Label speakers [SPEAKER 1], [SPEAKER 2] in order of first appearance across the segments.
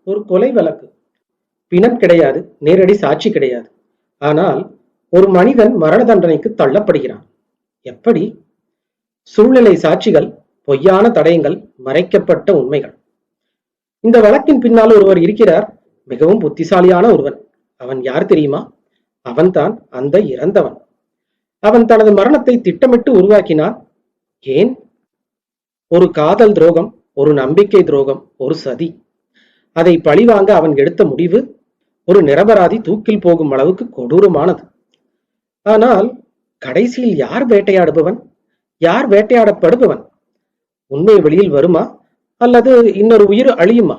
[SPEAKER 1] ஒரு கொலை வழக்கு. பிணம் கிடையாது, நேரடி சாட்சி கிடையாது. ஆனால் ஒரு மனிதன் மரண தண்டனைக்கு தள்ளப்படுகிறான். எப்படி? சூழ்நிலை சாட்சிகள், பொய்யான தடயங்கள், மறைக்கப்பட்ட உண்மைகள். இந்த வழக்கின் பின்னால் ஒருவர் இருக்கிறார், மிகவும் புத்திசாலியான ஒருவன். அவன் யார் தெரியுமா? அவன்தான் அந்த இறந்தவன். அவன் தனது மரணத்தை திட்டமிட்டு உருவாக்கினான். ஏன்? ஒரு காதல் துரோகம், ஒரு நம்பிக்கை துரோகம், ஒரு சதி. அதை பழிவாங்க அவன் எடுத்த முடிவு ஒரு நிரபராதி தூக்கில் போகும் அளவுக்கு கொடூரமானது. ஆனால் கடைசியில் யார் வேட்டையாடுபவன், யார் வேட்டையாடப்படுபவன்? உண்மை வெளியில் வருமா அல்லது இன்னொரு உயிர் அழியுமா?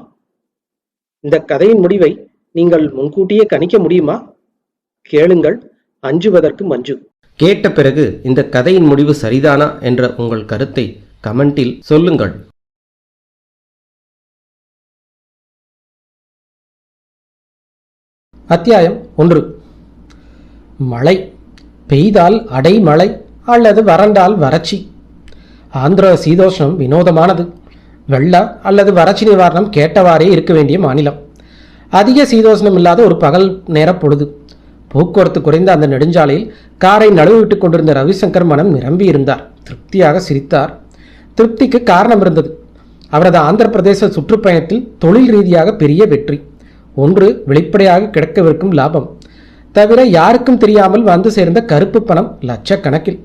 [SPEAKER 1] இந்த கதையின் முடிவை நீங்கள் முன்கூட்டியே கணிக்க முடியுமா? கேளுங்கள், அஞ்சுவதற்கு மஞ்சு.
[SPEAKER 2] கேட்ட பிறகு இந்த கதையின் முடிவு சரிதானா என்ற உங்கள் கருத்தை கமெண்டில் சொல்லுங்கள்.
[SPEAKER 3] அத்தியாயம் 1. மழை பெய்தால் அடைமழை அல்லது வறண்டால் வறட்சி. ஆந்திர சீதோஷ்ணம் வினோதமானது. வெள்ள அல்லது வறட்சி நிவாரணம் கேட்டவாறே இருக்க வேண்டிய மாநிலம். அதிக சீதோஷ்ணம் இல்லாத ஒரு பகல் நேர பொழுது. போக்குவரத்து குறைந்த அந்த நெடுஞ்சாலையில் காரை நழுவிட்டுக் கொண்டிருந்த ரவிசங்கர் மனம் நிரம்பி இருந்தார். திருப்தியாக சிரித்தார். திருப்திக்கு காரணம் இருந்தது. அவரது ஆந்திர பிரதேச சுற்றுப்பயணத்தில் தொழில் ரீதியாக பெரிய வெற்றி. ஒன்று வெளிப்படையாக கிடைக்கவிருக்கும் லாபம், தவிர யாருக்கும் தெரியாமல் வந்து சேர்ந்த கருப்பு பணம் லட்சக்கணக்கில்.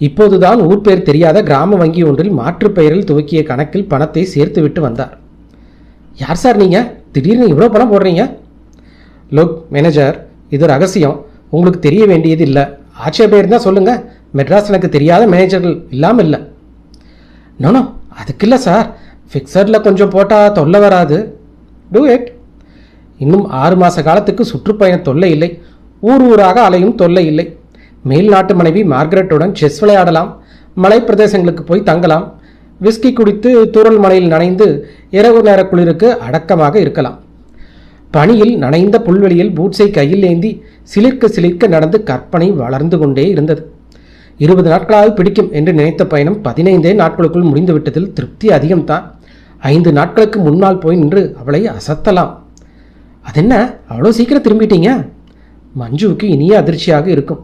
[SPEAKER 3] இப்போதுதான் ஊர் பெயர் தெரியாத கிராம வங்கி ஒன்றில் மாற்று பெயரில் துவக்கிய கணக்கில் பணத்தை சேர்த்துவிட்டு வந்தார். யார் சார் நீங்க? திடீர்னு இவ்வளோ பணம் போடுறீங்க? லுக் மேனேஜர், இது ரகசியம், உங்களுக்கு தெரிய வேண்டியது இல்லை. ஆட்சேபம் இருந்தால் சொல்லுங்க. மெட்ராஸ் எனக்கு தெரியாத மேனேஜர்கள் இல்லாமல் இல்லை. நோனோ, அதுக்கு இல்லை சார். ஃபிக்ஸடில் கொஞ்சம் போட்டால் தொல்லை வராது. Do it. இன்னும் 6 மாத காலத்துக்கு சுற்றுப்பயண தொல்லை இல்லை. ஊர் ஊராக அலையும் தொல்லை இல்லை. மேல் நாட்டு மனைவி மார்கரெட்டுடன் செஸ் விளையாடலாம். மலை பிரதேசங்களுக்கு போய் தங்கலாம். விஸ்கி குடித்து தூரல் மலையில் நனைந்து இரவு நேர குளிருக்கு அடக்கமாக இருக்கலாம். பனியில் நனைந்த புல்வெளியில் பூட்ஸை கையில் ஏந்தி சிலிர்க்க சிலிர்க்க நடந்து கற்பனை வளர்ந்து கொண்டே இருந்தது. 20 நாட்களாக பிடிக்கும் என்று நினைத்த பயணம் 15 நாட்களுக்குள் முடிந்துவிட்டதில் திருப்தி அதிகம்தான். 5 நாட்களுக்கு முன்னால் போய் நின்று அவளை அசத்தலாம். அதென்ன அவ்வளோ சீக்கிரம் திரும்பிட்டீங்க? மஞ்சுவுக்கு இனிய அதிர்ச்சியாக இருக்கும்.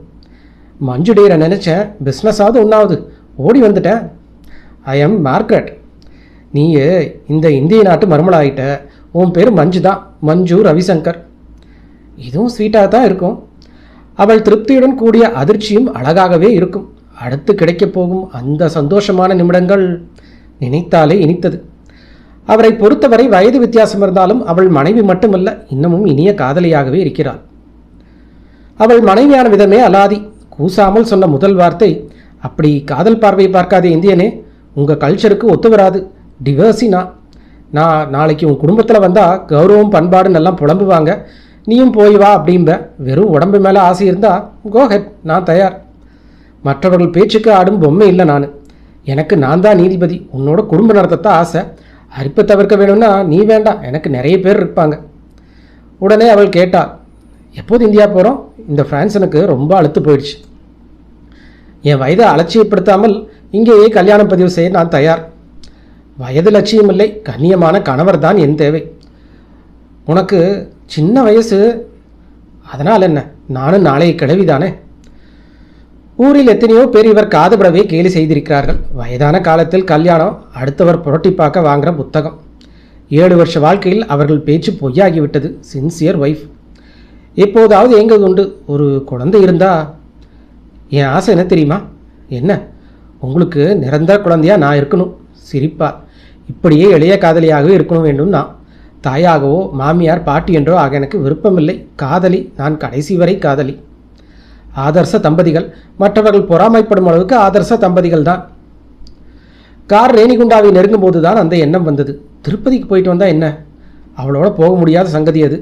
[SPEAKER 3] மஞ்சு டேரை நினச்சேன், பிஸ்னஸாவது ஒன்றாவது, ஓடி வந்துட்டேன். I am Margaret. நீ இந்த இந்திய நாட்டு மருமலாயிட்ட. உன் பேர் மஞ்சு தான், மஞ்சு ரவிசங்கர். இதுவும் ஸ்வீட்டாக தான் இருக்கும். அவள் திருப்தியுடன் கூடிய அதிர்ச்சியும் அழகாகவே இருக்கும். அடுத்து கிடைக்கப் போகும் அந்த சந்தோஷமான நிமிடங்கள் நினைத்தாலே இனித்தது. அவரை பொறுத்தவரை வயது வித்தியாசம் இருந்தாலும் அவள் மனைவி மட்டுமல்ல, இன்னமும் இனிய காதலியாகவே இருக்கிறாள். அவள் மனைவியான விதமே அலாதி. கூசாமல் சொன்ன முதல் வார்த்தை, அப்படி காதல் பார்வையை பார்க்காதே இந்தியனே, உங்கள் கல்ச்சருக்கு ஒத்து வராது. டிவர்ஸினா நான் நாளைக்கு உன் குடும்பத்தில் வந்தால் கௌரவம் பண்பாடுன்னு எல்லாம் புலம்புவாங்க. நீயும் போய் வா அப்படிம்ப. வெறும் உடம்பு மேலே ஆசை இருந்தால் கோ ஹெட், நான் தயார். மற்றவர்கள் பேச்சுக்கு ஆடும் பொம்மை இல்லை நான். எனக்கு நான் தான் நீதிபதி. உன்னோட குடும்ப நடத்தத்தான் ஆசை. அரிப்பை தவிர்க்க வேணும்னா நீ வேண்டாம், எனக்கு நிறைய பேர் இருப்பாங்க. உடனே அவள் கேட்டாள், எப்போது இந்தியா போகிறோம்? இந்த ஃப்ரான்ஸ் எனக்கு ரொம்ப அழுத்து போயிடுச்சு. என் வயதை அலட்சியப்படுத்தாமல் இங்கேயே கல்யாணம் பதிவு செய்ய நான் தயார். வயது லட்சியம் இல்லை, கண்ணியமான கணவர் தான் என் தேவை. உனக்கு சின்ன வயசு, அதனால் என்ன, நானும் நாளைய கிழவிதானே. ஊரில் எத்தனையோ பேர் இவர் காதுபடவே கேலி செய்திருக்கிறார்கள். வயதான காலத்தில் கல்யாணம், அடுத்தவர் புரட்டி பார்க்க வாங்குகிற புத்தகம். 7 வருஷ வாழ்க்கையில் அவர்கள் பேச்சு பொய்யாகிவிட்டது. Sincere wife. எப்போதாவது எங்கள் உண்டு ஒரு குழந்தை இருந்தா. என் ஆசை என்ன தெரியுமா? என்ன? உங்களுக்கு நிரந்தர குழந்தையா நான் இருக்கணும். சிரிப்பா. இப்படியே இளைய காதலியாகவே இருக்கணும் வேண்டும். நான் தாயாகவோ மாமியார் பாட்டி என்றோ ஆக எனக்கு விருப்பமில்லை. காதலி, நான் கடைசி வரை காதலி. ஆதர்ச தம்பதிகள், மற்றவர்கள் பொறாமைப்படும் அளவுக்கு ஆதர்ச தம்பதிகள் தான். கார் ரேணிகுண்டாவை நெருங்கும் போது தான் அந்த எண்ணம் வந்தது. திருப்பதிக்கு போயிட்டு வந்தால் என்ன? அவளோட போக முடியாத சங்கதி அது.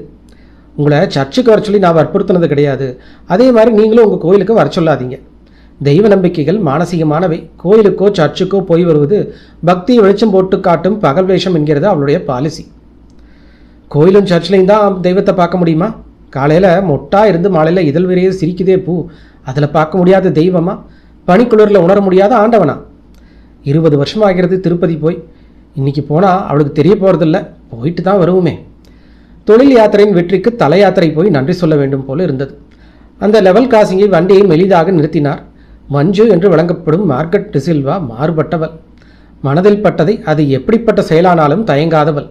[SPEAKER 3] உங்களை சர்ச்சுக்கு வர சொல்லி நான் வற்புறுத்தினது கிடையாது. அதே மாதிரி நீங்களும் உங்கள் கோயிலுக்கு வர சொல்லாதீங்க. தெய்வ நம்பிக்கைகள் மானசீகமானவை. கோயிலுக்கோ சர்ச்சுக்கோ போய் வருவது பக்தியை வெளிச்சம் போட்டு காட்டும் பகல் வேஷம் என்கிறது அவளுடைய பாலிசி. கோயிலும் சர்ச்சிலையும் தான் தெய்வத்தை பார்க்க முடியுமா? காலையில் மொட்டா இருந்து மாலையில் இதழ் விரைய சிரிக்குதே பூ, அதில் பார்க்க முடியாத தெய்வமா? பனிக்குளிரில் உணர முடியாத ஆண்டவனா? 20 வருஷம் ஆகிறது திருப்பதி போய். இன்றைக்கி போனால் அவளுக்கு தெரிய போகிறதில்ல. போயிட்டு தான் வருவோமே. தொழில் யாத்திரையின் வெற்றிக்கு தல யாத்திரை போய் நன்றி சொல்ல வேண்டும் போல இருந்தது. அந்த லெவல் கிராசிங்கில் வண்டியை மெலிதாக நிறுத்தினார். மஞ்சு என்று வழங்கப்படும் மார்கரெட் டிசில்வா மாறுபட்டவள். மனதில் பட்டதை அது எப்படிப்பட்ட செயலானாலும் தயங்காதவள்.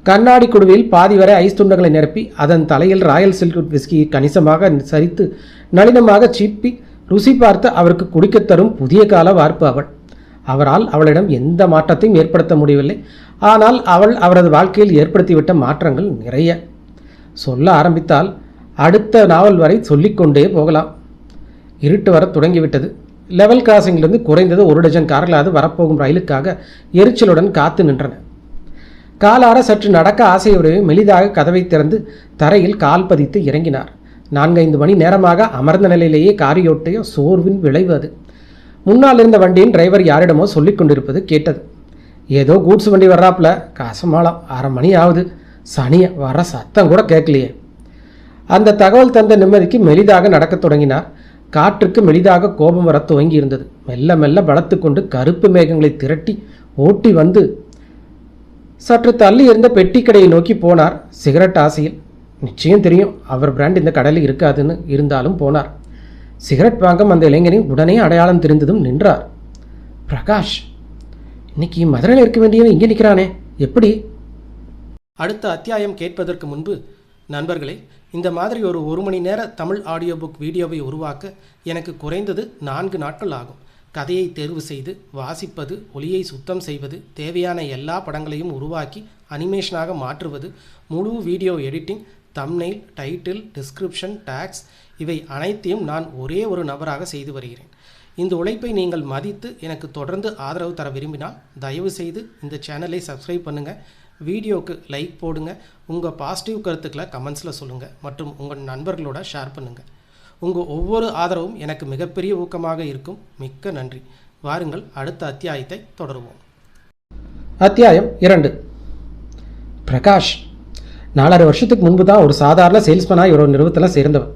[SPEAKER 3] கண்ணாடி குடுவையில் பாதி வரை ஐஸ் துண்டங்களை நிரப்பி அதன் தலையில் ராயல் சில்க்வுட் விஸ்கியை கணிசமாக சரித்து நளினமாக சீப்பி ருசி பார்த்து அவருக்கு குடிக்கத் தரும் புதிய கால வார்ப்பு அவள். அவரால் அவளிடம் எந்த மாற்றத்தையும் ஏற்படுத்த முடியவில்லை. ஆனால் அவள் அவரது வாழ்க்கையில் ஏற்படுத்திவிட்ட மாற்றங்கள் நிறைய. சொல்ல ஆரம்பித்தால் அடுத்த நாவல் வரை சொல்லிக்கொண்டே போகலாம். இருட்டு வர தொடங்கிவிட்டது. லெவல் கிராசிங்கிலிருந்து குறைந்தது 1 டஜன் கார்களாவது வரப்போகும் ரயிலுக்காக எரிச்சலுடன் காத்து நின்றன. காலார சற்று நடக்க ஆசையுடைய மெலிதாக கதவை திறந்து தரையில் கால் பதித்து இறங்கினார். 4-5 மணி நேரமாக அமர்ந்த நிலையிலேயே காரியோட்டிய சோர்வின் விளைவு அது. முன்னால் இருந்த வண்டியின் டிரைவர் யாரிடமோ சொல்லிக் கொண்டிருப்பது கேட்டது. ஏதோ கூட்ஸ் வண்டி வர்றாப்புல, காசமாலம் 1/2 மணி ஆகுது, சனிய வர சத்தம் கூட கேட்கலையே. அந்த தகவல் தந்த நிம்மதிக்கு மெலிதாக நடக்கத் தொடங்கினார். காற்றுக்கு மெலிதாக கோபம் வர துவங்கி இருந்தது. மெல்ல மெல்ல பலத்து கொண்டு கருப்பு மேகங்களை திரட்டி ஓட்டி வந்து சற்று தள்ளி இருந்த பெட்டி கடையை நோக்கி போனார். சிகரெட் ஆசையில். நிச்சயம் தெரியும் அவர் பிராண்ட் இந்த கடையில் இருக்காதுன்னு, இருந்தாலும் போனார். சிகரெட் வாங்கும் அந்த இளைஞனின் உடனே அடையாளம் தெரிந்ததும் நின்றார். பிரகாஷ், இன்னைக்கு மதுரையில் இருக்க வேண்டியவன் இங்கே நிற்கிறானே, எப்படி?
[SPEAKER 2] அடுத்த அத்தியாயம் கேட்பதற்கு முன்பு நண்பர்களே, இந்த மாதிரி ஒரு மணி நேர தமிழ் ஆடியோ புக் வீடியோவை உருவாக்க எனக்கு குறைந்தது 4 நாட்கள் ஆகும். கதையை தேர்வு செய்து வாசிப்பது, ஒலியை சுத்தம் செய்வது, தேவையான எல்லா படங்களையும் உருவாக்கி அனிமேஷனாக மாற்றுவது, முழு video editing, thumbnail, title, description, tags இவை அனைத்தையும் நான் ஒரே ஒரு நபராக செய்து வருகிறேன். இந்த உழைப்பை நீங்கள் மதித்து எனக்கு தொடர்ந்து ஆதரவு தர விரும்பினால் தயவு செய்து இந்த சேனலை சப்ஸ்கிரைப் பண்ணுங்கள், வீடியோவுக்கு லைக் போடுங்க, உங்கள் பாசிட்டிவ் கருத்துக்களை கமெண்ட்ஸில் சொல்லுங்கள் மற்றும் உங்கள் நண்பர்களோட ஷேர் பண்ணுங்கள். உங்கள் ஒவ்வொரு ஆதரவும் எனக்கு மிகப்பெரிய ஊக்கமாக இருக்கும். மிக்க நன்றி. வாருங்கள் அடுத்த அத்தியாயத்தை தொடருவோம்.
[SPEAKER 3] அத்தியாயம் 2. பிரகாஷ் 4.5 வருஷத்துக்கு முன்பு தான் ஒரு சாதாரண சேல்ஸ்மேனாக ஒரு நிறுவனத்தில் சேர்ந்தவன்.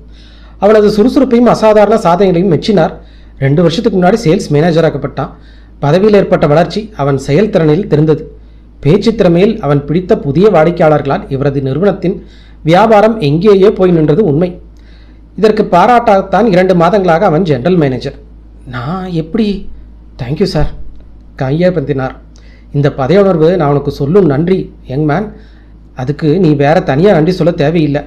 [SPEAKER 3] அவளது சுறுசுறுப்பையும் அசாதாரண சாதனைகளையும் மெச்சினார். 2 வருஷத்துக்கு முன்னாடி சேல்ஸ் மேனேஜராக்கப்பட்டான். பதவியில் ஏற்பட்ட வளர்ச்சி அவன் செயல்திறனில் தெரிந்தது. பேச்சு திறமையில் அவன் பிடித்த புதிய வாடிக்கையாளர்களால் இவரது நிறுவனத்தின் வியாபாரம் எங்கேயோ போய் நின்றது உண்மை. இதற்கு பாராட்டாகத்தான் 2 மாதங்களாக அவன் ஜெனரல் மேனேஜர். நான் எப்படி? தேங்க்யூ சார், கையை பந்தினார். இந்த பதவி உணர்வு நான் உனக்கு சொல்லும் நன்றி யங் மேன். அதுக்கு நீ வேற தனியாக நன்றி சொல்ல தேவையில்லை.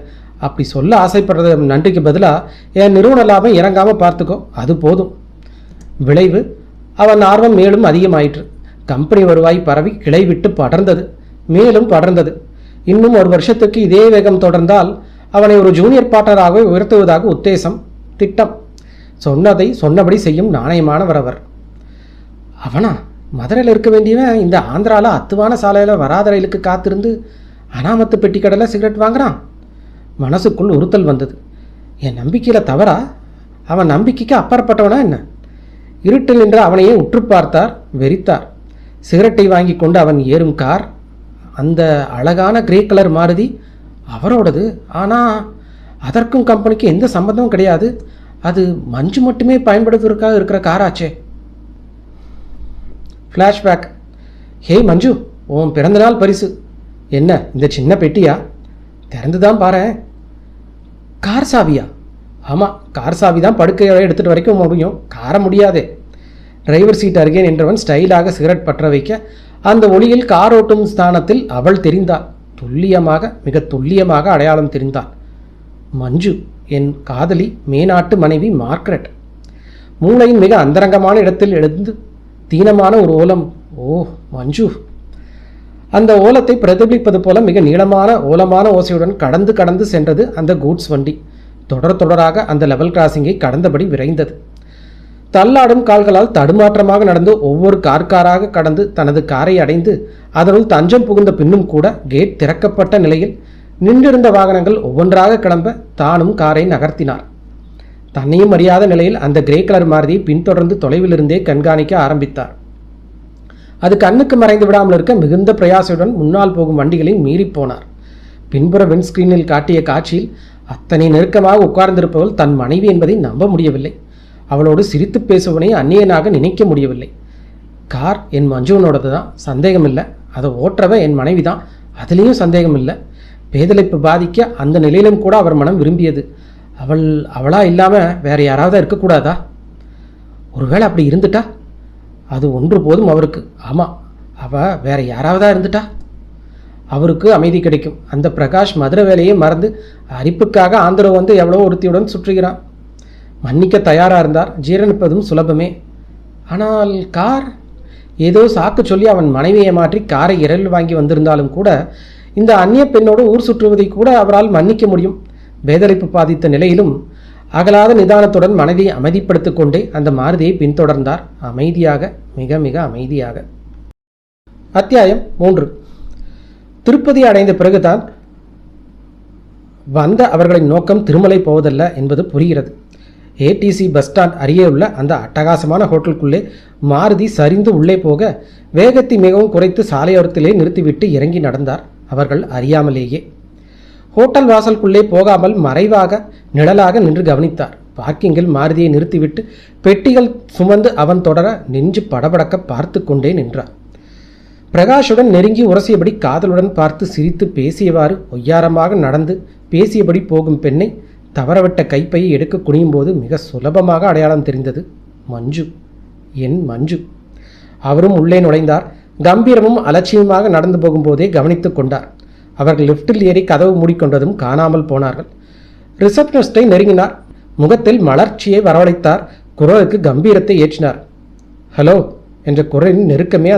[SPEAKER 3] அப்படி சொல்ல ஆசைப்படுற நன்றிக்கு பதிலாக என் நிறுவன லாபம் இறங்காமல் பார்த்துக்கோ, அது போதும். விளைவு அவன் ஆர்வம் மேலும் அதிகமாயிற்று. கம்பெனி வருவாய் பரவி கிளை விட்டு படர்ந்தது, மேலும் படர்ந்தது. இன்னும் 1 வருஷத்துக்கு இதே வேகம் தொடர்ந்தால் அவனை ஒரு ஜூனியர் பார்ட்னராக உயர்த்துவதாக உத்தேசம், திட்டம். சொன்னதை சொன்னபடி செய்யும் நாணயமானவர் அவர். அவனா மதுரையில் இருக்க வேண்டியவன் இந்த ஆந்திராவில் அத்துவான சாலையில் வராத ரயிலுக்கு காத்திருந்து அனாமத்து பெட்டி கடையில் சிகரெட் வாங்குறான். மனசுக்குள் உறுத்தல் வந்தது. என் நம்பிக்கையில் தவறா? அவன் நம்பிக்கைக்கு அப்பாற்பட்டவனா என்ன? இருட்டில் நின்று அவனையே உற்று பார்த்தார், வெறித்தார். சிகரெட்டை வாங்கி கொண்டு அவன் ஏறும் கார், அந்த அழகான கிரே கலர் மாருதி அவரோடது. ஆனால் அதற்கும் கம்பெனிக்கு எந்த சம்பந்தமும் கிடையாது. அது மஞ்சு மட்டுமே பயன்படுத்துவதற்காக இருக்கிற காராச்சே. ஃப்ளாஷ்பேக். ஹே மஞ்சு, உன் பிறந்தநாள் பரிசு என்ன இந்த சின்ன பெட்டியா? திறந்து தான் பாரு. கார் சாவியா? ஆமாம், கார் சாவி தான் படுக்கையை எடுத்துகிட்டு வரைக்கும் முடியும், கார முடியாதே. டிரைவர் சீட் அருகே நின்றவன் ஸ்டைலாக சிகரெட் பற்ற வைக்க அந்த ஒளியில் கார் ஓட்டும் ஸ்தானத்தில் அவள் தெரிந்தாள். துல்லியமாக, மிக துல்லியமாக அடையாளம் தெரிந்தாள். மஞ்சு, என் காதலி, மேநாட்டு மனைவி மார்கரெட். மூளையின் மிக அந்தரங்கமான இடத்தில் எழுந்து தீனமான ஒரு ஓலம். ஓ மஞ்சு! அந்த ஓலத்தை பிரதிபலிப்பது போல மிக நீளமான ஓலமான ஓசையுடன் கடந்து சென்றது அந்த கூட்ஸ் வண்டி. தொடராக அந்த லெவல் கிராசிங்கை கடந்தபடி விரைந்தது. தள்ளாடும் கால்களால் தடுமாற்றமாக நடந்து ஒவ்வொரு காராக கடந்து தனது காரை அடைந்து அதனுள் தஞ்சம் புகுந்த பின்னும் கூட கேட் திறக்கப்பட்ட நிலையில் நின்றிருந்த வாகனங்கள் ஒவ்வொன்றாக கிளம்ப தானும் காரை நகர்த்தினார். தன்னையும் அறியாத நிலையில் அந்த கிரே கலர் மாருதியை பின்தொடர்ந்து தொலைவிலிருந்தே கண்காணிக்க ஆரம்பித்தார். அது கண்ணுக்கு மறைந்து விடாமல் இருக்க மிகுந்த பிரயாசையுடன் முன்னால் போகும் வண்டிகளை மீறி போனார். பின்புற விண்ட்ஸ்கிரீனில் காட்டிய காட்சியில் அத்தனை நெருக்கமாக உட்கார்ந்திருப்பவள் தன் மனைவி என்பதை நம்ப முடியவில்லை. அவளோடு சிரித்து பேசுவனை அந்நியனாக நினைக்க முடியவில்லை. கார் என் மஞ்சுவனோடது தான், சந்தேகம் இல்லை. அதை ஓட்டுறவ என் மனைவி தான், அதுலேயும் சந்தேகம் இல்லை. பேதலிப்பு பாதிக்க அந்த நிலையிலும் கூட அவர் மனம் விரும்பியது. அவளா இல்லாமல் வேற யாராவது இருக்கக்கூடாதா? ஒருவேளை அப்படி இருந்துட்டா? அது ஒன்று போதும் அவருக்கு. ஆமாம், வேற யாராவதா இருந்துட்டா அவருக்கு அமைதி கிடைக்கும். அந்த பிரகாஷ் மதுரை வேலையை மறந்து அரிப்புக்காக ஆந்திரோ வந்து எவ்வளோ ஒருத்தியுடன் சுற்றுகிறான். மன்னிக்க தயாராக இருந்தார். ஜீரணிப்பதும் சுலபமே. ஆனால் கார், ஏதோ சாக்கு சொல்லி அவன் மனைவியை மாற்றி காரை இரல் வாங்கி வந்திருந்தாலும் கூட இந்த அந்நிய பெண்ணோடு ஊர் சுற்றுவதை கூட அவரால் மன்னிக்க முடியும். பேதலிப்பு பாதித்த நிலையிலும் அகலாத நிதானத்துடன் மனதை அமைதிப்படுத்திக் கொண்டே அந்த மாருதியை பின்தொடர்ந்தார். அமைதியாக, மிக மிக அமைதியாக. அத்தியாயம் 3. திருப்பதி அடைந்த பிறகுதான் வந்த அவர்களின் நோக்கம் திருமலை போவதல்ல என்பது புரிகிறது. ஏடிசி பஸ் ஸ்டாண்ட் அருகே உள்ள அந்த அட்டகாசமான ஹோட்டலுக்குள்ளே மாருதி சரிந்து உள்ளே போக வேகத்தை மிகவும் குறைத்து சாலையோரத்திலே நிறுத்திவிட்டு இறங்கி நடந்தார் அவர்கள் அறியாமலேயே. ஹோட்டல் வாசலுக்குள்ளே போகாமல் மறைவாக நிழலாக நின்று கவனித்தார். பார்க்கிங்கில் மாருதியை நிறுத்திவிட்டு பெட்டிகள் சுமந்து அவன் தொடர நெஞ்சு படபடக்க பார்த்து கொண்டே நின்றார். பிரகாஷுடன் நெருங்கி உரசியபடி காதலுடன் பார்த்து சிரித்து பேசியவாறு ஒய்யாரமாக நடந்து பேசியபடி போகும் பெண்ணை தவறவிட்ட கைப்பையை எடுக்க குனியும் போது மிக சுலபமாக அடையாளம் தெரிந்தது. மஞ்சு, என் மஞ்சு. அவரும் உள்ளே நுழைந்தார். கம்பீரமும் அலட்சியமாக நடந்து போகும்போதே கவனித்து கொண்டார். அவர்கள் லிப்டில் ஏறி கதவு மூடிக்கொண்டதும் காணாமல் போனார்கள். ரிசப்ஷனிஸ்டை நெருங்கினார். முகத்தில் மலர்ச்சியை வரவழைத்தார். குரலுக்கு கம்பீரத்தை ஏற்றினார். ஹலோ என்ற குரலின் நெருக்கமே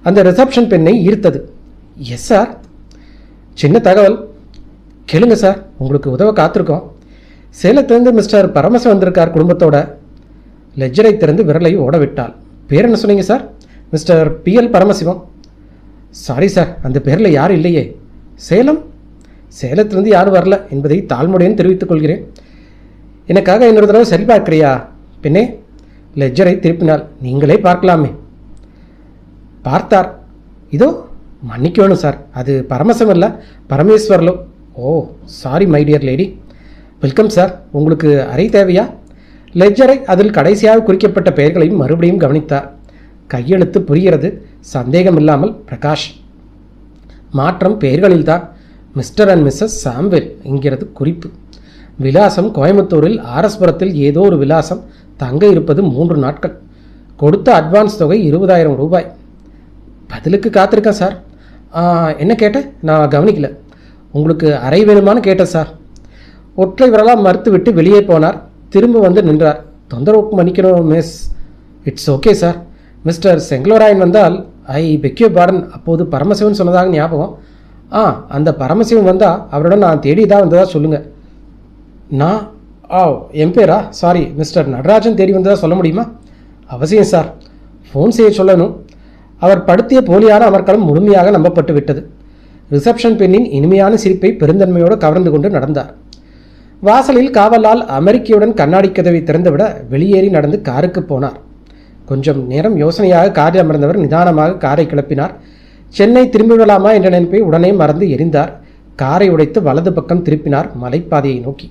[SPEAKER 3] அந்த ரிசப்ஷன் பெண்ணை ஈர்த்தது. Yes sir. சின்ன தகவல் கேளுங்க சார், உங்களுக்கு உதவ காத்திருக்கோம். சேலத்திலிருந்து மிஸ்டர் பரமசிவம் வந்திருக்கார் குடும்பத்தோட. லெஜரை திறந்து விரலை ஓட விட்டாள். பேர் என்ன சொன்னீங்க sir? Mister PL Paramasivam. Sorry sir, அந்த பேரில் யாரும் இல்லையே. சேலத்திலிருந்து யாரும் வரல என்பதை தாழ்மையுடன் தெரிவித்துக் கொள்கிறேன். எனக்காக இன்னொரு தடவை சரி பார்க்கிறியா பெண்ணே? லெஜரை திருப்பினாள். நீங்களே பார்க்கலாமே. பார்த்தார். இதோ மன்னிக்க வேணும் சார், அது பரமசிவம் இல்லை, பரமேஸ்வரலோ. Oh sorry my dear lady. Welcome sir. உங்களுக்கு அறை தேவையா? லெஜரை அதில் கடைசியாக குறிக்கப்பட்ட பெயர்களையும் மறுபடியும் கவனித்தார். கையெழுத்து புரிகிறது, சந்தேகமில்லாமல் பிரகாஷ். மாற்றம் பெயர்களில்தான். மிஸ்டர் அண்ட் மிஸ்ஸஸ் சாம்வெல் என்கிறது குறிப்பு. விலாசம் கோயம்புத்தூரில் ஆரஸ்புரத்தில் ஏதோ ஒரு விலாசம். தங்க இருப்பது 3 நாட்கள். கொடுத்த அட்வான்ஸ் தொகை 20,000 ரூபாய். பதிலுக்கு காத்திருக்கேன் சார். என்ன கேட்டேன்? நான் கவனிக்கல. உங்களுக்கு அறை வேணுமான்னு கேட்டேன் சார். ஒற்றை விரலாக மறுத்து விட்டு வெளியே போனார். திரும்ப வந்து நின்றார். தொந்தரவுக்கு மன்னிக்கணும் miss. It's okay sir. Mister Sengalorayan வந்தால் ஐ பெக்யூ பார்டன். அப்போது பரமசிவன் சொன்னதாக ஞாபகம். அந்த பரமசிவன் வந்தால் அவருடன் நான் தேடி தான் வந்ததாக சொல்லுங்கள். நான் என் பேரா? சாரி, மிஸ்டர் நடராஜன் தேடி வந்ததாக சொல்ல முடியுமா? அவசியம் சார். ஃபோன் செய்ய சொல்லணும். அவர் படுத்திய போலியான அமர்க்களம் முழுமையாக நம்பப்பட்டு விட்டது. ரிசப்ஷன் பெண்ணின் இனிமையான சிரிப்பை பெருந்தன்மையோடு கவர்ந்து கொண்டு நடந்தார். வாசலில் காவலால் அமெரிக்கையுடன் கண்ணாடி கதவை திறந்துவிட வெளியேறி நடந்து காருக்கு போனார். கொஞ்சம் நேரம் யோசனையாக காரில் அமர்ந்தவர் நிதானமாக காரை கிளப்பினார். சென்னை திரும்பிவிடலாமா என்ற நினைப்பை உடனே மறந்து எரிந்தார். காரை உடைத்து வலது பக்கம் திருப்பினார், மலைப்பாதையை நோக்கி.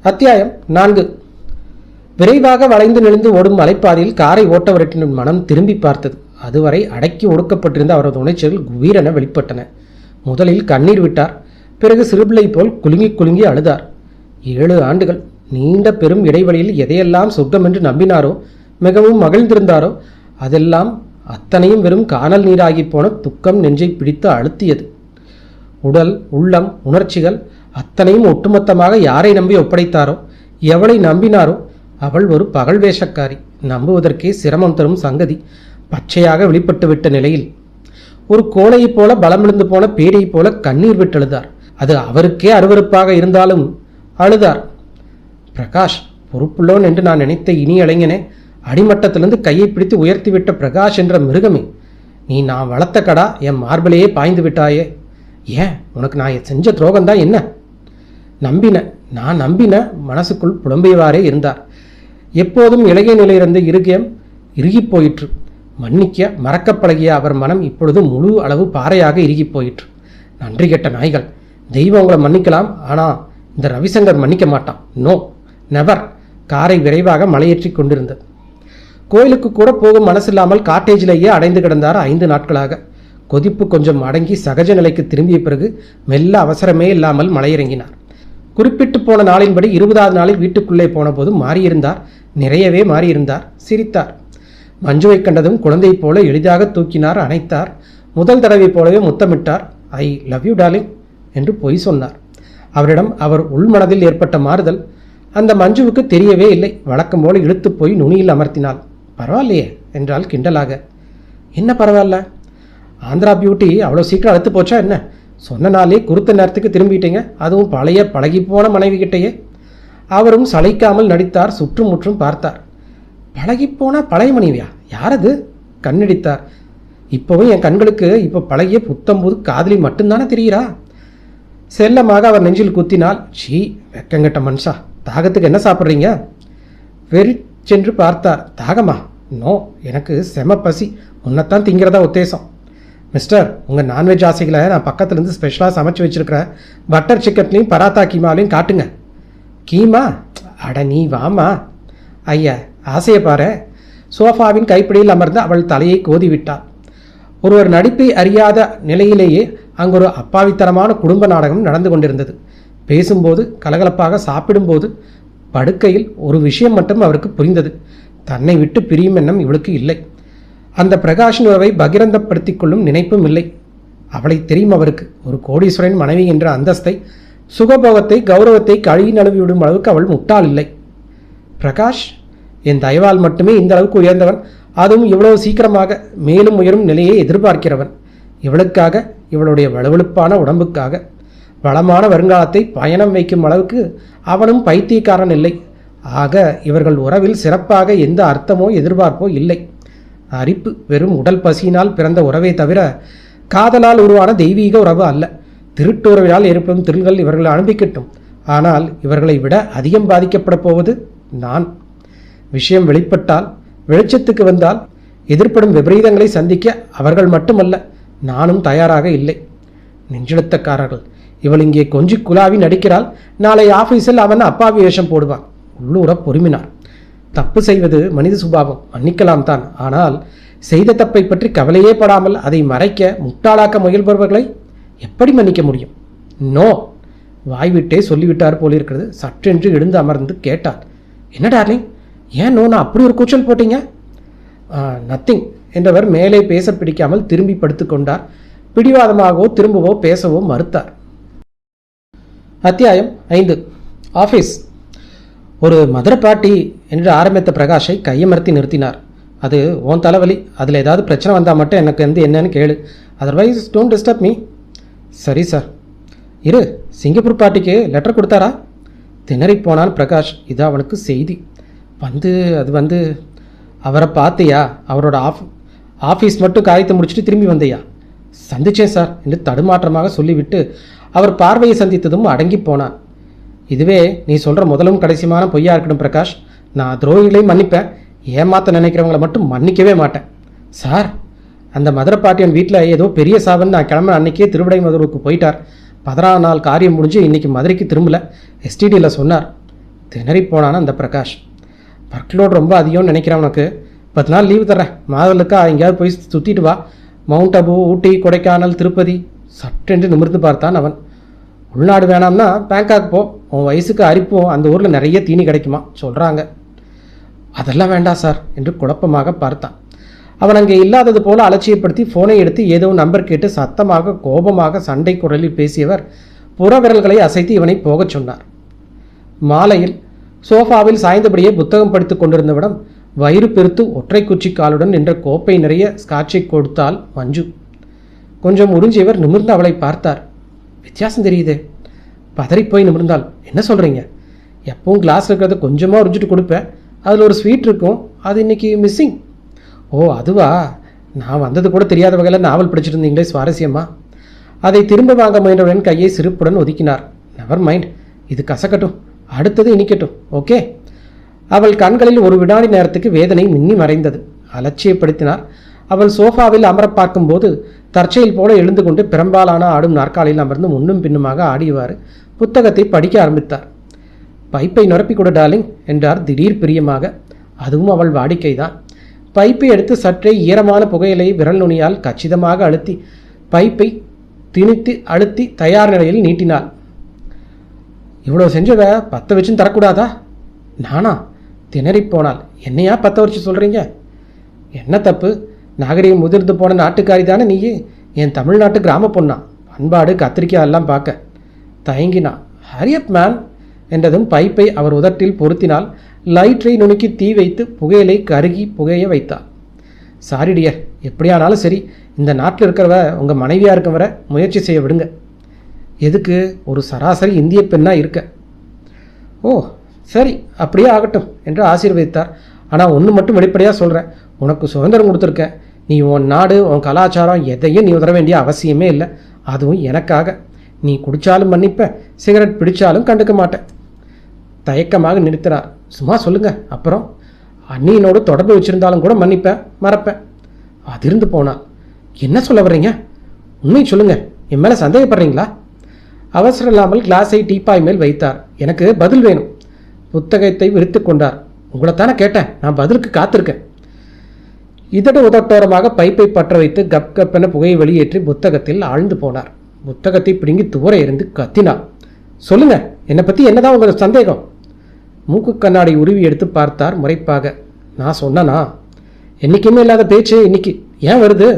[SPEAKER 3] அத்தியாயம் 4. விரைவாக வளைந்து நெளிந்து ஓடும் மலைப்பாதையில் காரை ஓட்டவரட்டின் மனம் திரும்பி பார்த்தது. அதுவரை அடக்கி ஒடுக்கப்பட்டிருந்த அவரது உணர்ச்சிகள் குவீரென வெளிப்பட்டன. முதலில் கண்ணீர் விட்டார். பிறகு சிறுபிள்ளை போல் குலுங்கி குலுங்கி அழுதார். 7 ஆண்டுகள் நீண்ட பெரும் இடைவெளியில் எதையெல்லாம் சொர்க்கம் என்று நம்பினாரோ, மிகவும் மகிழ்ந்திருந்தாரோ, அதெல்லாம் அத்தனையும் வெறும் காணல் நீராகி போன துக்கம் நெஞ்சை பிடித்து அழுத்தியது. உடல், உள்ளம், உணர்ச்சிகள் அத்தனையும் ஒட்டுமொத்தமாக யாரை நம்பி ஒப்படைத்தாரோ, எவளை நம்பினாரோ அவள் ஒரு பகல் வேஷக்காரி. நம்புவதற்கே சிரமம் தரும் சங்கதி பச்சையாக வெளிப்பட்டுவிட்ட நிலையில் ஒரு கோழையைப் போல பலமிழந்து போன பேரைப் போல கண்ணீர் விட்டு அழுதார். அது அவருக்கே அருவருப்பாக இருந்தாலும் அழுதார். பிரகாஷ், பொறுப்புள்ளோன் என்று நான் நினைத்த இனி இளைஞனே, அடிமட்டத்திலிருந்து கையை பிடித்து உயர்த்திவிட்ட பிரகாஷ் என்ற மிருகமே, நீ நான் வளர்த்த கடா என் மார்பிலேயே பாய்ந்து விட்டாயே. ஏன், உனக்கு நான் செஞ்ச துரோகம்தான் என்ன? நான் நம்பின மனசுக்குள் புலம்பியவாறே இருந்தார். எப்போதும் இளைய நிலையிலிருந்து இறுகி போயிற்று. மன்னிக்க மறக்க பழகிய அவர் மனம் இப்பொழுது முழு அளவு பாறையாக இறுகி போயிற்று. நன்றி கெட்ட நாய்கள். தெய்வம் உங்களை மன்னிக்கலாம், ஆனால் இந்த ரவிசங்கர் மன்னிக்க மாட்டான். No, never. காரை விரைவாக மலையேற்றி கொண்டிருந்தது. கோயிலுக்கு கூட போகும் மனசில்லாமல் காட்டேஜிலேயே அடைந்து கிடந்தார் 5 நாட்களாக. கொதிப்பு கொஞ்சம் அடங்கி சகஜ நிலைக்கு திரும்பிய பிறகு மெல்ல அவசரமே இல்லாமல் மலையிறங்கினார். குறிப்பிட்டு போன நாளின்படி 20வது நாளில் வீட்டுக்குள்ளே போன போது மாறியிருந்தார். நிறையவே மாறியிருந்தார். சிரித்தார். மஞ்சுவை கண்டதும் குழந்தை போல எளிதாக தூக்கினார், அணைத்தார். முதல் தடவை போலவே முத்தமிட்டார். ஐ லவ் யூ டார்லிங் என்று பொய் சொன்னார். அவரிடம் அவர் உள்மனதில் ஏற்பட்ட மாறுதல் அந்த மஞ்சுவுக்கு தெரியவே இல்லை. வழக்கம் போல இழுத்து போய் நுனியில் அமர்த்தினாள். பரவாயில்லையே என்றால் கிண்டலாக. என்ன பரவாயில்ல? ஆந்திரா பியூட்டி அவ்வளோ சீக்கிரம் அழுத்து போச்சா என்ன? சொன்ன நாளே குறித்த நேரத்துக்கு திரும்பிட்டீங்க, அதுவும் பழைய பழகிப்போன மனைவி கிட்டேயே. அவரும் சளைக்காமல் நடித்தார். சுற்றுமுற்றும் பார்த்தார். பழகிப்போன பழைய மனைவியா? யாரது? கண்ணடித்தார். இப்போவும் என் கண்களுக்கு இப்போ பழகிய புத்தம்புது காதலி மட்டும்தானே தெரிகிறா? செல்லமாக அவர் நெஞ்சில் குத்தினால். சீ, வெக்கங்கட்ட மனுஷா, தாகத்துக்கு என்ன சாப்பிட்றீங்க? வெறி சென்று பார்த்தார். தாகமா? நோ, எனக்கு செம பசி. உன்னைத்தான் திங்கிறதா உத்தேசம். மிஸ்டர், உங்கள் நான்வெஜ் ஆசைகளை நான் பக்கத்துலேருந்து ஸ்பெஷலாக சமைச்சு வச்சுருக்கிறேன். பட்டர் சிக்கன்லையும் பராத்தா கீமாலையும் காட்டுங்க. கீமா? அட நீ வாமா. ஐயா, ஆசையை பாரு. சோஃபாவின் கைப்பிடியில் அமர்ந்து அவள் தலையை கோதிவிட்டாள். ஒருவர் நடிப்பை அறியாத நிலையிலேயே அங்கு ஒரு அப்பாவித்தனமான குடும்ப நாடகம் நடந்து கொண்டிருந்தது. பேசும்போது, கலகலப்பாக சாப்பிடும்போது, படுக்கையில் ஒரு விஷயம் மட்டும் அவருக்கு புரிந்தது. தன்னை விட்டு பிரியும் எண்ணம் இவளுக்கு இல்லை. அந்த பிரகாஷின் உறவை பகிரந்தப்படுத்திக் கொள்ளும் நினைப்பும் இல்லை. அவளை தெரியும் அவருக்கு. ஒரு கோடீஸ்வரன் மனைவி என்ற அந்தஸ்தை, சுகபோகத்தை, கௌரவத்தை கழுவி நழுவி விடும் அளவுக்கு அவள் முட்டாள் இல்லை. பிரகாஷ் என் தயவால் மட்டுமே இந்த அளவுக்கு உயர்ந்தவன், அதுவும் இவ்வளவு சீக்கிரமாக மேலும் உயரும் நிலையை எதிர்பார்க்கிறவன். இவளுக்காக, இவளுடைய வலுவழுப்பான உடம்புக்காக, வளமான வருங்காலத்தை பயணம் வைக்கும் அளவுக்கு அவனும் பைத்தியக்காரன் இல்லை. ஆக இவர்கள் உறவில் சிறப்பாக எந்த அர்த்தமோ எதிர்பார்ப்போ இல்லை. அரிப்பு வெறும் உடல் பசியினால் பிறந்த உறவே தவிர காதலால் உருவான தெய்வீக உறவு அல்ல. திருட்டுறவினால் ஏற்படும் திரில்கள் இவர்களை அனுப்பிக்கட்டும். ஆனால் இவர்களை விட அதிகம் பாதிக்கப்பட போவது நான். விஷயம் வெளிப்பட்டால், வெளிச்சத்துக்கு வந்தால் எதிர்ப்படும் விபரீதங்களை சந்திக்க அவர்கள் மட்டுமல்ல, நானும் தயாராக இல்லை. நெஞ்செழுத்தக்காரர்கள். இவள் இங்கே கொஞ்சி குலாவி நடிக்கிறாள். நாளை ஆபீஸில் அவன் அப்பாவி வேஷம் போடுவான். உள்ளூர பொறுமினார். தப்பு செய்வது மனித சுபாவம், மன்னிக்கலாம் தான். ஆனால் செய்த தப்பை பற்றி கவலையே படாமல் அதை மறைக்க, முட்டாளாக்க முயல்பவர்களை எப்படி மன்னிக்க முடியும்? நோ, வாய்விட்டே சொல்லிவிட்டார் போலிருக்கிறது. சற்றென்று எழுந்து அமர்ந்து கேட்டார். என்ன டார்லிங், ஏன் நோனா அப்படி ஒரு கூச்சல் போட்டீங்க? நத்திங் என்றவர் மேலே பேச பிடிக்காமல் திரும்பி படுத்துக்கொண்டார். பிடிவாதமாகவோ திரும்பவோ பேசவோ மறுத்தார். அத்தியாயம் 5. ஆஃபீஸ். ஒரு மதுரை பாட்டி என்று ஆரம்பித்த பிரகாஷை கையமர்த்தி நிறுத்தினார். அது உன் தலைவலி. அதில் ஏதாவது பிரச்சனை வந்தால் மட்டும் எனக்கு என்னன்னு கேளு. Otherwise don't disturb me. சரி சார். இரு, சிங்கப்பூர் பாட்டிக்கு லெட்டர் கொடுத்தாரா? திணறி போனான் பிரகாஷ். இது அவனுக்கு செய்தி. அது அவரை பார்த்தியா? அவரோட ஆஃபீஸ் மட்டும் காரியத்தை முடிச்சுட்டு திரும்பி வந்தையா? சந்திச்சேன் சார் என்று தடுமாற்றமாக சொல்லிவிட்டு அவர் பார்வையை சந்தித்ததும் அடங்கி போனான். இதுவே நீ சொல்கிற முதலும் கடைசியமான பொய்யா இருக்கணும் பிரகாஷ். நான் துரோகிகளையும் மன்னிப்பேன், ஏமாத்த நினைக்கிறவங்களை மட்டும் மன்னிக்கவே மாட்டேன். சார், அந்த மதுரை பாட்டியன் வீட்டில் ஏதோ பெரிய சாவன். நான் கிளம்ப அன்னைக்கே திருவிடை மதுரைக்கு போயிட்டார். 16 நாள் காரியம் முடிஞ்சு இன்றைக்கி மதுரைக்கு திரும்பல, எஸ்டிடியில் சொன்னார். திணறி போனான் அந்த பிரகாஷ். ஒர்க்லோடு ரொம்ப அதிகம்னு நினைக்கிறேன். உனக்கு 10 நாள் லீவு தர்றேன். மாதவளுக்கா எங்கேயாவது போய் சுற்றிட்டு வா. மவுண்ட் அபு, ஊட்டி, கொடைக்கானல், திருப்பதி. சட்டென்று நிமிர்ந்து பார்த்தான் அவன். உள்நாடு வேணாம்னா பேங்காக் போ. உன் வயசுக்கு அரிப்பும் அந்த ஊரில் நிறைய தீனி கிடைக்குமா சொல்கிறாங்க. அதெல்லாம் வேண்டாம் சார் என்று குழப்பமாக பார்த்தான். அவன் அங்கே இல்லாதது போல அலட்சியப்படுத்தி ஃபோனை எடுத்து ஏதோ நம்பர் கேட்டு சத்தமாக கோபமாக சண்டை குரலில் பேசியவர் புறவிரல்களை அசைத்து இவனை போகச் சொன்னார். மாலையில் சோஃபாவில் சாய்ந்தபடியே புத்தகம் படித்துக் கொண்டிருந்தவிடம் வயிறு பெருத்து ஒற்றை குச்சி காலுடன் நின்ற கோப்பை நிறைய ஸ்காட்சை கொடுத்தாள் மஞ்சு. கொஞ்சம் உறிஞ்சியவர் நிமிர்ந்து அவளை பார்த்தார். வித்தியாசம் தெரியுதே. பதறிப்போய் நிமிர்ந்தாள். என்ன சொல்கிறீங்க? எப்பவும் கிளாஸில் இருக்கிறத கொஞ்சமாக உறிஞ்சிட்டு கொடுப்பேன். அதில் ஒரு ஸ்வீட் இருக்கும், அது இன்னைக்கு மிஸ்ஸிங். ஓ அதுவா? நான் வந்தது கூட தெரியாத வகையில் நாவல் படிச்சிருந்தீங்களே, சுவாரஸ்யமா? அதை திரும்ப வாங்க முயன்றவுடன் கையை சிரிப்புடன் ஒதுக்கினார். நெவர் மைண்ட், இது கசக்கட்டும், அடுத்தது இனிக்கட்டும். ஓகே. அவள் கண்களில் ஒரு வினாடி நேரத்துக்கு வேதனை மின்னி மறைந்தது. அலட்சியப்படுத்தினார். அவள் சோஃபாவில் அமர பார்க்கும்போது தற்செயல் போல எழுந்து கொண்டு பெரும்பாலான ஆடும் நாற்காலியில் அமர்ந்து முன்னும் பின்னுமாக ஆடியவாறு புத்தகத்தை படிக்க ஆரம்பித்தார். பைப்பை நிரப்பி கொடு டார்லிங் என்றார் திடீர் பிரியமாக. அதுவும் அவள் வாடிக்கைதான். பைப்பை எடுத்து சற்றே ஈரமான புகையிலை விரல் நுனியால் கச்சிதமாக அழுத்தி பைப்பை திணித்து அழுத்தி தயார் நிலையில் நீட்டினாள். இவ்வளோ செஞ்சத பற்ற வச்சுன்னு தரக்கூடாதா? நானா? திணறிப் போனாள். என்னையா பற்ற வச்சு சொல்கிறீங்க? என்ன தப்பு? நாகரிகம் முதிர்ந்து போன நாட்டுக்காரி தானே நீ? என் தமிழ்நாட்டு கிராம பொண்ணா? பண்பாடு கத்திரிக்காய் எல்லாம் பார்க்க தயங்கினா. ஹரியப் மேன் என்றதும் பைப்பை அவர் உதட்டில் பொருத்தினால் லைட்டரை நுணுக்கி தீ வைத்து புகையிலை கருகி புகைய வைத்தாள். சாரி டியர், எப்படியானாலும் சரி, இந்த நாட்டில் இருக்கிறவ உங்கள் மனைவியாக இருக்க வர முயற்சி செய்ய விடுங்க. எதுக்கு? ஒரு சராசரி இந்திய பெண்ணாக இருக்க. ஓ சரி, அப்படியே ஆகட்டும் என்று ஆசீர்வதித்தார். ஆனால் ஒன்று மட்டும் வெளிப்படையாக சொல்கிறேன், உனக்கு சுதந்திரம் கொடுத்துருக்கேன். நீ உன் நாடு, உன் கலாச்சாரம் எதையும் நீ உதற வேண்டிய அவசியமே இல்லை. அதுவும் எனக்காக. நீ குடித்தாலும் மன்னிப்ப, சிகரெட் பிடிச்சாலும் கண்டுக்க மாட்டேன். தயக்கமாக நிறுத்தினார். சும்மா சொல்லுங்க. அப்புறம் அண்ணியினோடு தொடர்பு வச்சுருந்தாலும் கூட மன்னிப்பேன், மறப்பேன். அதிர்ந்து போனாள். என்ன சொல்ல வர்றீங்க? உண்மை சொல்லுங்க. என் மேலே சந்தேகப்படுறீங்களா? அவசரம் இல்லாமல் கிளாஸை டீப்பாய் மேல் வைத்தார். எனக்கு பதில் வேணும். புத்தகத்தை விரித்து கொண்டார். உங்களைத்தானே கேட்டேன், நான் பதிலுக்கு காத்திருக்கேன். இதடு உதட்டோரமாக பைப்பை பற்ற வைத்து கப் கப்பென புகையை வெளியேற்றி புத்தகத்தில் ஆழ்ந்து போனார். புத்தகத்தை பிடுங்கி தூர இருந்து கத்தினார். சொல்லுங்க, என்னை பற்றி என்னதான் உங்களுக்கு சந்தேகம்? மூக்கு கண்ணாடி உருவி எடுத்து பார்த்தார் முறைப்பாக. நான் சொன்னனா? என்றைக்குமே இல்லாத பேச்சு இன்னைக்கு ஏன் வருது?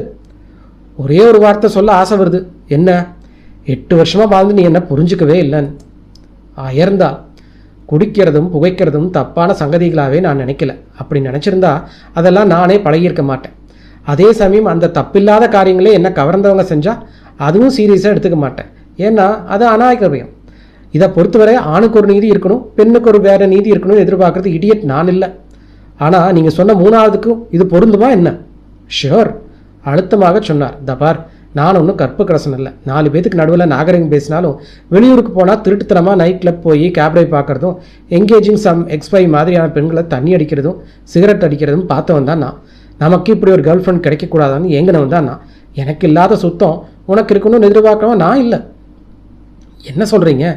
[SPEAKER 3] ஒரே ஒரு வார்த்தை சொல்ல ஆசை வருது. என்ன? 8 வருஷமாக வாழ்ந்து நீ என்ன புரிஞ்சுக்கவே இல்லைன்னு. அயர்ந்தா. குடிக்கிறதும் புகைக்கிறதும் தப்பான சங்கதிகளாகவே நான் நினைக்கல. அப்படி நினச்சிருந்தா அதெல்லாம் நானே பழகியிருக்க மாட்டேன். அதே சமயம் அந்த தப்பில்லாத காரியங்களே என்ன கவர்ந்தவங்க செஞ்சால் அதுவும் சீரியஸாக எடுத்துக்க மாட்டேன். ஏன்னா அது அநாயகரியம். இதை பொறுத்தவரை ஆணுக்கு ஒரு நீதி இருக்கணும், பெண்ணுக்கு ஒரு வேற நீதி இருக்கணும்னு எதிர்பார்க்கறது இடியட் நான் இல்லை. ஆனால் நீங்கள் சொன்ன 3வதுக்கும் இது பொருந்துமா என்ன? ஷியோர், அழுத்தமாக சொன்னார். தபார், நான் ஒன்றும் கற்புக்கரசன் இல்லை. 4 பேத்துக்கு நடுவில் நாகரிகம் பேசினாலும் வெளியூருக்கு போனால் திருட்டுத்தனமாக நைட் கிளப் போய் கேப்ரை பார்க்குறதும் எங்கேஜிங் சம் எக்ஸ்பை மாதிரியான பெண்களை தண்ணி அடிக்கிறதும் சிகரெட் அடிக்கிறதும் பார்த்தவன் தான் நான். நமக்கு இப்படி ஒரு கேர்ள் ஃப்ரெண்ட் கிடைக்கக்கூடாதான்னு ஏங்கினவன் தான் நான். எனக்கு இல்லாத சுத்தம் உனக்கு இருக்கணும்னு எதிர்பார்க்கறவன் நான் இல்லை. என்ன சொல்கிறீங்க?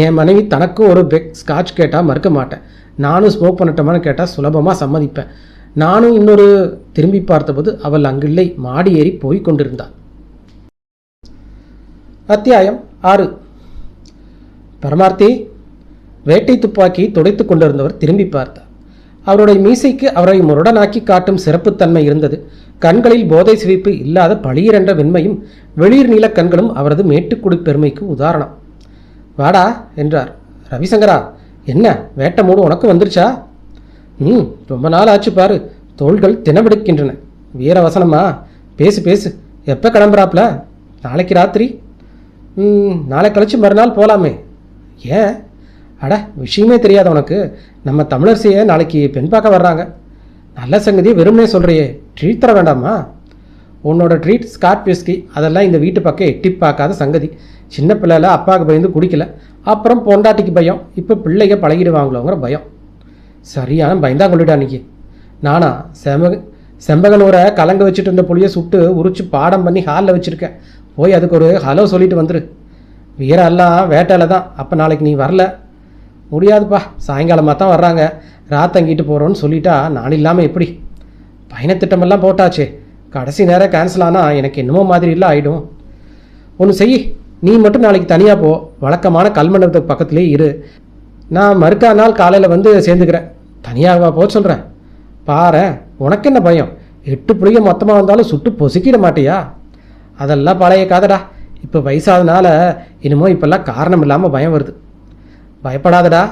[SPEAKER 3] என் மனைவி தனக்கும் ஒரு பெக் ஸ்காட்ச் கேட்டால் மறுக்க மாட்டேன். நானும் ஸ்மோக் பண்ணட்டோமான்னு கேட்டால் சுலபமாக சம்மதிப்பேன். நானும் இன்னொரு திரும்பி பார்த்தபோது அவள் அங்கில்லை, மாடி ஏறி போய் கொண்டிருந்தாள். அத்தியாயம் 6. பரமார்த்தி. வேட்டை துப்பாக்கி துடைத்து கொண்டிருந்தவர் திரும்பி பார்த்தார். அவருடைய மீசைக்கு அவரை முரடனாக்கி காட்டும் சிறப்புத்தன்மை இருந்தது. கண்களில் போதை சிவிப்பு இல்லாத பளிரென்ற வெண்மையும் வெளிர் நீல கண்களும் அவரது மேட்டுக்குடி பெருமைக்கு உதாரணம். வாடா என்றார். ரவிசங்கரா, என்ன வேட்டை மூடு உனக்கு வந்துருச்சா? ரொம்ப நாள் ஆச்சு பாரு. தோள்கள் தினவெடுக்கின்றன. வீர வசனமா? பேசு பேசு. எப்போ கிளம்புறாப்ல? நாளைக்கு ராத்திரி? நாளை கழிச்சு மறுநாள் போகலாமே. ஏன்? அட, விஷயமே தெரியாத உனக்கு? நம்ம தமிழரசியை நாளைக்கு பெண் பார்க்க வர்றாங்க. நல்ல சங்கதியை வெறுமனே சொல்கிறியே, ட்ரீட் தர வேண்டாமா? உன்னோட ட்ரீட் ஸ்காட் விஸ்கி, அதெல்லாம் இந்த வீட்டு பக்கம் எட்டி பார்க்காத சங்கதி. சின்ன பிள்ளைல அப்பாவுக்கு பயந்து குடிக்கல, அப்புறம் பொண்டாட்டிக்கு பயம், இப்போ பிள்ளைங்க பழகிடுவாங்களோங்கிற பயம். சரியான பயந்தாங்கொள்ளிடா அன்னைக்கு. நானா செம்பகனூரை கலங்க வச்சுட்டு இருந்த புளியை சுட்டு உரிச்சு பாடம் பண்ணி ஹாலில் வச்சுருக்கேன். போய் அதுக்கு ஒரு ஹலோ சொல்லிட்டு வந்துரு. வீரெல்லாம் வேட்டையில் தான். அப்போ நாளைக்கு நீ வரல? முடியாதுப்பா, சாயங்காலமாக தான் வர்றாங்க. ராத்தங்கிட்டு போகிறோன்னு சொல்லிட்டா நான் இல்லாமல் எப்படி? பயணத்திட்டமெல்லாம் போட்டாச்சே, கடைசி நேரம் கேன்சல் ஆனால் எனக்கு என்னமோ மாதிரி இல்லை ஆகிடும். ஒன்று செய், நீ மட்டும் நாளைக்கு தனியாக போ. வழக்கமான கல்மண்டபத்துக்கு பக்கத்துலேயே இரு. நான் மறுக்கா நாள் காலையில் வந்து சேர்ந்துக்கிறேன். தனியாக போக சொல்கிறேன். பாரு, உனக்கு என்ன பயம்? 8 புளிய மொத்தமாக வந்தாலும் சுட்டு பொசுக்கிட மாட்டியா? அதெல்லாம் பழைய காதடா. இப்போ வயசாதனால என்னமோ இப்போல்லாம் காரணம் இல்லாமல் பயம் வருது. பயப்படாதடா,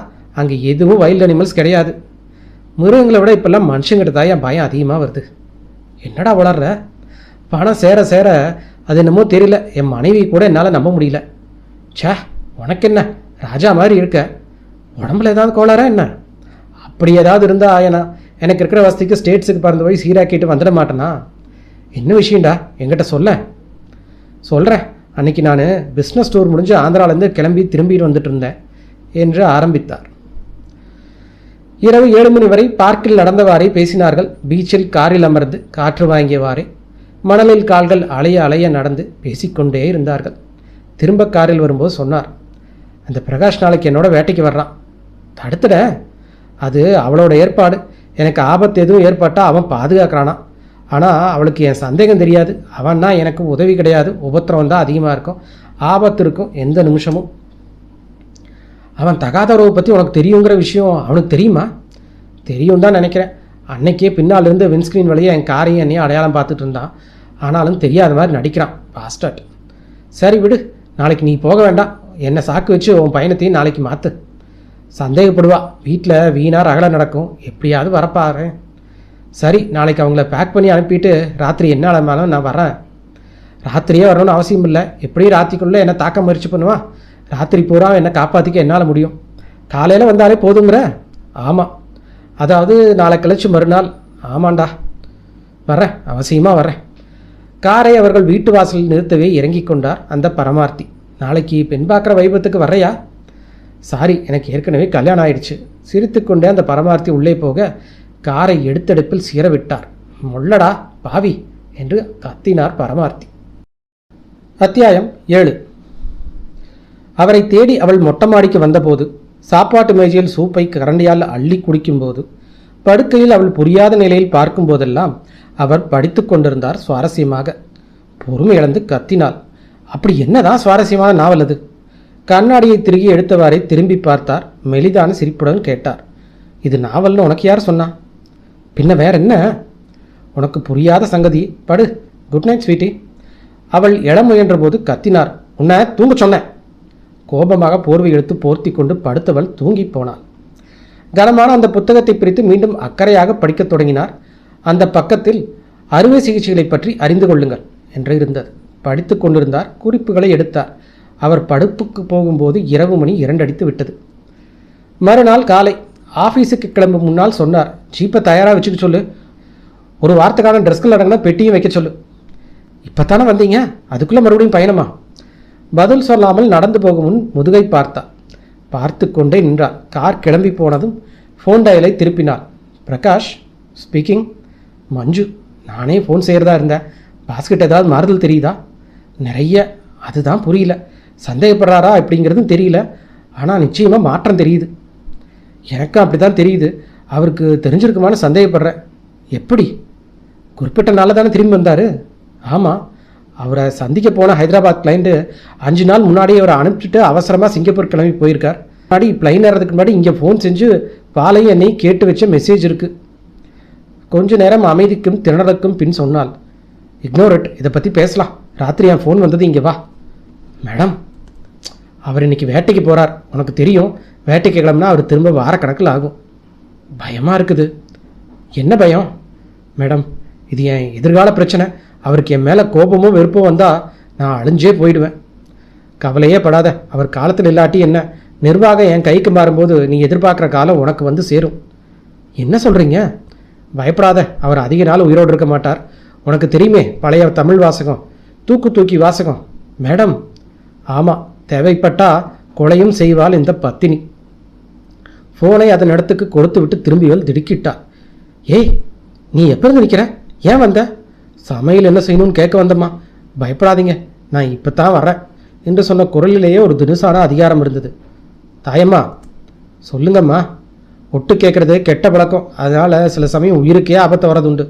[SPEAKER 3] அங்கே எதுவும் வைல்டு அனிமல்ஸ் கிடையாது. மிருகங்களை விட இப்போல்லாம் மனுஷங்கிட்ட தான் என் பயம் அதிகமாக வருது. என்னடா வளர்ற? பணம் சேர சேர அது என்னமோ தெரியல, என் மனைவி கூட என்னால் நம்ப முடியல. சே, உனக்கு என்ன ராஜா மாதிரி இருக்க? உடம்புல ஏதாவது கோளாரா என்ன? அப்படி ஏதாவது இருந்தால் ஆயனா எனக்கு இருக்கிற வசதிக்கு ஸ்டேட்ஸுக்கு பறந்து போய் சீராக்கிட்டு வந்துட மாட்டேனா? என்ன விஷயம்டா, என்கிட்ட சொல்கிறேன். அன்றைக்கி நான் பிஸ்னஸ் டூர் முடிஞ்சு ஆந்திராவிலேருந்து கிளம்பி திரும்பிட்டு வந்துட்டு இருந்தேன் என்று ஆரம்பித்தார். இரவு 7 மணி வரை பார்க்கில் நடந்தவாறே பேசினார்கள். பீச்சில் காரில் அமர்ந்து காற்று வாங்கியவாறே மணலில் கால்கள் அலைய அலைய நடந்து பேசிக்கொண்டே இருந்தார்கள். திரும்ப காரில் வரும்போது சொன்னார், அந்த பிரகாஷ் நாளைக்கு என்னோட வேட்டைக்கு வர்றான். தடுத்துட. அது அவளோட ஏற்பாடு. எனக்கு ஆபத்து எதுவும் ஏற்பட்டால் அவன் பாதுகாக்கிறானா. ஆனால் அவளுக்கு என் சந்தேகம் தெரியாது. அவன்னா எனக்கு உதவி கிடையாது, உபத்திரவம் தான் அதிகமாக இருக்கும், ஆபத்து இருக்கும் எந்த நிமிஷமும். அவன் தகாத உறவை பற்றி உனக்கு தெரியுங்கிற விஷயம் அவனுக்கு தெரியுமா? தெரியும் தான் நினைக்கிறேன். அன்னைக்கே பின்னால் இருந்து விண்ஸ்க்ரீன் வழியாக என் காரையும் என்னையும் அடையாளம் பார்த்துட்டு இருந்தான். ஆனாலும் தெரியாத மாதிரி நடிக்கிறான் பாஸ்டர்ட். சரி விடு, நாளைக்கு நீ போக வேண்டாம். என்னை சாக்கு வச்சு உன் பயணத்தையும் நாளைக்கு மாற்று. சந்தேகப்படுவா, வீட்டில் வீணாக ரகலை நடக்கும், எப்படியாவது வரப்பாரு. சரி, நாளைக்கு அவங்கள பேக் பண்ணி அனுப்பிட்டு ராத்திரி என்ன ஆனாலும் நான் வரேன். ராத்திரியே வரணும்னு அவசியம் இல்லை, எப்படியும் ராத்திரிக்குள்ளே என்னை தாக்க முயற்சி பண்ணுவான். ராத்திரி பூரா என்னை காப்பாற்றிக்க என்னால் முடியும். காலையில் வந்தாலே போதுங்கிற? ஆமாம், அதாவது நாளை கழிச்சு மறுநாள். ஆமாண்டா, வரேன், அவசியமாக வரேன். காரை அவர்கள் வீட்டு வாசலில் நிறுத்தவே இறங்கி கொண்டார் அந்த பரமார்த்தி. நாளைக்கு பெண் பார்க்குற வைபத்துக்கு வர்றையா? சாரி, எனக்கு ஏற்கனவே கல்யாணம் ஆயிடுச்சு. சிரித்துக்கொண்டே அந்த பரமார்த்தி உள்ளே போக காரை எடுத்தெடுப்பில் சீர விட்டார். முள்ளடா பாவி என்று கத்தினார் பரமார்த்தி. அத்தியாயம் 7. அவரை தேடி அவள் மொட்டை மாடிக்கு வந்தபோது, சாப்பாட்டு மேஜையில் சூப்பை கரண்டியால் அள்ளி குடிக்கும்போது, படுக்கையில் அவள் புரியாத நிலையில் பார்க்கும் போதெல்லாம் அவர் படித்து கொண்டிருந்தார் சுவாரஸ்யமாக. பொறுமை இழந்து கத்தினாள். அப்படி என்னதான் சுவாரஸ்யமான நாவல் அது? கண்ணாடியை திருகி எடுத்தவாறே திரும்பி பார்த்தார். மெலிதான சிரிப்புடன் கேட்டார், இது நாவல்னு உனக்கு யார் சொன்னா? பின்ன வேற என்ன? உனக்கு புரியாத சங்கதி, படு. Good night sweetie. அவள் எழ முயன்ற போது கத்தினார், உன்னை தூங்க சொன்னேன். கோபமாக போர்வை எடுத்து போர்த்தி கொண்டு படுத்தவள் தூங்கி போனாள். கனமான அந்த புத்தகத்தை பிரித்து மீண்டும் அக்கறையாக படிக்கத் தொடங்கினார். அந்த பக்கத்தில் அறுவை சிகிச்சைகளை பற்றி அறிந்து கொள்ளுங்கள் என்று இருந்தது. படித்து கொண்டிருந்தார். குறிப்புகளை எடுத்தார். அவர் படுப்புக்கு போகும்போது இரவு மணி 2 அடித்து விட்டது. மறுநாள் காலை ஆஃபீஸுக்கு கிளம்பும் முன்னால் சொன்னார், ஜீப்பை தயாராக வச்சுக்க சொல்லு, ஒரு வாரத்துக்கான ட்ரெஸ்கள் அடங்கினா பெட்டியும் வைக்க சொல்லு. இப்போத்தானே வந்தீங்க, அதுக்குள்ளே மறுபடியும் பயணமா? பதில் சொல்லாமல் நடந்து போகும் முன் முதுகை பார்த்தார். பார்த்து கொண்டே நின்றார். கார் கிளம்பி போனதும் ஃபோன் டயலை திருப்பினார். பிரகாஷ் ஸ்பீக்கிங். மஞ்சு. நானே ஃபோன் செய்கிறதா இருந்தேன். பாஸ்கெட் ஏதாவது மாறுதல் தெரியுதா? நிறைய. அதுதான் புரியல. சந்தேகப்படுறாரா அப்படிங்கிறதும் தெரியல. ஆனால் நிச்சயமாக மாற்றம் தெரியுது. எனக்கும் அப்படி தான் தெரியுது. அவருக்கு தெரிஞ்சிருக்குமான்னு சந்தேகப்படுறேன். எப்படி? குறிப்பிட்ட நாளில் தானே திரும்பி வந்தார். ஆமாம், அவரை சந்திக்க போன ஹைதராபாத் கிளைண்ட்டு 5 நாள் முன்னாடியே அவரை அனுப்பிச்சிட்டு அவசரமாக சிங்கப்பூர் கிளம்பி போயிருக்கார். முன்னாடி பிளைன் ஏறதுக்கு முன்னாடி இங்கே ஃபோன் செஞ்சு பாலையும் என்னையும் கேட்டு வச்ச மெசேஜ் இருக்குது. கொஞ்ச நேரம் அமைதிக்கும் திணறலுக்கும் பின் சொன்னால், இக்னோர் இட், இதை பற்றி பேசலாம். ராத்திரி என் ஃபோன் வந்தது, இங்கே வா. மேடம், அவர் இன்னைக்கு வேட்டைக்கு போகிறார். உனக்கு தெரியும், வேட்டைக்கு கிளம்புனா அவர் திரும்ப வாரக்கணக்கில் ஆகும். பயமாக இருக்குது. என்ன பயம்? மேடம், இது என் எதிர்கால பிரச்சனை. அவருக்கு என் மேலே கோபமும் வெறுப்பும் வந்தால் நான் அழிஞ்சே போயிடுவேன். கவலையே படாத. அவர் காலத்தில் இல்லாட்டி என்ன, நிர்வாகம் என் கைக்கு மாறும்போது நீ எதிர்பார்க்குற காலம் உனக்கு வந்து சேரும். என்ன சொல்கிறீங்க? பயப்படாத. அவர் அதிக நாள் உயிரோடு இருக்க மாட்டார். உனக்கு தெரியுமே பழைய தமிழ் வாசகம், தூக்கி வாசகம். மேடம், ஆமாம், தேவைப்பட்டா கொலையும் செய்வாள் இந்த பத்தினி. ஃபோனை அதன் இடத்துக்கு கொடுத்து விட்டு திரும்பியவள் திடுக்கிட்டாள். ஏய், நீ எப்போ இருந்து நிற்கிற? ஏன் வந்த? சமையல் என்ன செய்யணும்னு கேட்க வந்தம்மா. பயப்படாதீங்க, நான் இப்போ தான் வரேன் என்று சொன்ன குரலிலேயே ஒரு தினுசான அதிகாரம் இருந்தது. தாயம்மா. சொல்லுங்கம்மா. ஒட்டு கேட்குறது கெட்ட பழக்கம். அதனால் சில சமயம் உயிருக்கே ஆபத்து வரது உண்டு.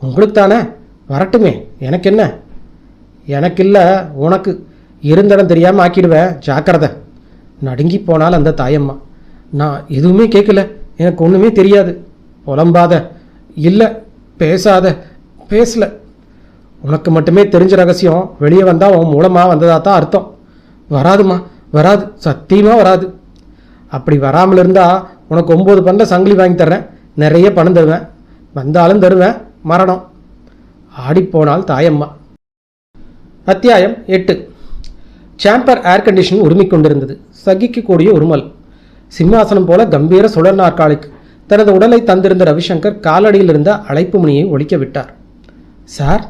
[SPEAKER 3] உங்களுக்கு தானே, வரட்டுமே, எனக்கு என்ன? எனக்கு இல்லை, உனக்கு. இருந்தடம் தெரியாமல் ஆக்கிடுவேன், ஜாக்கிரதை. நடுங்கி போனால் அந்த தாயம்மா. நான் எதுவுமே கேட்கல, எனக்கு ஒன்றுமே தெரியாது. புலம்பாத. இல்லை, பேசாத. பேசல. உனக்கு மட்டுமே தெரிஞ்ச ரகசியம் வெளியே வந்தால் உன் மூலமாக வந்ததாக தான் அர்த்தம். வராதுமா, வராது, சத்தியமாக வராது. அப்படி வராமல் இருந்தால் உனக்கு 9 பண்ட சங்கிலி வாங்கி தர்றேன், நிறைய பணம் தருவேன், வந்தாலும் தருவேன். மரணம். ஆடிப்போனால் தாயம்மா. அத்தியாயம் 8. சாம்பர் ஏர் கண்டிஷன் உரிமிக் கொண்டிருந்தது. சகிக்கக்கூடிய உருமல். சிம்மாசனம் போல கம்பீர சுழல் நாற்காலிக்கு தனது உடலை தந்திருந்த ரவிசங்கர் காலடியில் இருந்த அழைப்பு மணியை ஒலிக்க விட்டார். சார்,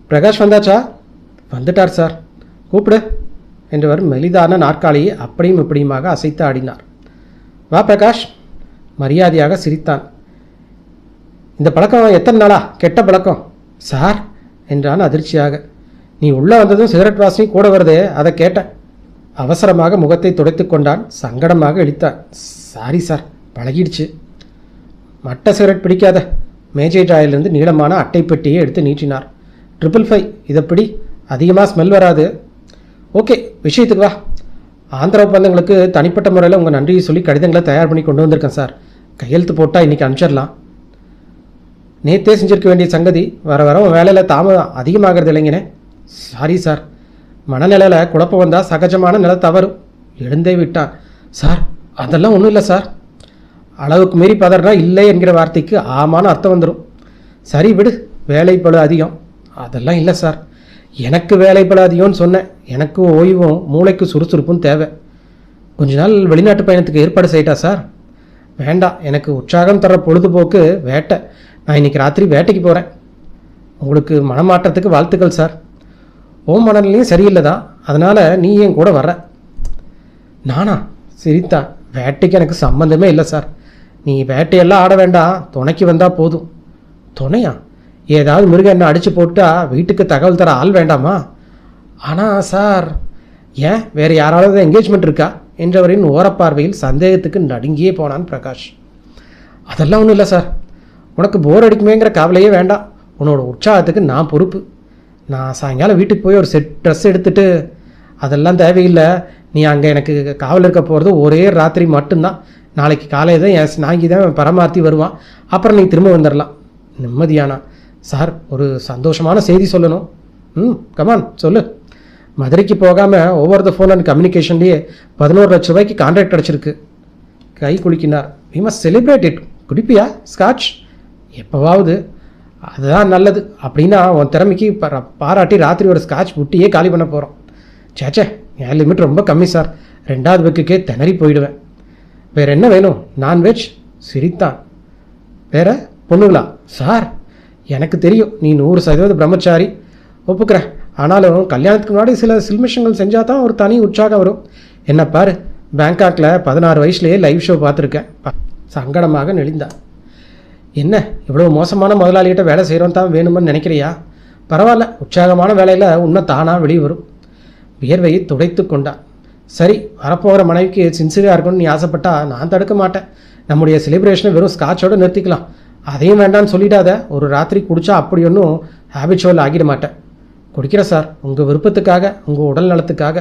[SPEAKER 3] பிரகாஷ் வந்தாச்சா? வந்துட்டார் சார். கூப்பிடு என்றவர் மெலிதான நாற்காலியை அப்படியும் இப்படியுமாக அசைத்து ஆடினார். வா பிரகாஷ். மரியாதையாக சிரித்தான். இந்த பழக்கம் எத்தனை நாளா? கெட்ட பழக்கம் சார் என்றான் அதிர்ச்சியாக. நீ உள்ளே வந்ததும் சிகரெட் வாசனை கூட வருதே, அதை கேட்டேன். அவசரமாக முகத்தை துடைத்து கொண்டான். சங்கடமாக இழித்தான். சாரி சார், பழகிடுச்சு. மட்ட சிகரெட் பிடிக்காத. மேஜை டிராயிலிருந்து நீளமான அட்டைப்பெட்டியை எடுத்து நீட்டினார். 555 இதப்படி அதிகமாக ஸ்மெல் வராது. ஓகே, விஷயத்துக்கு வா. ஆந்திரா ஒப்பந்தங்களுக்கு தனிப்பட்ட முறையில் உங்கள் நன்றியை சொல்லி கடிதங்களை தயார் பண்ணி கொண்டு வந்திருக்கேன் சார். கையெழுத்து போட்டால் இன்றைக்கி அனுப்பிச்சிடலாம். நேற்றே செஞ்சிருக்க வேண்டிய சங்கதி வர வர வேலையில் தாமதம் அதிகமாகிறது இல்லைங்கண்ணே. சாரி சார், மனநிலையில் குழப்பம் வந்தால் சகஜமான நிலை தவறும். எழுந்தே விட்டார். சார் அதெல்லாம் ஒன்றும் இல்லை சார். அளவுக்கு மீறி பதறனா இல்லை என்கிற வார்த்தைக்கு ஆமான அர்த்தம் வந்துடும். சரி விடு, வேலைப்பளு அதிகம். அதெல்லாம் இல்லை சார், எனக்கு வேலைப்பளு அதிகம்னு சொன்னேன். எனக்கு ஓய்வும் மூளைக்கு சுறுசுறுப்பும் தேவை. கொஞ்ச நாள் வெளிநாட்டு பயணத்துக்கு ஏற்பாடு செய்யிட்டா சார்? வேண்டாம், எனக்கு உற்சாகம் தர பொழுதுபோக்கு வேட்டை. நான் இன்றைக்கி ராத்திரி வேட்டைக்கு போகிறேன். உங்களுக்கு மனமாற்றத்துக்கு வாழ்த்துக்கள் சார். ஓம் மனநிலையும் சரியில்லை தான், அதனால் நீ என் கூட வர்ற. நானா? சிரித்தா. வேட்டைக்கு எனக்கு சம்மந்தமே இல்லை சார். நீ வேட்டையெல்லாம் ஆட வேண்டாம், துணைக்கு வந்தால் போதும். துணையா? ஏதாவது மிருகம் என்ன அடித்து போட்டா வீட்டுக்கு தகவல் தர ஆள் வேண்டாமா? ஆனால் சார், ஏன் வேறு யாராவது என்கேஜ்மெண்ட் இருக்கா என்றவரின் ஓரப்பார்வையில் சந்தேகத்துக்கு நடுங்கியே போனான் பிரகாஷ். அதெல்லாம் ஒன்றும் இல்லை சார். உனக்கு போர் அடிக்குமேங்கிற கவலையே வேண்டாம். உன்னோட உற்சாகத்துக்கு நான் பொறுப்பு. நான் சாயங்காலம் வீட்டுக்கு போய் ஒரு செட் ட்ரெஸ் எடுத்துகிட்டு. அதெல்லாம் தேவையில்லை. நீ அங்கே எனக்கு காவல் இருக்க போகிறது ஒரே ராத்திரி மட்டும்தான். நாளைக்கு காலையில் தான் என் நாய்க்கு தான் பரமார்த்தி வருவான். அப்புறம் நீ திரும்ப வந்துடலாம். நிம்மதியானா? சார், ஒரு சந்தோஷமான செய்தி சொல்லணும். கமான் சொல்லு. மதுரைக்கு போகாமல் ஓவர் த ஃபோன் அண்ட் கம்யூனிகேஷன்லேயே 11 லட்ச ரூபாய்க்கு கான்ட்ராக்ட் கிடச்சிருக்கு. கை குலுக்கினார். We must celebrate it. குடிப்பியா ஸ்காட்ச்? எப்போவாவது. அதுதான் நல்லது. அப்படின்னா உன் திறமைக்கு பாராட்டி ராத்திரி ஒரு ஸ்காட்ச் புட்டியே காலி பண்ண போகிறோம். சேச்சே, என் லிமிட் ரொம்ப கம்மி சார். 2வது பெக்குக்கே திணறி போயிடுவேன். வேறு என்ன வேணும்? நான்வெஜ்? சிரித்தான். வேற பொண்ணுங்களா? சார், எனக்கு தெரியும் நீ 100% பிரம்மச்சாரி, ஒப்புக்கிறேன். ஆனாலும் கல்யாணத்துக்கு முன்னாடி சில சில்மிஷங்கள் செஞ்சால் தான் ஒரு தனி உற்சாகம் வரும். என்ன பாரு, பேங்காக்கில் 16 வயசுலேயே லைவ் ஷோ பார்த்துருக்கேன். சங்கடமாக நெளிந்தான். என்ன இவ்வளோ மோசமான முதலாளிகிட்ட வேலை செய்கிறோம் தான் வேணுமென்னு நினைக்கிறியா? பரவாயில்ல, உற்சாகமான வேலையில் உண்மை தானாக வெளியே வரும். வியர்வையை துடைத்து கொண்டான். சரி, வரப்போகிற மனைவிக்கு சின்சியராக இருக்கணும்னு நீ ஆசைப்பட்டா நான் தடுக்க மாட்டேன். நம்முடைய செலிப்ரேஷனை வெறும் ஸ்காட்சோடு நிறுத்திக்கலாம். அதையும் வேண்டான்னு சொல்லிடாத. ஒரு ராத்திரி குடித்தா அப்படி ஒன்றும் ஹேபிச்சுவல் ஆகிட மாட்டேன். குடிக்கிறேன் சார், உங்கள் விருப்பத்துக்காக, உங்கள் உடல் நலத்துக்காக.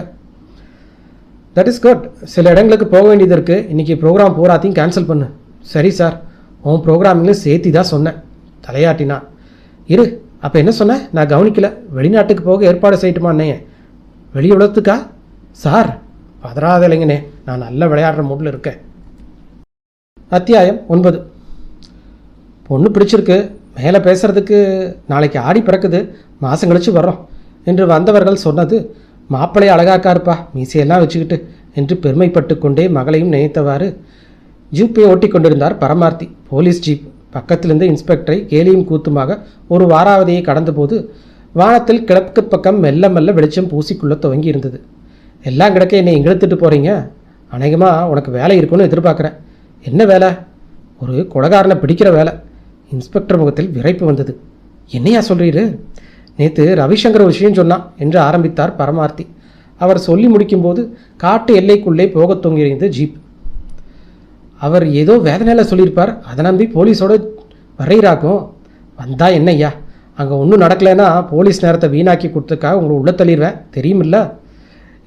[SPEAKER 3] That is good. சில இடங்களுக்கு போக வேண்டியது இருக்குது. இன்றைக்கி ப்ரோக்ராம் பூராத்தையும் கேன்சல் பண்ணு. சரி சார், உன் ப்ரோக்ராமிங்கும் சேர்த்தி தான் சொன்னேன். தலையாட்டினா. இரு, அப்போ என்ன சொன்னேன்? நான் கவனிக்கல. வெளிநாட்டுக்கு போக ஏற்பாடு செய்யட்டுமாண்ணே? வெளி உலகத்துக்கா? சார் பதறாத இல்லைங்கண்ணே, நான் நல்ல விளையாடுற மூடில் இருக்கேன். அத்தியாயம் 9. பொண்ணு பிடிச்சிருக்கு, மேலே பேசுகிறதுக்கு நாளைக்கு ஆடி பிறக்குது, மாதம் கழிச்சு வர்றோம் என்று வந்தவர்கள் சொன்னது மாப்பிள்ளை அழகாக்காருப்பா, மீசையெல்லாம் வச்சுக்கிட்டு என்று பெருமைப்பட்டு கொண்டே மகளையும் நினைத்தவாறு ஜீப்பை ஓட்டி கொண்டிருந்தார் பரமார்த்தி. Police jeep. பக்கத்திலிருந்து இன்ஸ்பெக்டரை கேலியும் கூத்துமாக ஒரு வாராவதியை கடந்தபோது வானத்தில் கிழக்கு பக்கம் மெல்ல மெல்ல வெளிச்சம் பூசிக்குள்ள துவங்கி இருந்தது. எல்லாம் கிடக்க என்னை இழுத்துட்டு போகிறீங்க. அநேகமாக உனக்கு வேலை இருக்குன்னு எதிர்பார்க்குறேன். என்ன வேலை? ஒரு கொலைகாரனை பிடிக்கிற வேலை. இன்ஸ்பெக்டர் முகத்தில் விரைப்பு வந்தது. என்னையா சொல்கிறீரு? நேற்று ரவிசங்கர் விஷயம் சொன்னான் என்று ஆரம்பித்தார் பரமார்த்தி. அவர் சொல்லி முடிக்கும்போது காட்டு எல்லைக்குள்ளே போக தொங்கியிருந்த ஜீப். அவர் ஏதோ வேதனையில் சொல்லியிருப்பார். அதை நம்பி போலீஸோடு வரையிறாக்கும். வந்தா என்னய்யா, அங்கே ஒன்றும் நடக்கலைன்னா போலீஸ் நேரத்தை வீணாக்கி கொடுத்துக்காக உங்களை உள்ள தள்ளிடுவேன், தெரியுமில்ல?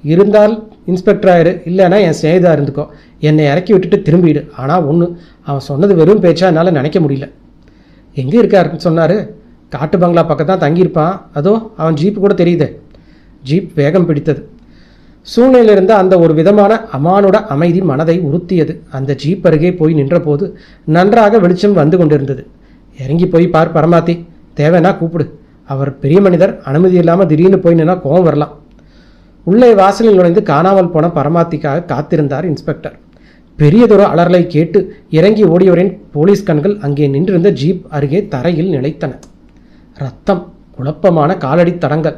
[SPEAKER 3] இருந்தால் இன்ஸ்பெக்டர் ஆயிரு, இல்லைன்னா என் சேதா இருந்துக்கோ. என்னை இறக்கி விட்டுட்டு திரும்பிடு. ஆனால் ஒன்று, அவன் சொன்னது வெறும் பேச்சா என்னால் நினைக்க முடியல. எங்கே இருக்காருன்னு சொன்னார்? காட்டு பங்களா பக்கம் தான் தங்கியிருப்பான். அதோ அவன் ஜீப்பு கூட தெரியுது. ஜீப் வேகம் பிடித்தது. சூழ்நிலையிலிருந்த அந்த ஒரு விதமான அமானுட அமைதி மனதை உறுத்தியது. அந்த ஜீப் அருகே போய் நின்றபோது நன்றாக வெளிச்சம் வந்து கொண்டிருந்தது. இறங்கி போய் பார் பரமாத்தி, தேவைன்னா கூப்பிடு. அவர் பெரிய மனிதர், அனுமதி இல்லாமல் திடீர்னு போய் நின்னா கோவம் வரலாம். உள்ளே வாசலில் நுழைந்து காணாமல் போன பரமாத்திக்காக காத்திருந்தார் இன்ஸ்பெக்டர். பெரியதொரு அலறலை கேட்டு இறங்கி ஓடியவரின் போலீஸ் கண்கள் அங்கே நின்றிருந்த ஜீப் அருகே தரையில் நிலைத்தன. ரத்தம், குழப்பமான காலடி தடங்கள்,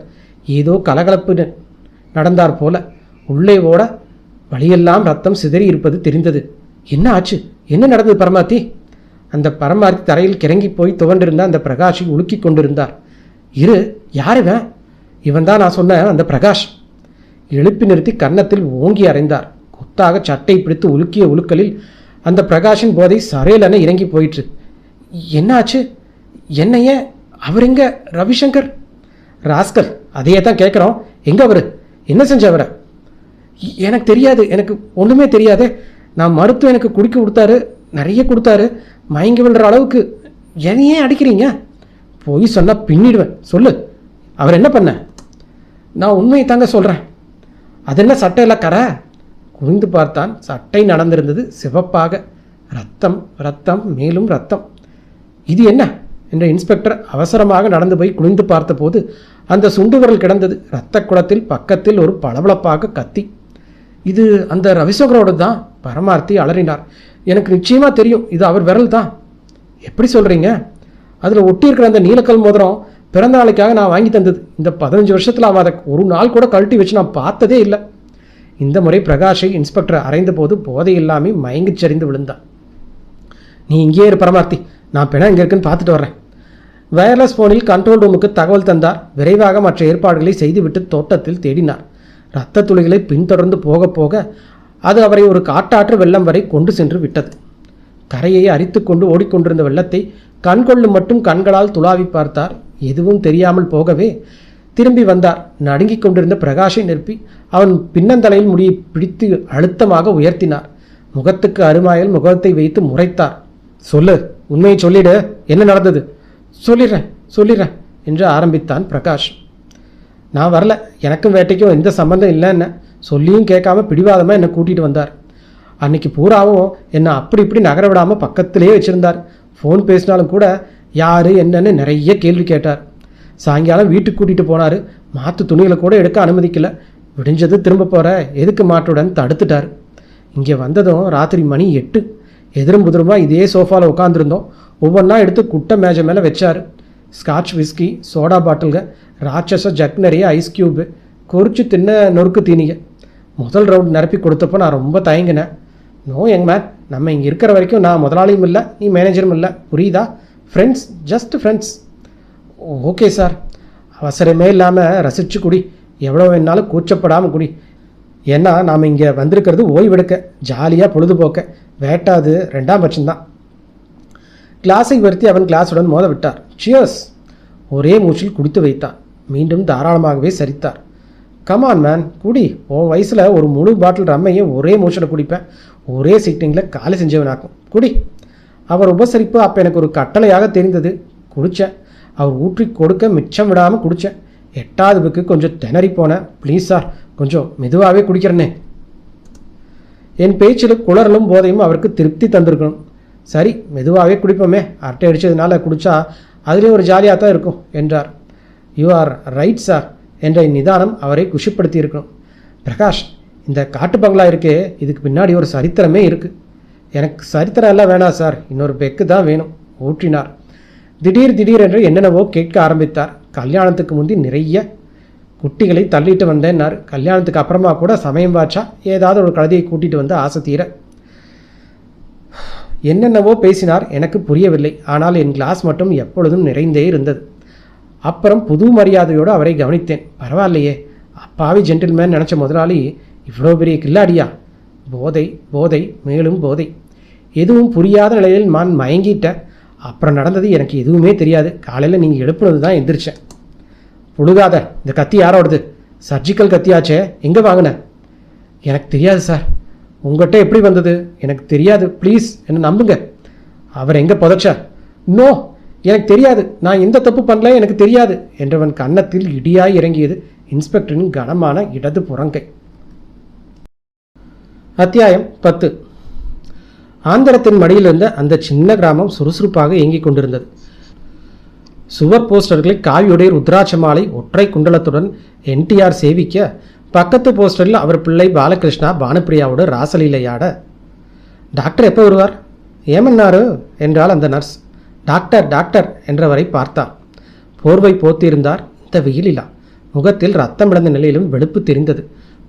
[SPEAKER 3] ஏதோ கலகலப்பு நடந்தார் போல. உள்ளே ஓட வழியெல்லாம் ரத்தம் சிதறி இருப்பது தெரிந்தது. என்ன ஆச்சு? என்ன நடந்தது பரமாத்தி? அந்த பரமாத்தி தரையில் கிறங்கி போய் துவண்டிருந்த அந்த பிரகாஷை உலுக்கி கொண்டிருந்தார். இரு, யாருவன்? இவன் தான் நான் சொன்ன அந்த பிரகாஷ். எழுப்பி நிறுத்தி கன்னத்தில் ஓங்கி அறைந்தார். கொத்தாக சட்டை பிடித்து உலுக்கிய உலுக்கலில் அந்த பிரகாஷின் போதை சரையலென இறங்கி போயிற்று. என்னாச்சு? என்னையே அவர் எங்க ரவிசங்கர்? ராஸ்கல், அதையே தான் கேட்குறோம். எங்க அவர்? என்ன செஞ்ச அவரை? எனக்கு தெரியாது, எனக்கு ஒன்றுமே தெரியாது. நான் மருத்துவம் எனக்கு குடிக்க கொடுத்தாரு, நிறைய கொடுத்தாரு. மயங்கி விழுற அளவுக்கு. என்னையே அடிக்கிறீங்க? போய் சொன்னால் பின்னிடுவேன். சொல்லு, அவர் என்ன பண்ண? நான் உண்மையை தாங்க சொல்கிறேன். அது என்ன சட்டையெல்லாம் கரை? குனிந்து பார்த்தான். சட்டை நடந்திருந்தது சிவப்பாக. ரத்தம், ரத்தம், மேலும் ரத்தம். இது என்ன என்ற இன்ஸ்பெக்டர் அவசரமாக நடந்து போய் குனிந்து பார்த்தபோது அந்த சுண்டு விரல் கிடந்தது. இரத்த குளத்தில் பக்கத்தில் ஒரு பளபளப்பாக கத்தி. இது அந்த ரவிசங்கரோடு தான். பரமார்த்தி அலறினார். எனக்கு நிச்சயமாக தெரியும், இது அவர் விரல் தான். எப்படி சொல்கிறீங்க? அதில் ஒட்டியிருக்கிற அந்த நீலக்கல் மோதிரம் பிறந்த நாளைக்காக நான் வாங்கி தந்தது. இந்த 15 வருஷத்தில் அவன் அதை ஒரு நாள் கூட கழட்டி வச்சு நான் பார்த்ததே இல்லை. இந்த முறை பிரகாஷை இன்ஸ்பெக்டர் அறைந்த போது போதை இல்லாமல் மயங்கிச் சரிந்து விழுந்தான். நீ இங்கேயே இரு பரமார்த்தி, நான் பிணம் எங்கே இருக்குன்னு பார்த்துட்டு வர்றேன். வயர்லெஸ் ஃபோனில் கண்ட்ரோல் ரூமுக்கு தகவல் தந்தார். விரைவாக மற்ற ஏற்பாடுகளை செய்துவிட்டு தோட்டத்தில் தேடினார். இரத்த துளிகளை பின்தொடர்ந்து போக போக அது அவரை ஒரு காட்டாற்று வெள்ளம் வரை கொண்டு சென்று விட்டது. கரையை அரித்து கொண்டு ஓடிக்கொண்டிருந்த வெள்ளத்தை கண்கொள்ளு மட்டும் கண்களால் துளாவி பார்த்தார். எதுவும் தெரியாமல் போகவே திரும்பி வந்தார். நடுங்கிக் கொண்டிருந்த பிரகாஷை நிற்பி அவன் பின்னந்தலையில் முடியை பிடித்து அழுத்தமாக உயர்த்தினார். முகத்துக்கு அருமாயில் முகத்தை வைத்து முறைத்தார். சொல்லு, உண்மையை சொல்லிடு, என்ன நடந்தது? சொல்லிடுறேன் என்று ஆரம்பித்தான் பிரகாஷ். நான் வரல, எனக்கும் வேட்டைக்கும் எந்த சம்பந்தம் இல்லைன்னு சொல்லியும் கேட்காம பிடிவாதமாக என்னை கூட்டிகிட்டு வந்தார். அன்னைக்கு பூராவும் என்னை அப்படி இப்படி நகர விடாமல் பக்கத்திலே வச்சுருந்தார். ஃபோன் பேசினாலும் கூட யார் என்னன்னு நிறைய கேள்வி கேட்டார். சாயங்காலம் வீட்டுக்கு கூட்டிகிட்டு போனார். மாற்று துணிகளை கூட எடுக்க அனுமதிக்கல. விடிஞ்சது திரும்ப போகிற, எதுக்கு மாட்டுடன் தடுத்துட்டார். இங்கே வந்ததும் ராத்திரி மணி 8. எதிரும் புதிருமா இதே சோஃபாவில் உட்காந்துருந்தோம். ஒவ்வொன்றா எடுத்து குட்டை மேஜை மேலே வச்சார். ஸ்காட்ச் விஸ்கி, சோடா பாட்டில்க, ராட்சச ஜக் நிறைய ஐஸ் க்யூபு, கொறிச்சு தின்ன நொறுக்கு தீனிங்க. முதல் ரவுண்ட் நிரப்பி கொடுத்தப்போ நான் ரொம்ப தயங்கினேன். நோ யங் மேன், நம்ம இங்கே இருக்கிற வரைக்கும் நான் முதலாளியும் இல்லை, நீ மேனேஜரும் இல்லை, புரியுதா? Friends, just friends. Okay sir. அவசரமே இல்லாமல் ரசிச்சு குடி, எவ்வளோ வேணாலும் கூச்சப்படாமல் குடி. ஏன்னா நாம் இங்கே வந்திருக்கிறது ஓய்வெடுக்க, ஜாலியாக பொழுதுபோக்க. வேட்டாது 2ஆம் பட்சம்தான். கிளாஸை வருத்தி அவன் கிளாஸுடன் மோத விட்டார். சியர்ஸ். ஒரே மூச்சில் குடித்து வைத்தான். மீண்டும் தாராளமாகவே சரித்தார். கமான் மேன், குடி. உன் வயசில் ஒரு முழு பாட்டில் ரம்மையும் ஒரே மூச்சில் குடிப்பேன். ஒரே சீட்டிங்கில் காலி செஞ்சவனாக்கும். குடி. அவர் உபசரிப்பு அப்போ எனக்கு ஒரு கட்டளையாக தெரிந்தது. குடித்தேன். அவர் ஊற்றி கொடுக்க மிச்சம் விடாமல் குடித்தேன். 8வது புக்கு கொஞ்சம் திணறி போனேன். ப்ளீஸ் சார், கொஞ்சம் மெதுவாகவே குடிக்கிறேனே. என் பேச்சில் குளறலும் போதையும் அவருக்கு திருப்தி தந்திருக்கணும். சரி, மெதுவாகவே குடிப்போமே. அரட்டை அடித்ததுனால குடித்தா அதுலேயும் ஒரு ஜாலியாக தான் இருக்கும் என்றார். யூ ஆர் ரைட் சார் என்ற நிதானம் அவரை குஷிப்படுத்தி இருக்கணும். பிரகாஷ், இந்த காட்டு பங்களா இருக்கே, இதுக்கு பின்னாடி ஒரு சரித்திரமே இருக்குது. எனக்கு சரித்திரம் எல்லாம் வேணாம் சார், இன்னொரு பெக்கு தான் வேணும். ஊற்றினார். திடீர் என்று என்னென்னவோ கேட்க ஆரம்பித்தார். கல்யாணத்துக்கு முந்தி நிறைய குட்டிகளை தள்ளிட்டு வந்தேன்னார். கல்யாணத்துக்கு அப்புறமா கூட சமயம் வாச்சா ஏதாவது ஒரு கழுதையை கூட்டிகிட்டு வந்து ஆசை தீர என்னென்னவோ பேசினார். எனக்கு புரியவில்லை. ஆனால் என் கிளாஸ் மட்டும் எப்பொழுதும் நிறைந்தே இருந்தது. அப்புறம் புது மரியாதையோடு அவரை கவனித்தேன். பரவாயில்லையே, அப்பாவி ஜென்டில்மேன் நினச்ச முதலாளி இவ்வளோ பெரிய கில்லாடியா? போதை, போதை, மேலும் போதை. எதுவும் புரியாத நிலையில் நான் மயங்கிட்டேன். அப்புறம் நடந்தது எனக்கு எதுவுமே தெரியாது. காலையில் நீங்கள் எழுப்புனது தான் எந்திரிச்சேன். புழுகாத, இந்த கத்தி யாரோடது? சர்ஜிக்கல் கத்தியாச்சே, எங்கே வாங்கின? எனக்கு தெரியாது சார். உங்கள்கிட்ட எப்படி வந்தது? எனக்கு தெரியாது, ப்ளீஸ் என்னை நம்புங்க. அவர் எங்கே புதைச்சார்? நோ, எனக்கு தெரியாது, நான் எந்த தப்பு பண்ணல, எனக்கு தெரியாது என்றவன் கன்னத்தில் இடியாய் இறங்கியது இன்ஸ்பெக்டரின் கனமான இடது புறங்கை. அத்தியாயம் 10. ஆந்திரத்தின் மடியிலிருந்த அந்த சின்ன கிராமம் சுறுசுறுப்பாக இயங்கிக் கொண்டிருந்தது. சுவர் போஸ்டர்களை காவியுடைய ருத்ராட்ச மாலை ஒற்றை குண்டலத்துடன் NTR சேவிக்க, பக்கத்து போஸ்டரில் அவர் பிள்ளை பாலகிருஷ்ணா பானுப்பிரியாவோடு ராசலீலையாட. டாக்டர் எப்போ வருவார்? ஏமன்னாரு என்றாள் அந்த நர்ஸ். டாக்டர் டாக்டர் என்றவரை பார்த்தார். போர்வை போத்தியிருந்தார். இந்த வெயிலிலா. முகத்தில் ரத்தம் இழந்த நிலையிலும் வெளுப்பு தெரிந்தது.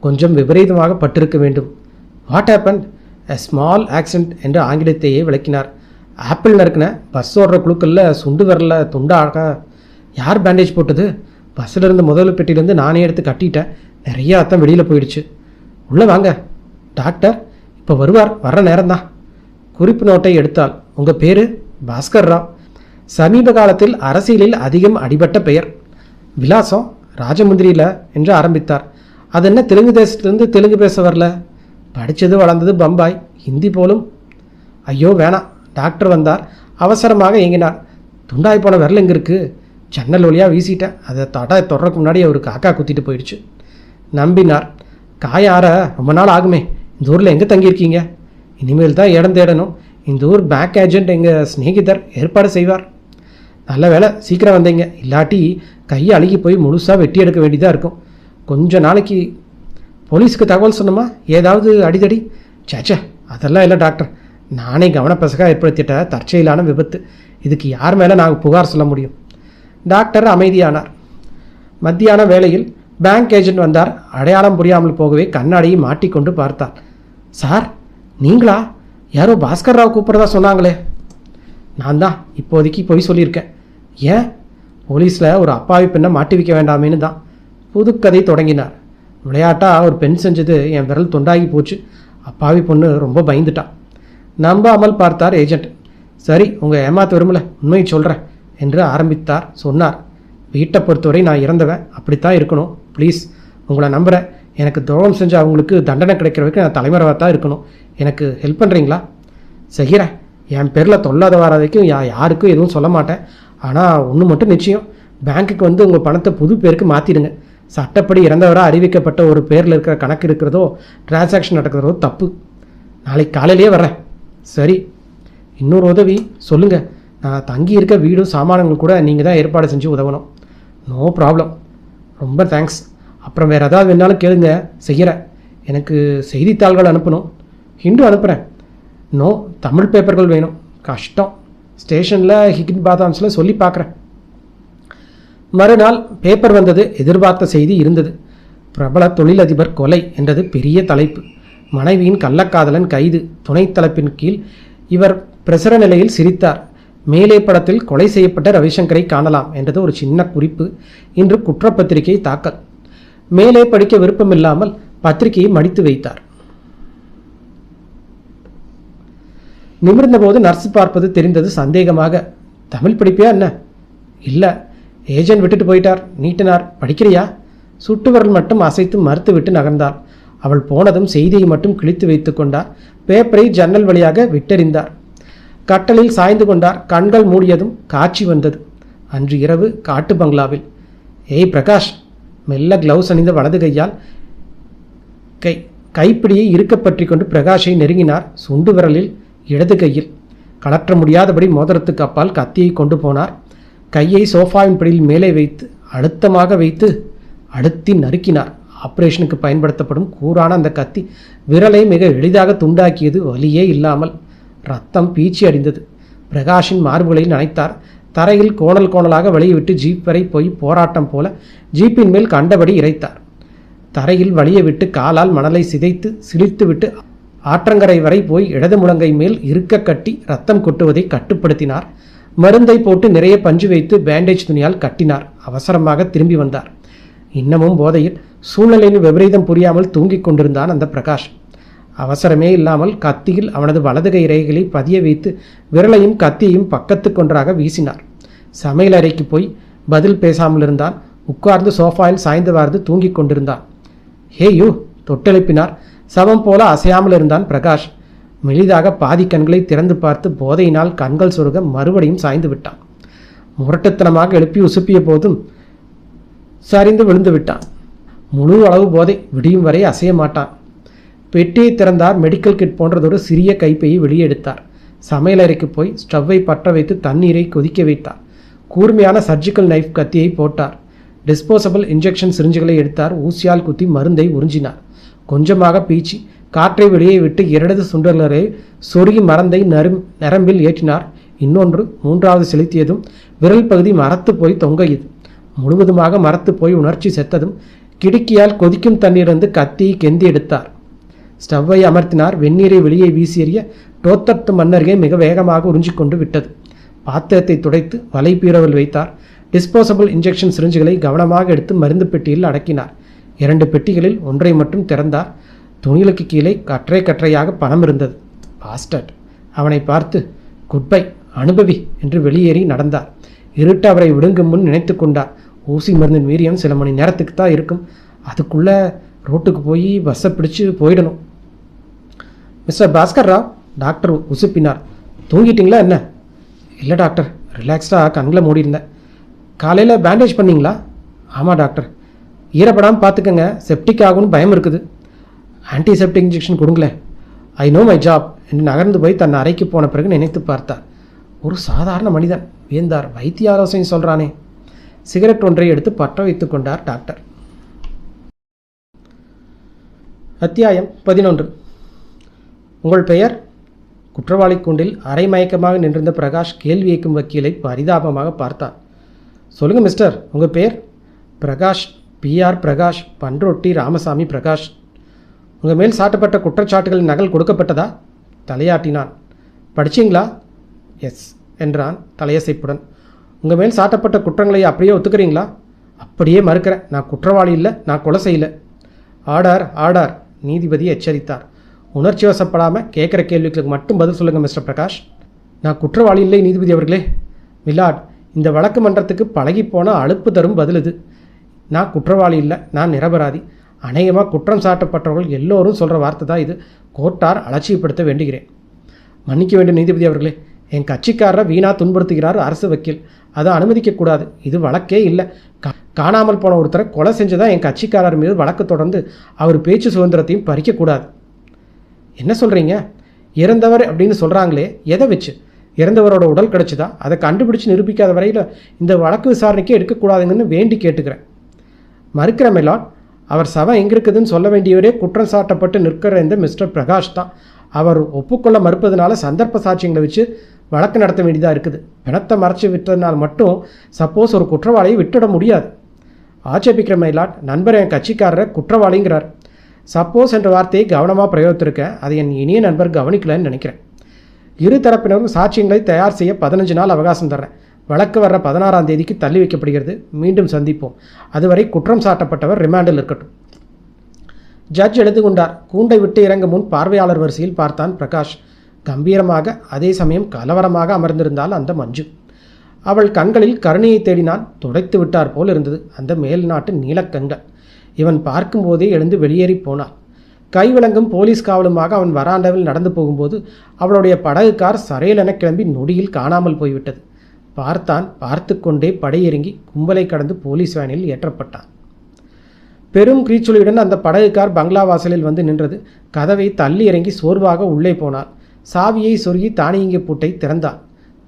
[SPEAKER 3] கொஞ்சம் விபரீதமாக பட்டிருக்க வேண்டும். What happen? A small accident என்று ஆங்கிலத்தையே விளக்கினார். ஆப்பிள் நறுக்குன பஸ் ஓடுற குழுக்களில் சுண்டு வரல துண்டாக. யார் பேண்டேஜ் போட்டது? பஸ்ஸில் இருந்த முதல் பெட்டியிலேருந்து நானே எடுத்து கட்டிட்டேன். நிறைய ரத்தம் வெளியில் போயிடுச்சு. உள்ளே வாங்க. டாக்டர் இப்போ வருவார், வர்ற நேரம்தான். குறிப்பு நோட்டை எடுத்தாள். உங்கள் பேர்? பாஸ்கர் ராவ். சமீப காலத்தில் அரசியலில் அதிகம் அடிபட்ட பெயர். விலாசம் ராஜமுந்திரியில் என்று ஆரம்பித்தார். அது என்ன தெலுங்கு தேசத்திலிருந்து தெலுங்கு பேச வரல? படித்தது வளர்ந்தது பம்பாய், ஹிந்தி போலும். ஐயோ வேணாம். டாக்டர் வந்தார். அவசரமாக ஏங்கினார். துண்டாய் போன விரல் எங்கே இருக்குது? ஜன்னல் வழியாக வீசிட்டேன். அதை தொடறதுக்கு முன்னாடி ஒரு காக்கா குத்திட்டு போயிடுச்சு. நம்பினார். காயார ரொம்ப நாள் ஆகுமே. இந்த ஊரில் எங்கே தங்கியிருக்கீங்க? இனிமேல் தான் இடம் தேடணும். இந்த ஊர் பேங்க் ஏஜென்ட் எங்கள் ஸ்நேகிதர் ஏற்பாடு செய்வார். நல்ல வேலை சீக்கிரம் வந்தீங்க. இல்லாட்டி கையை அழுகி போய் முழுசாக வெட்டி எடுக்க வேண்டியதாக இருக்கும். கொஞ்ச நாளைக்கு போலீஸுக்கு தகவல் சொன்னோமா? ஏதாவது அடிதடி? சேச்சே, அதெல்லாம் இல்லை டாக்டர். நானே கவனப்பசகாக ஏற்படுத்திட்ட தற்செயலான விபத்து. இதுக்கு யார் மேலே நாங்கள் புகார் சொல்ல முடியும்? டாக்டர் அமைதியானார். மத்தியான வேளையில் பேங்க் ஏஜென்ட் வந்தார். அடையாளம் புரியாமல் போகவே கண்ணாடியை மாட்டிக்கொண்டு பார்த்தார். சார் நீங்களா? யாரோ பாஸ்கர் ராவ் கூப்பிட்றதா சொன்னாங்களே. நான் தான். இப்போதைக்கு போய் சொல்லியிருக்கேன். ஏன்? போலீஸில் ஒரு அப்பாவி பெண்ணை மாட்டி வைக்க வேண்டாமேன்னு தான். புதுக்கதை தொடங்கினார். விளையாட்டா ஒரு பெண் செஞ்சது என் விரல் தொண்டாகி போச்சு. அப்பாவி பொண்ணு ரொம்ப பயந்துட்டான். நம்பாமல் பார்த்தார் ஏஜென்ட். சரி, உங்கள் ஏமாத்த விரும்பல, உண்மையை சொல்கிறேன் என்று ஆரம்பித்தார். சொன்னார், வீட்டை பொறுத்தவரை நான் இறந்தவன். அப்படித்தான் இருக்கணும். ப்ளீஸ், உங்களை நம்புகிறேன். எனக்கு துரோகம் செஞ்ச அவங்களுக்கு தண்டனை கிடைக்கிற வரைக்கும் நான் தலைமறைவாக தான் இருக்கணும். எனக்கு ஹெல்ப் பண்ணுறீங்களா? செய்கிறேன். என் பேரில் தொல்லாத வர வரைக்கும் யாருக்கும் எதுவும் சொல்ல மாட்டேன். ஆனால் ஒன்று மட்டும் நிச்சயம், பேங்க்குக்கு வந்து உங்கள் பணத்தை புது பேருக்கு மாற்றிடுங்க. சட்டப்படி இறந்தவராக அறிவிக்கப்பட்ட ஒரு பேரில் இருக்கிற கணக்கு இருக்கிறதோ டிரான்சாக்ஷன் நடக்கிறதோ தப்பு. நாளைக்கு காலையிலேயே வர்றேன். சரி, இன்னொரு உதவி சொல்லுங்கள். நான் தங்கி இருக்க வீடும் சாமானங்கள் கூட நீங்கள் தான் ஏற்பாடு செஞ்சு உதவணும். No problem. ரொம்ப தேங்க்ஸ். அப்புறம் வேறு ஏதாவது வேணாலும் கேளுங்க, செய்கிறேன். எனக்கு செய்தித்தாள்கள் அனுப்பணும். ஹிந்து அனுப்புகிறேன். நோ, தமிழ் பேப்பர்கள் வேணும். கஷ்டம். ஸ்டேஷனில் ஹிகின் பாதாம்ஸில் சொல்லி பார்க்குறேன். மறுநாள் பேப்பர் வந்தது. எதிர்பார்த்த செய்தி இருந்தது. பிரபல தொழிலதிபர் கொலை என்றது பெரிய தலைப்பு. மனைவியின் கள்ளக்காதலன் கைது. துணை தலைப்பின் கீழ் இவர் பிரசர நிலையில் சிரித்தார். மேலே படத்தில் கொலை செய்யப்பட்ட ரவிசங்கரை காணலாம் என்றது ஒரு சின்ன குறிப்பு. இன்று குற்றப்பத்திரிகை தாக்கல். மேலே படிக்க விருப்பமில்லாமல் பத்திரிகையை மடித்து வைத்தார். நிமிர்ந்தபோது நர்ஸ் பார்ப்பது தெரிந்தது. சந்தேகமாக, தமிழ் படிப்பியா என்ன? இல்லை, ஏஜென்ட் விட்டுட்டு போயிட்டார். நீட்டினார். படிக்கிறியா? சுட்டு விரல் மட்டும் அசைத்து மறுத்து விட்டு நகர்ந்தாள். அவள் போனதும் செய்தியை மட்டும் கிழித்து வைத்து கொண்டார். பேப்பரை ஜன்னல் வழியாக விட்டெறிந்தார். கட்டலில் சாய்ந்து கொண்டார். கண்கள் மூடியதும் காட்சி வந்தது. அன்று இரவு காட்டு பங்களாவில். ஏய் பிரகாஷ்! மெல்ல கிளவுஸ் அணிந்த வலது கையால் கைப்பிடியை இருக்க பற்றி கொண்டு பிரகாஷை நெருங்கினார். சுண்டு விரலில் இடது கையில் கலற்ற முடியாதபடி மோதிரத்துக்கு அப்பால் கத்தியை கொண்டு போனார். கையை சோஃபாவின் படியில் மேலே வைத்து அழுத்தமாக வைத்து அழுத்தி நறுக்கினார். ஆபரேஷனுக்கு பயன்படுத்தப்படும் கூரான அந்த கத்தி விரலை மிக எளிதாக துண்டாக்கியது. வலியே இல்லாமல் ரத்தம் பீச்சி அடிந்தது. பிரகாஷின் மார்புகளில் நனைத்தார். தரையில் கோணல் கோணலாக வெளியிட்டு ஜீப் வரை போய் போராட்டம் போல ஜீப்பின் மேல் கண்டபடி இறைத்தார். தரையில் வழியை விட்டு காலால் மணலை சிதைத்து சிலித்து விட்டு ஆற்றங்கரை வரை போய் இடது முழங்கை மேல் இருக்க கட்டி ரத்தம் கொட்டுவதை கட்டுப்படுத்தினார். மருந்தை போட்டு நிறைய பஞ்சு வைத்து பேண்டேஜ் துணியால் கட்டினார். அவசரமாக திரும்பி வந்தார். இன்னமும் போதையில் சூழ்நிலையின் விபரீதம் புரியாமல் தூங்கிக் கொண்டிருந்தான் அந்த பிரகாஷ். அவசரமே இல்லாமல் கத்தியில் அவனது வலது கை ரேகைகளை பதிய வைத்து விரலையும் கத்தியையும் பக்கத்துக்கொன்றாக வீசினார். சமையல் அறைக்கு போய் பதில் பேசாமல் இருந்தான். உட்கார்ந்து சோஃபாயில் சாய்ந்தவார்ந்து தூங்கிக் கொண்டிருந்தான். Hey you! தொட்டெழுப்பினார். சவம் போல அசையாமல் இருந்தான் பிரகாஷ். மெலிதாக பாதி கண்களை திறந்து பார்த்து போதையினால் கண்கள் சொருக மறுபடியும் சாய்ந்து விட்டான். முரட்டுத்தனமாக எழுப்பி உசுப்பிய போதும் சரிந்து விழுந்து விட்டான். முழு அளவு போதை. விடியும் வரை அசைய மாட்டான். பெட்டியை திறந்தார். மெடிக்கல் கிட் போன்றதொரு சிறிய கைப்பையை வெளியே எடுத்தார். சமையலறைக்கு போய் ஸ்டவ்வை பற்ற வைத்து தண்ணீரை கொதிக்க வைத்தார். கூர்மையான சர்ஜிக்கல் நைஃப் கத்தியை போட்டார். டிஸ்போசபிள் இன்ஜெக்ஷன் சிரிஞ்சுகளை எடுத்தார். ஊசியால் குத்தி மருந்தை உறிஞ்சினார். கொஞ்சமாக பீச்சி காற்றை வெளியே விட்டு இடது சுண்டலரை சொருகி மருந்தை நரம்பில் ஏற்றினார். இன்னொன்று மூன்றாவது செலுத்தியதும் விரல் பகுதி மரத்து போய் தொங்கையது. முழுவதுமாக மரத்து போய் உணர்ச்சி செத்ததும் கிடுக்கியால் கொதிக்கும் தண்ணீரிலிருந்து கத்தியை கெந்தி எடுத்தார். ஸ்டவ்வை அமர்த்தினார். வெந்நீரை வெளியே வீசி எறிய டோத்தட்டு மண்ணருகே மிக வேகமாக உறிஞ்சிக்கொண்டு விட்டது. பாத்திரத்தை துடைத்து வலைப்பீரவில் வைத்தார். டிஸ்போசபிள் இன்ஜெக்ஷன் சிரிஞ்சுகளை கவனமாக எடுத்து மருந்து பெட்டியில் அடக்கினார். 2 பெட்டிகளில் ஒன்றை மட்டும் திறந்தார். துணிகளுக்கு கீழே கற்றை கற்றையாக பணம் இருந்தது. பாஸ்டர்ட்! அவனை பார்த்து குட் பை, அனுபவி என்று வெளியேறி நடந்தார். இருட்டு அவரை விழுங்கும் முன் நினைத்து கொண்டார், ஊசி மருந்தின் வீரியம் சில மணி நேரத்துக்கு தான் இருக்கும், அதுக்குள்ளே ரோட்டுக்கு போய் பஸ்ஸை பிடிச்சு போயிடணும். மிஸ்டர் பாஸ்கர் ராவ், டாக்டர் உசுப்பினார். தூங்கிட்டீங்களா என்ன? இல்லை டாக்டர், ரிலாக்ஸ்டாக கண்களை மூடியிருந்தேன். காலையில் பேண்டேஜ் பண்ணிங்களா? ஆமாம் டாக்டர். ஈரப்படாமல் பார்த்துக்கங்க, செப்டிக் ஆகும்னு பயம் இருக்குது. ஆன்டிசெப்டிக் இன்ஜெக்ஷன் கொடுங்களேன். ஐ நோ மை ஜாப் என்று நகர்ந்து போய் தன் அறைக்கு போன பிறகு நினைத்து பார்த்தார். ஒரு சாதாரண மனிதன், வியந்தார். வைத்திய ஆலோசனை சொல்கிறானே. சிகரெட் ஒன்றை எடுத்து பற்ற வைத்துக் கொண்டார் டாக்டர். அத்தியாயம் 11. உங்கள் பெயர்? குற்றவாளி கூண்டில் அரை மயக்கமாக நின்றிருந்த பிரகாஷ் கேள்வி கேட்கும் வக்கீலை பரிதாபமாக பார்த்தார். சொல்லுங்கள் மிஸ்டர், உங்கள் பேர்? பிரகாஷ், பிஆர் பிரகாஷ், பன்ரொட்டி ராமசாமி பிரகாஷ். உங்கள் மேல் சாட்டப்பட்ட குற்றச்சாட்டுகளின் நகல் கொடுக்கப்பட்டதா? தலையாட்டினான். படிச்சிங்களா? எஸ் என்றான் தலையசைப்புடன். உங்கள் மேல் சாட்டப்பட்ட குற்றங்களை அப்படியே ஒத்துக்கிறீங்களா? அப்படியே மறுக்கிறேன். நான் குற்றவாளி இல்லை, நான் கொலை செய்யல. ஆர்டர் ஆர்டர், நீதிபதி எச்சரித்தார். உணர்ச்சி வசப்படாமல் கேட்குற கேள்விகளுக்கு மட்டும் பதில் சொல்லுங்கள் மிஸ்டர் பிரகாஷ். நான் குற்றவாளி இல்லை நீதிபதி அவர்களே. மிலாட், இந்த வழக்கு மன்றத்துக்கு பழகிப்போன அலுப்பு தரும் பதில் இது. நான் குற்றவாளி இல்லை, நான் நிரபராதி. அநேகமாக குற்றம் சாட்டப்பட்டவர்கள் எல்லோரும் சொல்கிற வார்த்தை தான் இது. கோர்ட்டார் அலட்சியப்படுத்த வேண்டுகிறேன். மன்னிக்க வேண்டும் நீதிபதி அவர்களே, என் கட்சிக்காரரை வீணாக துன்புறுத்துகிறார் அரசு வக்கீல். அதை அனுமதிக்கக்கூடாது. இது வழக்கே இல்லை. காணாமல் போன ஒருத்தரை கொலை செஞ்சுதான் என் கட்சிக்காரர் மீது வழக்கு தொடர்ந்து அவர் பேச்சு சுதந்திரத்தையும் பறிக்கக்கூடாது. என்ன சொல்கிறீங்க? இறந்தவர் அப்படின்னு சொல்கிறாங்களே, எதை வச்சு? இறந்தவரோட உடல் கிடச்சிதா? அதை கண்டுபிடிச்சு நிரூபிக்காத வரையில் இந்த வழக்கு விசாரணைக்கே எடுக்கக்கூடாதுங்கன்னு வேண்டி கேட்டுக்கிறேன். மறுக்கிற மெலாட், அவர் சவம் எங்கே இருக்குதுன்னு சொல்ல வேண்டியவரே குற்றம் சாட்டப்பட்டு நிற்கிற இந்த மிஸ்டர் பிரகாஷ் தான். அவர் ஒப்புக்கொள்ள மறுப்பதனால சந்தர்ப்ப சாட்சியங்களை வச்சு வழக்கு நடத்த வேண்டியதாக இருக்குது. பிணத்தை மறைச்சி விட்டதுனால மட்டும் சப்போஸ் ஒரு குற்றவாளியை விட்டுட முடியாது. ஆட்சேபிக்கிற மெலாட், நண்பர் என் கட்சிக்காரரை குற்றவாளிங்கிறார். சப்போஸ் என்ற வார்த்தையை கவனமாக பிரயோகித்திருக்கேன். அதை என் இனிய நண்பர் கவனிக்கலன்னு நினைக்கிறேன். இரு தரப்பினரும் சாட்சியங்களை தயார் செய்ய 15 நாள் அவகாசம் தர்றேன். வழக்கு வர்ற 16ஆம் தேதிக்கு தள்ளி வைக்கப்படுகிறது. மீண்டும் சந்திப்போம். அதுவரை குற்றம் சாட்டப்பட்டவர் ரிமாண்டில் இருக்கட்டும். ஜட்ஜ் எடுத்துக்கொண்டார். கூண்டை விட்டு இறங்கும் முன் பார்வையாளர் வரிசையில் பார்த்தான் பிரகாஷ். கம்பீரமாக, அதே சமயம் கலவரமாக அமர்ந்திருந்தாள் அந்த மஞ்சு. அவள் கண்களில் கருணையை தேடினான். துடைத்து விட்டார் போல் இருந்தது அந்த மேல் நாட்டு நீலக்கண்கள். இவன் பார்க்கும்போதே எழுந்து வெளியேறி போனாள். கைவிலங்கும் போலீஸ் காவலுமாக அவன் வராண்டாவில் நடந்து போகும்போது அவளுடைய படகு கார் சரையலென கிளம்பி நொடியில் காணாமல் போய்விட்டது. பார்த்தான். பார்த்து கொண்டே படையிறங்கி கும்பலை கடந்து போலீஸ் வேனில் ஏற்றப்பட்டான். பெரும் கிரீச்சொலியுடன் அந்த படகு கார் பங்களா வாசலில் வந்து நின்றது. கதவை தள்ளி இறங்கி சோர்வாக உள்ளே போனாள். சாவியை சொருகி தானியங்கி பூட்டை திறந்தாள்.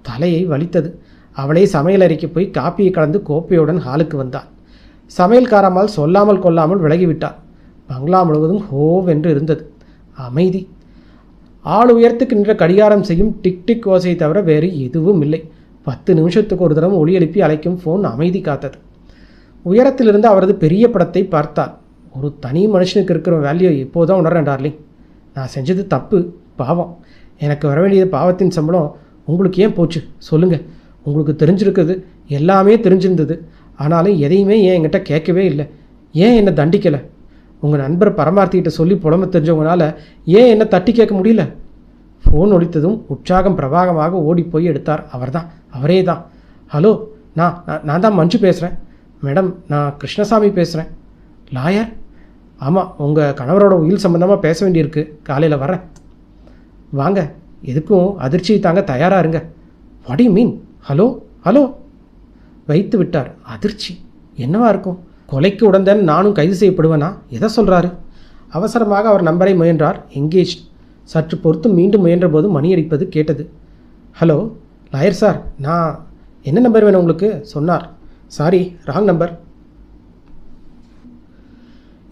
[SPEAKER 3] தலையை வலித்தது. அவளே சமையலறைக்கு போய் காப்பியை கலந்து கோப்பையுடன் ஹாலுக்கு வந்தாள். சமையல்காரம்மாள் சொல்லாமல் கொள்ளாமல் விலகிவிட்டாள். பங்களா முழுவதும் ஹோவென்று இருந்தது. அமைதி. ஆள் உயரத்துக்கு நின்ற கடிகாரம் செய்யும் டிக் டிக் ஓசையை தவிர வேறு எதுவும் இல்லை. 10 நிமிஷத்துக்கு ஒரு தரம் ஒலி எழுப்பி அழைக்கும் ஃபோன் அமைதி காத்தது. உயரத்திலிருந்து அவரது பெரிய படத்தை பார்த்தாள். ஒரு தனி மனுஷனுக்கு இருக்கிற வேல்யூ இப்போதான் உணர்றேன் டார்லிங். நான் செஞ்சது தப்பு, பாவம். எனக்கு வர வேண்டியது பாவத்தின் சம்பளம் உங்களுக்கு ஏன் போச்சு சொல்லுங்கள். உங்களுக்கு தெரிஞ்சிருக்குது, எல்லாமே தெரிஞ்சிருந்தது. ஆனாலும் எதையுமே ஏன் என்கிட்ட கேட்கவே இல்லை. ஏன் என்னை தண்டிக்கலை? உங்கள் நண்பர் பரமார்த்திகிட்ட சொல்லி புலம்ப தெரிஞ்சவங்களால ஏன் என்னை தட்டி கேட்க முடியல? ஃபோன் ஒலித்ததும் உற்சாகம் பிரபாகமாக ஓடிப்போய் எடுத்தார். அவரே தான். ஹலோ, நான் தான் மஞ்சு பேசுகிறேன். மேடம், நான் கிருஷ்ணசாமி பேசுகிறேன். லாயர்? ஆமாம், உங்கள் கணவரோட உயில் சம்பந்தமாக பேச வேண்டியிருக்கு. காலையில் வரேன். வாங்க. எதுக்கும் அதிர்ச்சி தாங்க தயாராக இருங்க. What you mean? Hello hello வைத்து விட்டார். அதிர்ச்சி என்னவா இருக்கும்? கொலைக்கு உடந்தேன் நானும் கைது செய்யப்படுவேனா? எதை சொல்கிறாரு? அவசரமாக அவர் நம்பரை முயன்றார். எங்கேஜ். சற்று பொறுத்து மீண்டும் முயன்றபோது மணி அடிப்பது கேட்டது. ஹலோ லாயர் சார், நான் என்ன நம்பர் வேணும் உங்களுக்கு? சொன்னார். Sorry, wrong number.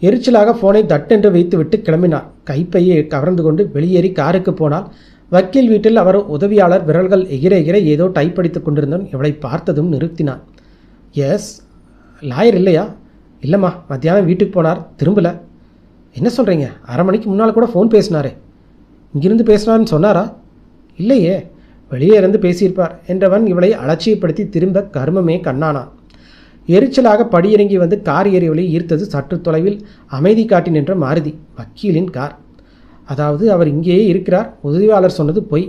[SPEAKER 3] எரிச்சலாக ஃபோனை தட்டென்று வைத்துவிட்டு கிளம்பினார். கைப்பையை கவர்ந்து கொண்டு வெளியேறி காருக்கு போனால் வக்கீல் வீட்டில் அவர் உதவியாளர் விரல்கள் எகிர எகிர ஏதோ டைப் அடித்து கொண்டிருந்தான். இவளை பார்த்ததும் நிறுத்தினான். எஸ், லாயர் இல்லையா? இல்லைம்மா, மத்தியானம் வீட்டுக்கு போனார், திரும்பலை. என்ன சொல்கிறீங்க? அரை மணிக்கு முன்னால் கூட ஃபோன் பேசினாரே. இங்கிருந்து பேசினார்னு சொன்னாரா? இல்லையே, வெளியே இருந்து பேசியிருப்பார் என்றவன் இவளை அலட்சியப்படுத்தி திரும்ப கர்மமே கண்ணானான். எரிச்சலாக படியிறங்கி வந்து கார் ஏறியவளை ஈர்த்தது சற்று தொலைவில் அமைதி காட்டி நின்ற மாருதி, வக்கீலின் கார். அதாவது அவர் இங்கேயே இருக்கிறார். உதவியாளர் சொன்னது பொய்.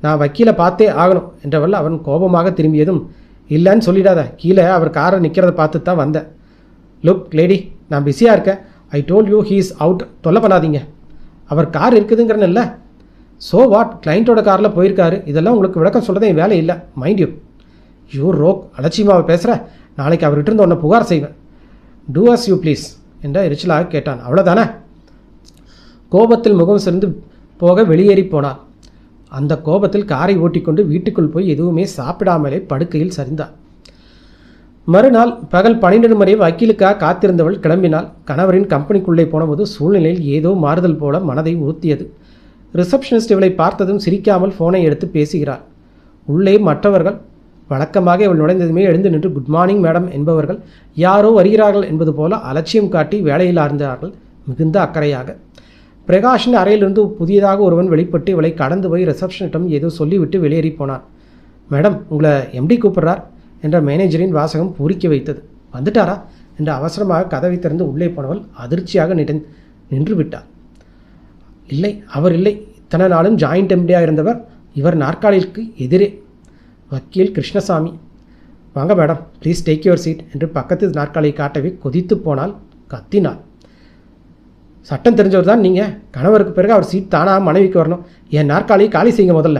[SPEAKER 3] நான் வக்கீலை பார்த்தே ஆகணும் என்றவள் அவன் கோபமாக திரும்பியதும், இல்லைன்னு சொல்லிடாத, கீழே அவர் காரை நிற்கிறத பார்த்து தான் வந்தேன். லுக் லேடி, நான் பிஸியாக இருக்கேன். I told you he is out. தொல்லை பண்ணாதீங்க. அவர் கார் இருக்குதுங்கிறன்னு இல்லை. ஸோ வாட், கிளைண்ட்டோட காரில் போயிருக்காரு. இதெல்லாம் உங்களுக்கு விளக்கம் சொல்கிறதே என் வேலை இல்லை. மைண்ட் யூ ரோக், அலட்சியமாக பேசுகிற. நாளைக்கு அவர்கிட்ட இருந்து உன்னை புகார் செய்வேன். டூ அஸ் யூ ப்ளீஸ் என்ற எரிச்சலாக கேட்டான். அவ்வளோதானே? கோபத்தில் முகம் சிறந்து போக வெளியேறி போனார். அந்த கோபத்தில் காரை ஓட்டிக்கொண்டு வீட்டுக்குள் போய் எதுவுமே சாப்பிடாமலே படுக்கையில் சரிந்தார். மறுநாள் பகல் 12 மணி வக்கீலுக்காக காத்திருந்தவள் கிளம்பினாள். கணவரின் கம்பெனிக்குள்ளே போனபோது சூழ்நிலையில் ஏதோ மாறுதல் போல மனதை உறுத்தியது. ரிசப்ஷனிஸ்ட் இவளை பார்த்ததும் சிரிக்காமல் ஃபோனை எடுத்து பேசுகிறாள். உள்ளே மற்றவர்கள் வழக்கமாக இவள் நுழைந்ததுமே எழுந்து நின்று குட் மார்னிங் மேடம் என்பவர்கள் யாரோ வருகிறார்கள் என்பது போல அலட்சியம் காட்டி வேலையில் ஆர்ந்தார்கள் மிகுந்த அக்கறையாக. பிரகாஷின் அறையிலிருந்து புதியதாக ஒருவன் வெளிப்பட்டு இவளை கடந்து போய் ரிசப்ஷனிடம் ஏதோ சொல்லிவிட்டு வெளியேறி போனான். மேடம், உங்களை எம்டி கூப்பிட்றார் என்ற மேனேஜரின் வாசகம் பூரிக்க வைத்தது. வந்துட்டாரா என்று அவசரமாக கதவை திறந்து உள்ளே போனவள் அதிர்ச்சியாக நின்று விட்டார். இல்லை, அவர் இல்லை. இத்தனை நாளும் ஜாயிண்ட் எம்டியாக இருந்தவர் இவர் நாற்காலிக்கு எதிரே வக்கீல் கிருஷ்ணசாமி. வாங்க madam, please take your seat என்று பக்கத்து நாற்காலியை காட்டவே கொதித்து போனால் கத்தினாள். சட்டம் தெரிஞ்சவர் தான் நீங்கள். கணவருக்கு பிறகு அவர் சீட் தானாக மனைவிக்கு வரணும். என் நாற்காலியை காலி செய்யுங்க முதல்ல.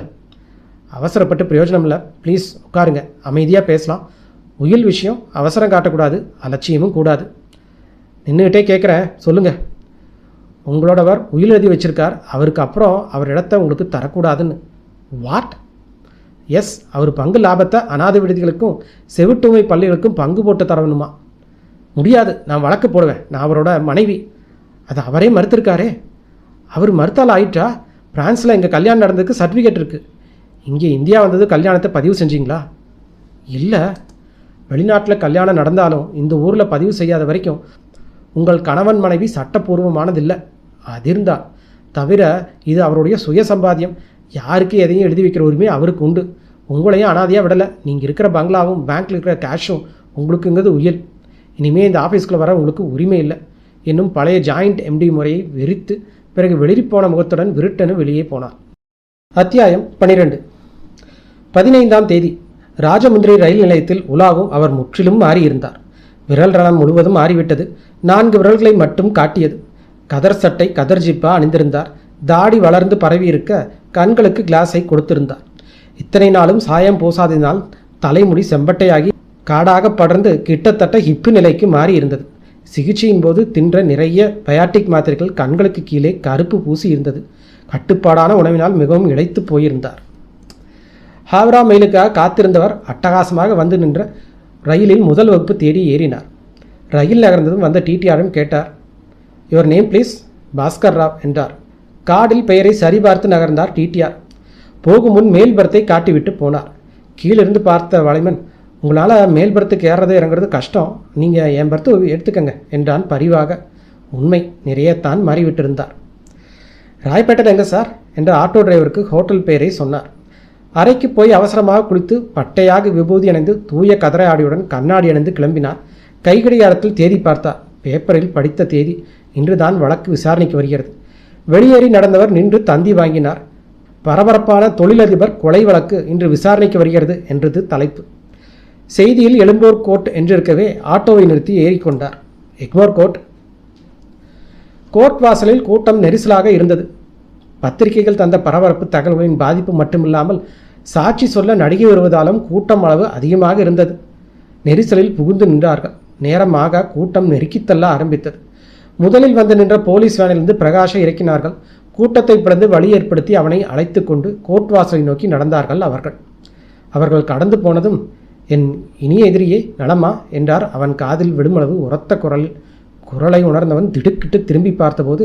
[SPEAKER 3] அவசரப்பட்டு பிரயோஜனம் இல்லை. ப்ளீஸ் உட்காருங்க, அமைதியாக பேசலாம். உயில் விஷயம், அவசரம் காட்டக்கூடாது, அலட்சியமும் கூடாது. நின்றுக்கிட்டே கேட்குறேன், சொல்லுங்கள். உங்களோடவர் உயில் எழுதி வச்சுருக்கார். அவருக்கு அப்புறம் அவர் இடத்த உங்களுக்கு தரக்கூடாதுன்னு. வாட்? எஸ், அவர் பங்கு லாபத்தை அநாதை விடுதிகளுக்கும் செவிட்டுமை பள்ளிகளுக்கும் பங்கு போட்டு தரணுமா? முடியாது, நான் வழக்கு போடுவேன். நான் அவரோட மனைவி. அது அவரே மறுத்திருக்காரே. அவர் மறுத்தால் ஆயிட்டா? பிரான்ஸில் எங்கள் கல்யாணம் நடந்ததுக்கு சர்டிஃபிகேட் இருக்குது. இங்கே இந்தியா வந்தது கல்யாணத்தை பதிவு செஞ்சீங்களா? இல்லை, வெளிநாட்டில் கல்யாணம் நடந்தாலும் இந்த ஊரில் பதிவு செய்யாத வரைக்கும் உங்கள் கணவன் மனைவி சட்டப்பூர்வமானதில்லை. அதிர்ந்தா தவிர இது அவருடைய சுய சம்பாத்தியம். யாருக்கு எதையும் எழுதி வைக்கிற உரிமை அவருக்கு உண்டு. உங்களையும் அனாதையாக விடலை. நீங்கள் இருக்கிற பங்களாவும் பேங்க்கில் இருக்கிற கேஷும் உங்களுக்குங்கிறது உயல். இனிமேல் இந்த ஆஃபீஸ்க்குள்ளே வர உங்களுக்கு உரிமை இல்லை என்னும் பழைய ஜாயிண்ட் எம்டி முறையை வெறித்து பிறகு வெளிரிப்போன முகத்துடன் விருட்டென வெளியே போனார். அத்தியாயம் 12. 15ஆம் தேதி ராஜமுந்திரி ரயில் நிலையத்தில் உலாவும் அவர் முற்றிலும் மாறியிருந்தார். விரல் ரணம் முழுவதும் மாறிவிட்டது. 4 விரல்களை மட்டும் காட்டியது. கதர் சட்டை, கதர் ஜிப்பா அணிந்திருந்தார். தாடி வளர்ந்து பரவி இருக்க கண்களுக்கு கிளாஸை கொடுத்திருந்தார். இத்தனை நாளும் சாயம் பூசாததினால் தலைமுடி செம்பட்டையாகி காடாக படர்ந்து கிட்டத்தட்ட ஹிப்பு நிலைக்கு மாறி இருந்தது. சிகிச்சையின் போது தின்ற நிறைய பயாட்டிக் மாத்திரைகள் கண்களுக்கு கீழே கருப்பு பூசி இருந்தது. கட்டுப்பாடான உணவினால் மிகவும் இளைத்து போயிருந்தார். ஹாவ்ரா மெயிலுக்காக காத்திருந்தவர் அட்டகாசமாக வந்து நின்ற ரயிலில் முதல் வகுப்பு தேடி ஏறினார். ரயில் நகர்ந்ததும் வந்த டிடிஆரும் கேட்டார். Your name please? Bhaskar Rao என்றார். கார்டில் பெயரை சரிபார்த்து நகர்ந்தார் டிடிஆர். போகும் முன் மேல் பர்த்தை காட்டிவிட்டு போனார். கீழிருந்து பார்த்த வளைமன், உங்களால் மேல் பர்த்துக்கு ஏறது இறங்குறது கஷ்டம், நீங்கள் என் பர்த்து எடுத்துக்கங்க என்றான் பரிவாக. உண்மை, நிறையத்தான் மாறிவிட்டிருந்தார். ராய்பேட்டை எங்கே சார் என்ற ஆட்டோ டிரைவருக்கு ஹோட்டல் பெயரை சொன்னார். அறைக்கு போய் அவசரமாக குளித்து பட்டையாக விபூதி அணிந்து தூய கதரை ஆடியுடன் கண்ணாடி அணிந்து கிளம்பினார். கைகடிகாரத்தில் தேதி பார்த்தார். பேப்பரில் படித்த தேதி. இன்றுதான் வழக்கு விசாரணைக்கு வருகிறது. வெளியேறி நடந்தவர் நின்று தந்தி வாங்கினார். பரபரப்பான தொழிலதிபர் கொலை வழக்கு இன்று விசாரணைக்கு வருகிறது என்றது தலைப்பு. செய்தியில் எழும்பூர் கோர்ட் என்றிருக்கவே ஆட்டோவை நிறுத்தி ஏறிக்கொண்டார். எக்மோர் கோர்ட். கோர்ட் வாசலில் கூட்டம் நெரிசலாக இருந்தது. பத்திரிகைகள் தந்த பரபரப்பு தகவல்களின் பாதிப்பு மட்டுமில்லாமல் சாட்சி சொல்ல நடிகை வருவதாலும் கூட்டம் அளவு அதிகமாக இருந்தது. நெரிசலில் புகுந்து நின்றார்கள். நேரமாக கூட்டம் நெருக்கித்தள்ள ஆரம்பித்தது. முதலில் வந்து நின்ற போலீஸ் வேனிலிருந்து பிரகாஷை இறக்கினார்கள். கூட்டத்தை பிளந்து வழி ஏற்படுத்தி அவனை அழைத்து கொண்டு கோர்ட் வாசலை நோக்கி நடந்தார்கள். அவர்கள் கடந்து போனதும், என் இனிய எதிரியே நலமா என்றார் அவன் காதில் விடுமளவு உரத்த குரலை உணர்ந்தவன் திடுக்கிட்டு திரும்பி பார்த்தபோது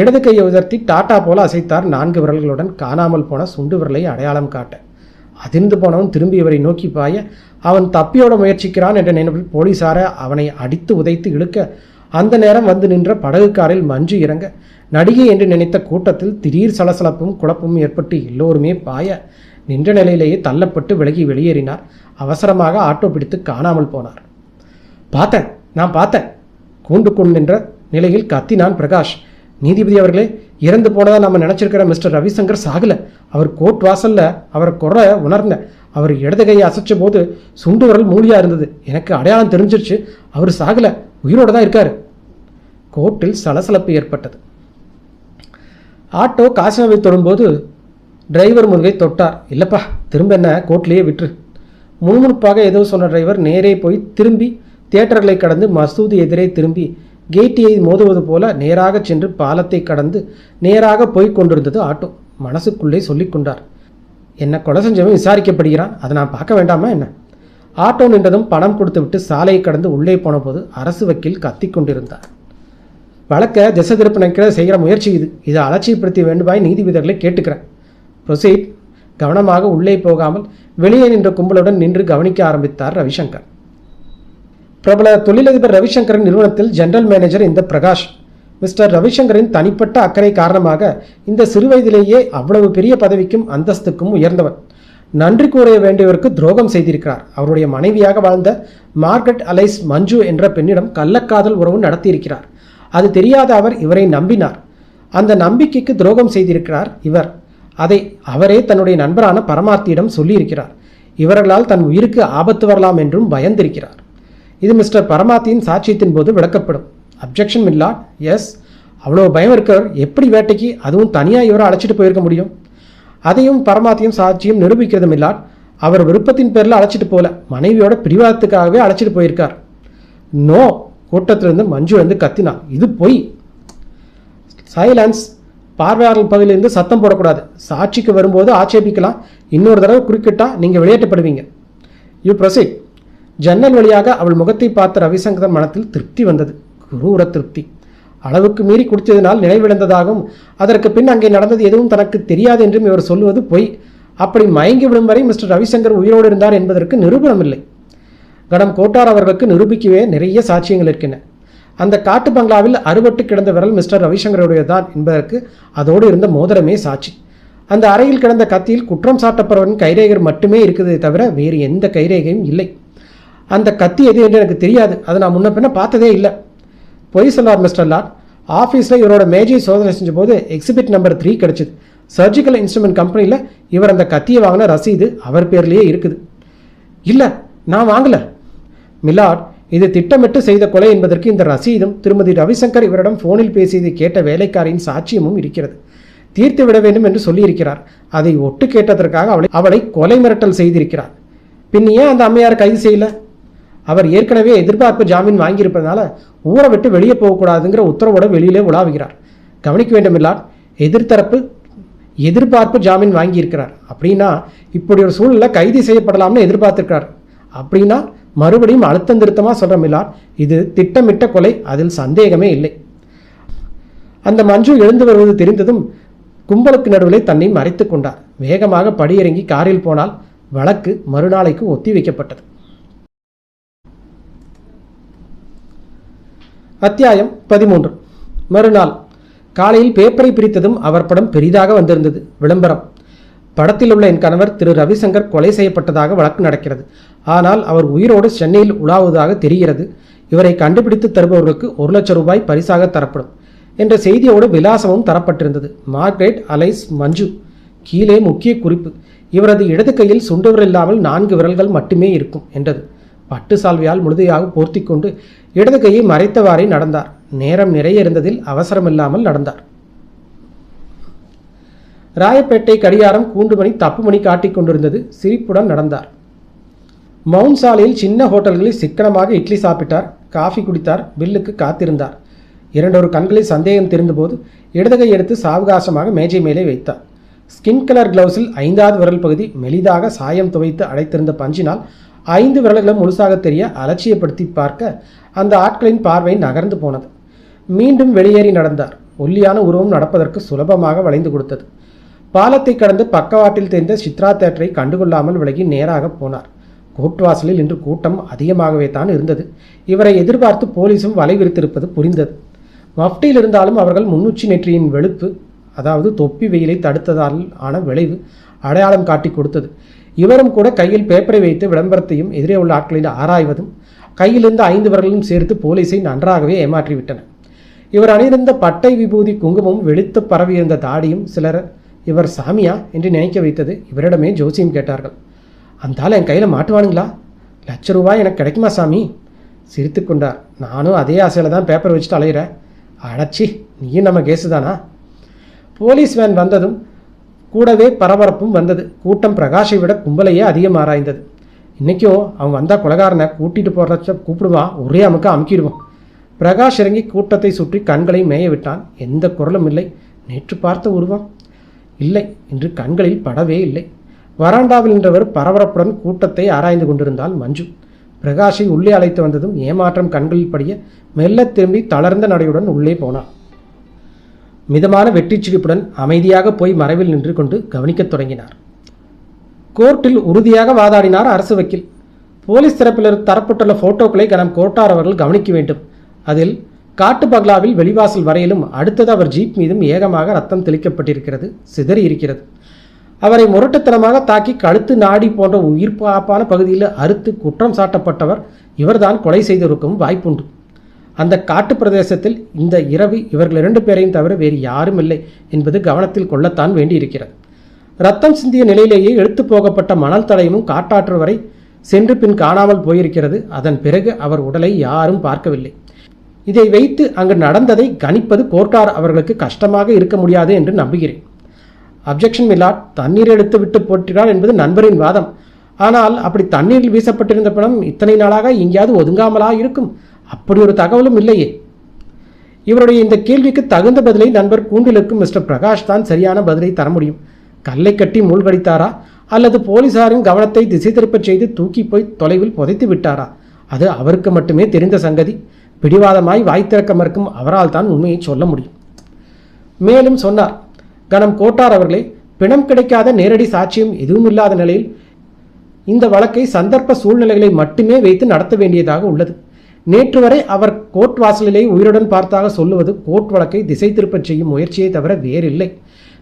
[SPEAKER 3] இடது கையை உயர்த்தி டாட்டா போல அசைத்தார். 4 விரல்களுடன் காணாமல் போன சுண்டு விரலை அடையாளம் காட்ட. அதிர்ந்து போனவன் திரும்பி இவரை நோக்கி பாய அவன் தப்பியோட முயற்சிக்கிறான் என்ற நினைவில் போலீசார அவனை அடித்து உதைத்து இழுக்க அந்த நேரம் வந்து நின்ற படகுக்காரில் மஞ்சு இறங்க நடிகை என்று நினைத்த கூட்டத்தில் திடீர் சலசலப்பும் குழப்பமும் ஏற்பட்டு எல்லோருமே பாய நின்ற நிலையிலேயே தள்ளப்பட்டு விலகி வெளியேறினார். அவசரமாக ஆட்டோ பிடித்து காணாமல் போனார். நான் பார்த்தேன் கூண்டு கொண்டு நின்ற நிலையில் கத்தினான் பிரகாஷ். நீதிபதி அவர்களே, இறந்து போனதா நம்ம நினச்சிருக்கிற மிஸ்டர் ரவிசங்கர் சாகலை. அவர் கோர்ட் வாசலில் அவரை குறை உணர்ந்தேன். அவர் இடது கையை அசைச்ச போது சுண்டு விரல் மூலியாக இருந்தது. எனக்கு அடையாளம் தெரிஞ்சிருச்சு. அவர் சாகலை, உயிரோடு தான் இருக்கார். கோர்ட்டில் சலசலப்பு ஏற்பட்டது. ஆட்டோ காசினாவை தொடும்போது டிரைவர் முதுகை தொட்டார். இல்லைப்பா, திரும்ப என்ன கோர்ட்லேயே விட்டுரு. முணுமுணுப்பாக ஏதோ சொன்ன டிரைவர் நேரே போய் திரும்பி தியேட்டர்களை கடந்து மசூதி எதிரே திரும்பி கேட்டியை மோதுவது போல நேராக சென்று பாலத்தை கடந்து நேராக போய் கொண்டிருந்தது ஆட்டோ. மனசுக்குள்ளே சொல்லிக்கொண்டார், என்ன கொலை செஞ்சவன் விசாரிக்கப்படுகிறான், அதை நான் பார்க்க வேண்டாமா என்ன? ஆட்டோ நின்றதும் பணம் கொடுத்து விட்டு சாலையை கடந்து உள்ளே போன போது அரசு வக்கீல் கத்தி கொண்டிருந்தார். வழக்க திசை திருப்ப செய்கிற முயற்சி இதை அலட்சியப்படுத்த வேண்டுமாய் நீதிபதிகளை கேட்டுக்கிறேன். ப்ரொசீட். கவனமாக உள்ளே போகாமல் வெளியே நின்ற கும்பலுடன் நின்று கவனிக்க ஆரம்பித்தார் ரவிசங்கர். பிரபல தொழிலதிபர் ரவிசங்கரின் நிறுவனத்தில் ஜெனரல் மேனேஜர் இந்த பிரகாஷ். மிஸ்டர் ரவிசங்கரின் தனிப்பட்ட அக்கறை காரணமாக இந்த சிறுவயதிலேயே அவ்வளவு பெரிய பதவிக்கும் அந்தஸ்துக்கும் உயர்ந்தவர். நன்றி கூற வேண்டியவருக்கு துரோகம் செய்திருக்கிறார். அவருடைய மனைவியாக வாழ்ந்த மார்கரெட் அலைஸ் மஞ்சு என்ற பெண்ணிடம் கள்ளக்காதல் உறவு நடத்தியிருக்கிறார். அது தெரியாத அவர் இவரை நம்பினார். அந்த நம்பிக்கைக்கு துரோகம் செய்திருக்கிறார் இவர். அதை அவரே தன்னுடைய நண்பரான பரமார்த்தியிடம் சொல்லியிருக்கிறார். இவர்களால் தன் உயிருக்கு ஆபத்து வரலாம் என்றும் பயந்திருக்கிறார். இது மிஸ்டர் பரமார்த்தியின் சாட்சியத்தின் போது விளக்கப்படும். அப்ஜெக்ஷன் இல்லா. எஸ், அவ்வளோ பயம் இருக்கிறவர் எப்படி வேட்டைக்கு அதுவும் தனியாக இவரை அழைச்சிட்டு போயிருக்க முடியும்? அதையும் பரமார்த்தியும் சாட்சியும் நிரூபிக்கிறதும் இல்லா. அவர் விருப்பத்தின் பேரில் அழைச்சிட்டு போகல, மனைவியோட பிடிவாதத்துக்காகவே அழைச்சிட்டு போயிருக்கார். நோ. கூட்டத்திலிருந்து மஞ்சு வந்து கத்தினார், இது பொய். சைலன்ஸ். பார்வையாளர் பகுதியிலிருந்து சத்தம் போடக்கூடாது. சாட்சிக்கு வரும்போது ஆட்சேபிக்கலாம். இன்னொரு தடவை குறுக்கிட்டா நீங்கள் வெளியேற்றப்படுவீங்க. You proceed. ஜன்னல் வழியாக அவள் முகத்தை பார்த்த ரவிசங்கர் மனத்தில் திருப்தி வந்தது. குரூர திருப்தி. அளவுக்கு மீறி குடித்ததினால் நினைவிழந்ததாகவும் அதற்கு பின் அங்கே நடந்தது எதுவும் தனக்கு தெரியாது என்றும் இவர் சொல்லுவது பொய். அப்படி மயங்கி விடும் வரை மிஸ்டர் ரவிசங்கர் உயிரோடு இருந்தார் என்பதற்கு நிரூபணம் இல்லை. கடம் கோட்டார் அவர்களுக்கு நிரூபிக்கவே நிறைய சாட்சியங்கள் இருக்கின்றன. அந்த காட்டு பங்களாவில் அறுபட்டு கிடந்த விரல் மிஸ்டர் ரவிசங்கருடையதான் என்பதற்கு அதோடு இருந்த மோதிரமே சாட்சி. அந்த அறையில் கிடந்த கத்தியில் குற்றம் சாட்டப்படுவரின் கைரேகர் மட்டுமே இருக்குதே தவிர வேறு எந்த கைரேகையும் இல்லை. அந்த கத்தி எது என்று எனக்கு தெரியாது. அதை நான் முன்ன பின்ன பார்த்ததே இல்லை. பொய் சொன்னார் மிஸ்டர் லாட். ஆஃபீஸில் இவரோட மேஜை சோதனை செஞ்ச போது எக்ஸிபிட் நம்பர் 3 கிடைச்சிது. சர்ஜிக்கல் இன்ஸ்ட்ருமெண்ட் கம்பெனியில் இவர் அந்த கத்தியை வாங்கின ரசீது அவர் பேர்லேயே இருக்குது. இல்லை, நான் வாங்கலை மிலாட். இது திட்டமிட்டு செய்த கொலை என்பதற்கு இந்த ரசீதும் திருமதி ரவிசங்கர் இவரிடம் ஃபோனில் பேசியதை கேட்ட வேலைக்காரியின் சாட்சியமும் இருக்கிறது. தீர்த்து விட வேண்டும் என்று சொல்லியிருக்கிறார். அதை ஒட்டு கேட்டதற்காக அவளை கொலை மிரட்டல் செய்திருக்கிறார். பின் ஏன் அந்த அம்மையார் கைது செய்யல? அவர் ஏற்கனவே எதிர்பார்ப்பு ஜாமீன் வாங்கியிருப்பதனால ஊரை விட்டு வெளியே போகக்கூடாதுங்கிற உத்தரவோட வெளியிலே உலாவுகிறார். கவனிக்க வேண்டும் இல்லார், எதிர்த்தரப்பு எதிர்பார்ப்பு ஜாமீன் வாங்கியிருக்கிறார். அப்படின்னா இப்படி ஒரு சூழ்நிலை கைது செய்யப்படலாம்னு எதிர்பார்த்திருக்கிறார். அப்படின்னா மறுபடியும் அழுத்தம் திருத்தமாக சொல்கிற மில்லார், இது திட்டமிட்ட கொலை, அதில் சந்தேகமே இல்லை. அந்த மஞ்சு எழுந்து வருவது தெரிந்ததும் கும்பலுக்கு நடுவில் தன்னை மறைத்து கொண்டார். வேகமாக படியிறங்கி காரில் போனால் வழக்கு மறுநாளைக்கு ஒத்தி வைக்கப்பட்டது. அத்தியாயம் 13. மறுநாள் காலையில் பேப்பரை பிரித்ததும் அவர் படம் பெரிதாக வந்திருந்தது. விளம்பரம். படத்தில் உள்ள என் கணவர் திரு ரவிசங்கர் கொலை செய்யப்பட்டதாக வழக்கு நடக்கிறது. ஆனால் அவர் உயிரோடு சென்னையில் உலாவுவதாக தெரிகிறது. இவரை கண்டுபிடித்து தருபவர்களுக்கு 1 லட்சம் ரூபாய் பரிசாக தரப்படும் என்ற செய்தியோடு விலாசமும் தரப்பட்டிருந்தது. மார்கரெட் அலைஸ் மஞ்சு. கீழே முக்கிய குறிப்பு, இவரது இடது கையில் சுண்டுவிரல் இல்லாமல் 4 விரல்கள் மட்டுமே இருக்கும் என்றது. பட்டு சால்வையால் முழுதையாக போர்த்தி கொண்டு இடது கையை மறைத்தவாறே நடந்தார். நேரம் நிறைய இருந்ததில் அவசரமில்லாமல் நடந்தார். ராயப்பேட்டை கடிகாரம் கூண்டுமணி தப்புமணி காட்டிக் கொண்டிருந்தது. சிரிப்புடன் நடந்தார். மவுண்ட் சாலையில் சின்ன ஹோட்டல்களில் சிக்கனமாக இட்லி சாப்பிட்டார். காஃபி குடித்தார். பில்லுக்கு காத்திருந்தார். 2 கண்களில் சந்தேகம் தெரிந்தபோது இடதுகை எடுத்து சாவகாசமாக மேஜை மேலே வைத்தார். ஸ்கின் கலர் கிளவுஸில் 5வது விரல் பகுதி மெலிதாக சாயம் துவைத்து அடைத்திருந்த பஞ்சினால் 5 விரல்களும் முழுசாக தெரிய அலட்சியப்படுத்தி பார்க்க அந்த ஆட்களின் பார்வை நகர்ந்து போனது. மீண்டும் வெளியேறி நடந்தார். ஒல்லியான உருவம் நடப்பதற்கு சுலபமாக வளைந்து கொடுத்தது. பாலத்தை கடந்து பக்கவாட்டில் தெரிந்த சித்ரா தேட்டரை கண்டுகொள்ளாமல் விலகி நேராக போனார். கோர்ட்வாசலில் இன்று கூட்டம் அதிகமாகவே தான் இருந்தது. இவரை எதிர்பார்த்து போலீஸும் வலை விரித்திருப்பது புரிந்தது. மஃப்டியில் இருந்தாலும் அவர்கள் முன்னுச்சி நெற்றியின் வெளுப்பு, அதாவது தொப்பி வெயிலை தடுத்ததால் ஆன விளைவு அடையாளம் காட்டி கொடுத்தது. இவரும் கூட கையில் பேப்பரை வைத்து விளம்பரத்தையும் எதிரே உள்ள ஆட்களில் ஆராய்வதும் கையிலிருந்து 5 விரல்களும் சேர்த்து போலீஸை நன்றாகவே ஏமாற்றிவிட்டன. இவர் அணிந்திருந்த பட்டை விபூதி குங்குமம் வெளுத்து பரவியிருந்த தாடியும் சிலர் இவர் சாமியா என்று நினைக்க வைத்தது. இவரிடமே ஜோசியம் கேட்டார்கள். அந்த ஆள் என் கையில் மாட்டுவானுங்களா? ₹1,00,000 எனக்கு கிடைக்குமா சாமி? சிரித்து கொண்டார். நானும் அதே ஆசையில் தான் பேப்பர் வச்சுட்டு அலையிறேன். அடச்சி, நீயும் நம்ம கேஸு தானா? போலீஸ் வேன் வந்ததும் கூடவே பரபரப்பும் வந்தது. கூட்டம் பிரகாஷை விட கும்பலையே அதிகம் ஆராய்ந்தது. இன்றைக்கும் அவன் வந்தால் கொலகாரனை கூட்டிகிட்டு போகிறச்ச கூப்பிடுவான், ஒரே அமுக்க அமுக்கிடுவான். பிரகாஷ் இறங்கி கூட்டத்தை சுற்றி கண்களை மேய விட்டான். எந்த குரலும் இல்லை. நேற்று பார்த்த உருவம் இல்லை, இன்று கண்களில் படவே இல்லை. வராண்டாவில் நின்றவர் பரபரப்புடன் கூட்டத்தை ஆராய்ந்து கொண்டிருந்தால் மஞ்சு. பிரகாஷை உள்ளே அழைத்து வந்ததும் ஏமாற்றம் கண்களில் படிய மெல்ல திரும்பி தளர்ந்த நடையுடன் உள்ளே போனார். மிதமான வெட்டிச்சிரிப்புடன் அமைதியாக போய் மறைவில் நின்று கொண்டு கவனிக்கத் தொடங்கினார். கோர்ட்டில் உறுதியாக வாதாடினார் அரசு வக்கீல். போலீஸ் தரப்பில் தரப்பட்டுள்ள போட்டோக்களை கனம் கோட்டார் அவர்கள் கவனிக்க வேண்டும். அதில் காட்டு பங்களாவில் வெளிவாசல் வரையிலும் அடுத்தது அவர் ஜீப் மீதும் ஏகமாக ரத்தம் தெளிக்கப்பட்டிருக்கிறது, சிதறி இருக்கிறது. அவரை முரட்டுத்தனமாக தாக்கி கழுத்து நாடி போன்ற உயிர் பாப்பான பகுதியில் அறுத்து குற்றம் சாட்டப்பட்டவர் இவர்தான் கொலை செய்திருக்கும் வாய்ப்புண்டு. அந்த காட்டு பிரதேசத்தில் இந்த இரவு இவர்கள் 2 பேரையும் தவிர வேறு யாரும் இல்லை என்பது கவனத்தில் கொள்ளத்தான் வேண்டியிருக்கிறது. ரத்தம் சிந்திய நிலையிலேயே எடுத்து போகப்பட்ட மணல் தடையும் காட்டாற்று வரை சென்று பின் காணாமல் போயிருக்கிறது. அதன் பிறகு அவர் உடலை யாரும் பார்க்கவில்லை. இதை வைத்து அங்கு நடந்ததை கணிப்பது கோர்ட்டார் அவர்களுக்கு கஷ்டமாக இருக்க முடியாது என்று நம்புகிறேன். அப்ஜெக்ஷன் மில்லாட், தண்ணீர் எடுத்து விட்டு போட்டினார் என்பது நண்பரின் வாதம். ஆனால் அப்படி தண்ணீரில் வீசப்பட்டிருந்த பணம் இத்தனை நாளாக எங்கேயாவது ஒதுங்காமலா இருக்கும்? அப்படி ஒரு தகவலும் இல்லையே. இவருடைய இந்த கேள்விக்கு தகுந்த பதிலை நண்பர் கூண்டிலுக்கும் மிஸ்டர் பிரகாஷ் தான் சரியான பதிலை தர முடியும். கல்லை கட்டி மூழ்கடித்தாரா அல்லது போலீசாரின் கவனத்தை திசை திருப்பச் செய்து தூக்கி போய் தொலைவில் புதைத்து விட்டாரா? அது அவருக்கு மட்டுமே தெரிந்த சங்கதி. பிடிவாதமாய் வாய் திறக்க மறுக்கும் அவரால் தான் உண்மையை சொல்ல முடியும். மேலும் சொன்னார், கனம் கோட்டார் அவர்களே, பிணம் கிடைக்காத நேரடி சாட்சியம் எதுவும் இல்லாத நிலையில் இந்த வழக்கை சந்தர்ப்ப சூழ்நிலைகளை மட்டுமே வைத்து நடத்த வேண்டியதாக உள்ளது. நேற்று வரை அவர் கோர்ட் வாசலிலே உயிருடன் பார்த்தாக சொல்லுவது கோர்ட் வழக்கை திசை திருப்பச் செய்யும் முயற்சியை தவிர வேறில்லை.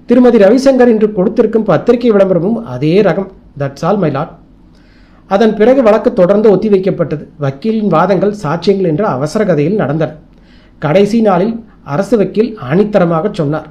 [SPEAKER 3] திருமதி ரவிசங்கர் இன்று கொடுத்திருக்கும் பத்திரிகை விளம்பரமும் அதே ரகம். That's all my Lord. அதன் பிறகு வழக்கு தொடர்ந்து ஒத்திவைக்கப்பட்டது. வக்கீலின் வாதங்கள் சாட்சியங்கள் என்ற அவசர கதையில் நடந்தன. கடைசி நாளில் அரசு வக்கீல் ஆணித்தரமாக சொன்னார்,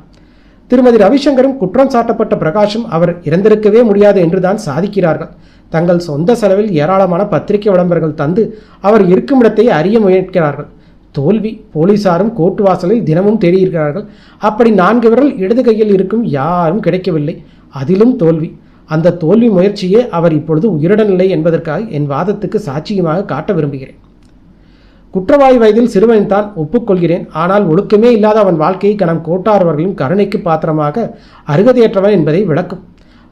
[SPEAKER 3] திருமதி ரவிசங்கரும் குற்றம் சாட்டப்பட்ட பிரகாஷும் அவர் இறந்திருக்கவே முடியாது என்றுதான் சாதிக்கிறார்கள். தங்கள் சொந்த செலவில் ஏராளமான பத்திரிகை விளம்பரங்கள் தந்து அவர் இருக்கும் இடத்தை அறிய முயற்கிறார்கள். தோல்வி. போலீசாரும் கோர்ட்டு வாசலில் தினமும் தேடியிருக்கிறார்கள். அப்படி 4 விரல் இடது கையில் இருக்கும் யாரும் கிடைக்கவில்லை. அதிலும் தோல்வி. அந்த தோல்வி முயற்சியே அவர் இப்பொழுது உயிருடன் இல்லை என்பதற்காக என் வாதத்துக்கு சாட்சியமாக காட்ட விரும்புகிறேன். குற்றவாளி வயதில் சிறுவன் தான், ஒப்புக்கொள்கிறேன். ஆனால் ஒழுக்கமே இல்லாத அவன் வாழ்க்கையை கனம் கோட்டார் அவர்களின் கருணைக்கு பாத்திரமாக அருகதையற்றவன் என்பதை விளக்கும்.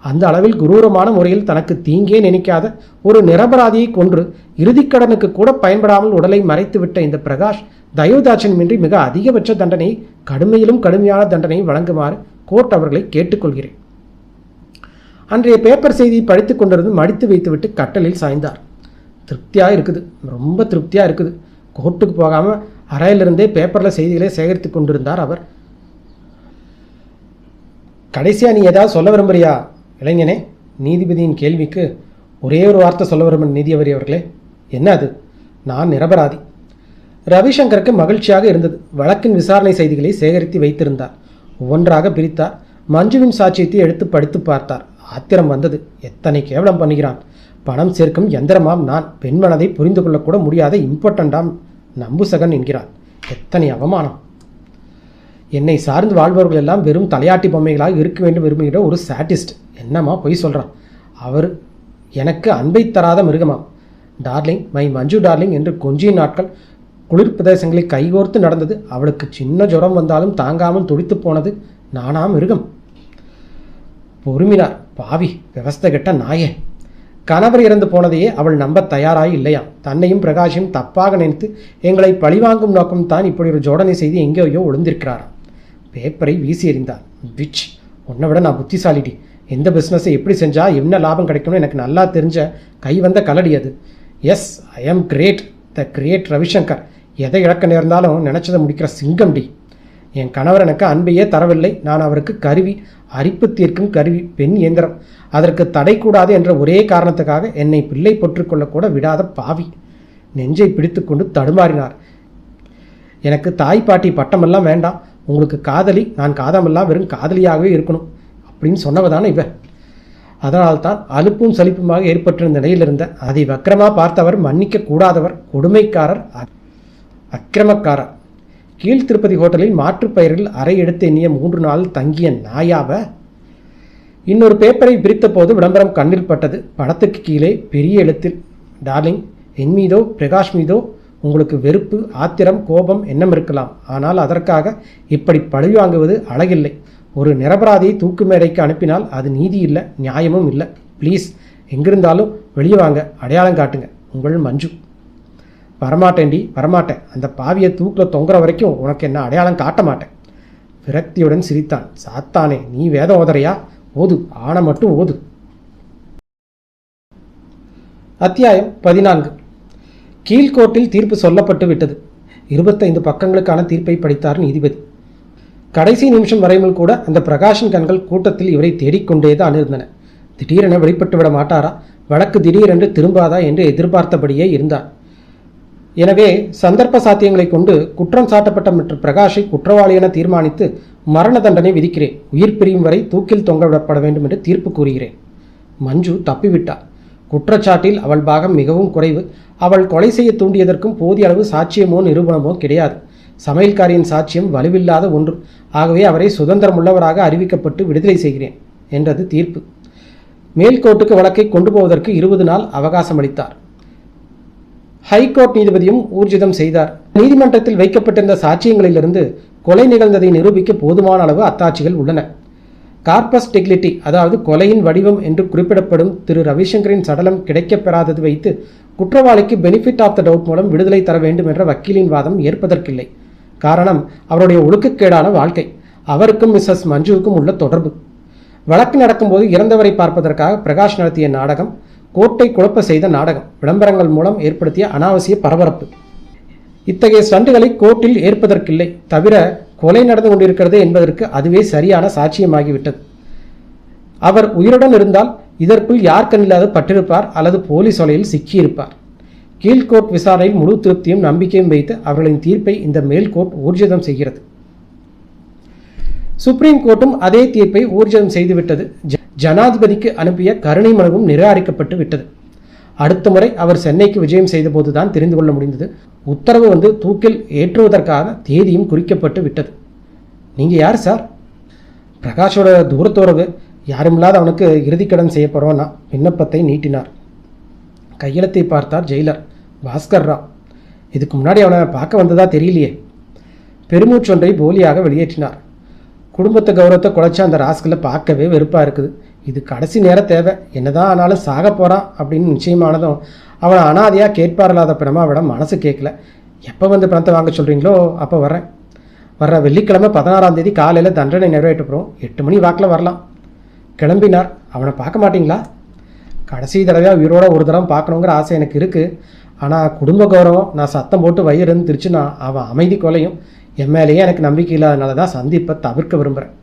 [SPEAKER 3] அந்த அளவில் குரூரமான முறையில் தனக்கு தீங்கே நினைக்காத ஒரு நிரபராதியை கொன்று இறுதிக்கடனுக்கு கூட பயன்படாமல் உடலை மறைத்துவிட்ட இந்த பிரகாஷ் தயவுதாட்சணியமின்றி மிக அதிகபட்ச தண்டனை, கடுமையிலும் கடுமையான தண்டனை வழங்குமாறு கோர்ட் அவர்களை கேட்டுக்கொள்கிறேன். அன்றைய பேப்பர் செய்தியை படித்துக் கொண்டிருந்து மடித்து வைத்துவிட்டு கட்டலில் சாய்ந்தார். திருப்தியாக இருக்குது, ரொம்ப திருப்தியாக இருக்குது. கோர்ட்டுக்கு போகாமல் அறையிலிருந்தே பேப்பரில் செய்திகளை சேகரித்து கொண்டிருந்தார் அவர். கடைசியாக நீ ஏதாவது சொல்ல விரும்புறியா இளைஞனே? நீதிபதியின் கேள்விக்கு ஒரே ஒரு வார்த்தை சொல்ல விரும்பும் நீதிபதி அவர்களே. என்ன அது? நான் நிரபராதி. ரவிசங்கருக்கு மகிழ்ச்சியாக இருந்தது. வழக்கின் விசாரணை செய்திகளை சேகரித்து வைத்திருந்தார். ஒவ்வொன்றாக பிரித்தார். மஞ்சுவின் சாட்சியத்தை எடுத்து படித்து பார்த்தார். ஆத்திரம் வந்தது. எத்தனை கேவலம் பண்ணுகிறான்! பணம் சேர்க்கும் எந்திரமாம் நான். பெண் மனதை புரிந்து கொள்ளக்கூட முடியாத இம்பார்ட்டண்டாம் நம்புசகன் என்கிறான். எத்தனை அவமானம்! என்னை சார்ந்து வாழ்பவர்கள் எல்லாம் வெறும் தலையாட்டி பொம்மைகளாக இருக்க வேண்டும் விரும்புகிற ஒரு சாட்டிஸ்ட். என்னம்மா பொய் சொல்கிறான்? அவர் எனக்கு அன்பை தராத மிருகமாம். டார்லிங், மை மஞ்சு டார்லிங் என்று கொஞ்சிய நாட்கள் குளிர் பிரதேசங்களை கைகோர்த்து நடந்தது. அவளுக்கு சின்ன ஜுரம் வந்தாலும் தாங்காமல் துடித்து போனது நானா மிருகம்? பொறுமினார். பாவி, விவஸ்தை கெட்ட நாயே! கணவர் இறந்து போனதையே அவள் நம்ப தயாராக இல்லையாம். தன்னையும் பிரகாஷையும் தப்பாக நினைத்து எங்களை பழிவாங்கும் நோக்கம் தான் இப்படி ஒரு ஜோடனை செய்து எங்கேயோ ஒளிந்திருக்கிறாராம். பேப்பரை வீசி எறிந்தார். விச், உன்னை விட நான் புத்திசாலிடி. எந்த பிஸ்னஸை எப்படி செஞ்சால் என்ன லாபம் கிடைக்கும்னு எனக்கு நல்லா தெரிஞ்ச கை வந்த கலடி அது. எஸ், ஐ ஆம் கிரேட், த கிரேட் ரவிசங்கர். எதை இழக்க நேர்ந்தாலும் நினச்சதை முடிக்கிற சிங்கம் டி. என் கணவர் எனக்கு அன்பையே தரவில்லை. நான் அவருக்கு கருவி, அரிப்பு தீர்க்கும் கருவி, பெண் இயந்திரம். அதற்கு தடை கூடாது என்ற ஒரே காரணத்துக்காக என்னை பிள்ளை பொற்றுக்கொள்ளக்கூட விடாத பாவி. நெஞ்சை பிடித்து கொண்டு தடுமாறினார். எனக்கு தாய் பாட்டி பட்டமெல்லாம் வேண்டாம், உங்களுக்கு காதலி, நான் காதமெல்லாம் வெறும் காதலியாகவே இருக்கணும் அப்படின்னு சொன்னவ தானே இவ. அதனால்தான் அலுப்பும் சலிப்புமாக ஏற்பட்டிருந்த நிலையில் இருந்த அதை வக்கிரமாக பார்த்தவர், மன்னிக்க கூடாதவர், கொடுமைக்காரர், அக்கிரமக்காரர். கீழ் திருப்பதி ஹோட்டலில் மாற்றுப்பெயரில் அறை எடுத்து எண்ணிய 3 நாள் தங்கிய நாயாவ. இன்னொரு பேப்பரை பிரித்த போது விளம்பரம் கண்ணில் பட்டது. படத்துக்கு கீழே பெரிய எழுத்தில், டார்லிங், என் மீதோ பிரகாஷ் மீதோ உங்களுக்கு வெறுப்பு, ஆத்திரம், கோபம், எண்ணம் இருக்கலாம். ஆனால் அதற்காக இப்படி பழி வாங்குவது அழகில்லை. ஒரு நிரபராதியை தூக்கு மேடைக்கு அனுப்பினால் அது நீதி இல்லை, நியாயமும் இல்லை. ப்ளீஸ், எங்கிருந்தாலும் வெளியே வாங்க, அடையாளம் காட்டுங்க. உங்கள் மஞ்சு. வரமாட்டேன்டி, வரமாட்டேன். அந்த பாவியை தூக்கில் தொங்குற வரைக்கும் உனக்கு என்ன அடையாளம் காட்ட மாட்டேன். விரக்தியுடன் சிரித்தான். சாத்தானே, நீ வேதம் ஓதறையா? ஓது, ஆன மட்டும் ஓது. அத்தியாயம் 14. கீழ்கோர்ட்டில் தீர்ப்பு சொல்லப்பட்டு விட்டது. 25 பக்கங்களுக்கான தீர்ப்பை படித்தார் நீதிபதி. கடைசி நிமிஷம் வரையில் கூட அந்த பிரகாஷின் கண்கள் கூட்டத்தில் இவரை தேடிக்கொண்டேதான் இருந்தன. திடீரென வெளிப்பட்டு விட மாட்டாரா, வழக்கு திடீரென்று திரும்பாதா என்று எதிர்பார்த்தபடியே இருந்தார். எனவே சந்தர்ப்ப சாத்தியங்களை கொண்டு குற்றம் சாட்டப்பட்ட மற்ற பிரகாஷை குற்றவாளி என தீர்மானித்து மரண தண்டனை விதிக்கிறேன். உயிர் பிரியும் வரை தூக்கில் தொங்கவிடப்பட வேண்டும் என்று தீர்ப்பு கூறுகிறேன். மஞ்சு தப்பிவிட்டார். குற்றச்சாட்டில் அவள் பாகம் மிகவும் குறைவு. அவள் கொலை செய்ய தூண்டியதற்கும் போதிய அளவு சாட்சியமோ நிரூபணமோ கிடையாது. சமையல்காரியின் சாட்சியம் வலுவில்லாத ஒன்று. ஆகவே அவரை சுதந்திரமுள்ளவராக அறிவிக்கப்பட்டு விடுதலை செய்கிறேன் என்றது தீர்ப்பு. மேல்கோர்ட்டுக்கு வழக்கை கொண்டு போவதற்கு 20 நாள் அவகாசம் அளித்தார். ஹைகோர்ட் நீதிபதியும் ஊர்ஜிதம் செய்தார். நீதிமன்றத்தில் வைக்கப்பட்டிருந்த சாட்சியங்களிலிருந்து கொலை நிகழ்ந்ததை நிரூபிக்க போதுமான அளவு அத்தாட்சிகள் உள்ளன. கார்பஸ் டெக்லிட்டி, அதாவது கொலையின் வடிவம் என்று குறிப்பிடப்படும் திரு ரவிசங்கரின் சடலம் கிடைக்கப்பெறாதது வைத்து குற்றவாளிக்கு பெனிஃபிட் ஆஃப் த டவுட் மூலம் விடுதலை தர வேண்டும் என்ற வக்கீலின் வாதம் ஏற்பதற்கில்லை. காரணம், அவருடைய ஒழுக்கக்கேடான வாழ்க்கை, அவருக்கும் மிஸ்ஸஸ் மஞ்சுவுக்கும் உள்ள தொடர்பு. வழக்கு நடக்கும்போது இறந்தவரை பார்ப்பதற்காக பிரகாஷ் நடத்திய நாடகம், கோர்ட்டை குழப்ப செய்த நாடகம், விளம்பரங்கள் மூலம் ஏற்படுத்திய அனாவசிய பரபரப்பு. இத்தகைய ஸ்டண்டுகளை கோர்ட்டில் ஏற்பதற்கில்லை. தவிர கொலை நடந்து கொண்டிருக்கிறது என்பதற்கு அதுவே சரியான சாட்சியமாகிவிட்டது. அவர் உயிருடன் இருந்தால் இதற்குள் யார் கண்ணில்லாது பட்டிருப்பார் அல்லது போலீஸ் வலையில் சிக்கியிருப்பார். கீழ்கோர்ட் விசாரணையில் முழு திருப்தியும் நம்பிக்கையும் வைத்து அவர்களின் தீர்ப்பை இந்த மேல்கோர்ட் ஊர்ஜிதம் செய்கிறது. சுப்ரீம் கோர்ட்டும் அதே தீர்ப்பை ஊர்ஜிதம் செய்துவிட்டது. ஜனாதிபதிக்கு அனுப்பிய கருணை மனுவும் நிராகரிக்கப்பட்டு விட்டது. அடுத்த முறை அவர் சென்னைக்கு விஜயம் செய்த போதுதான் தெரிந்து கொள்ள முடிந்தது. உத்தரவு வந்து தூக்கில் ஏற்றுவதற்கான தேதியும் குறிக்கப்பட்டு விட்டது. நீங்கள் யார் சார்? பிரகாஷோட தூரத்துறவு, யாருமில்லாத அவனுக்கு இறுதிக்கடன் செய்ய போகிறோன்னா விண்ணப்பத்தை நீட்டினார். கையெழுத்தை பார்த்தார் ஜெயிலர். பாஸ்கர் ராவ். இதுக்கு முன்னாடி அவனை பார்க்க வந்ததா தெரியலையே. பெருமூச்சொன்றை போலியாக வெளியேற்றினார். குடும்பத்தை கௌரவத்தை குலைச்சா அந்த ராஸ்களை பார்க்கவே வெறுப்பாக இருக்குது. இது கடைசி நேரம் தேவை. என்னதான் ஆனாலும் சாக போகிறான் அப்படின்னு நிச்சயமானதும் அவனை அனாதையாக கேட்பாரலாத பிணமாவிடம் மனசு கேட்கல. எப்போ வந்து பணத்தை வாங்க சொல்கிறீங்களோ அப்போ வர்றேன். வர்ற வெள்ளிக்கிழமை 16ஆம் தேதி காலையில் தண்டனை நிறைவேற்றப்படும். 8 மணி வாக்கில் வரலாம். கிளம்பினார். அவனை பார்க்க மாட்டிங்களா? கடைசி தடவையாக உயிரோட ஒரு தடவை பார்க்கணுங்கிற ஆசை எனக்கு இருக்குது. ஆனால் குடும்ப கௌரவம், நான் சத்தம் போட்டு வயிறுன்னு திருச்சுன்னா அவன் அமைதி கொலையும். என் மேலேயே எனக்கு நம்பிக்கை இல்லாதனால தான் சந்திப்பை தவிர்க்க விரும்புகிறேன்.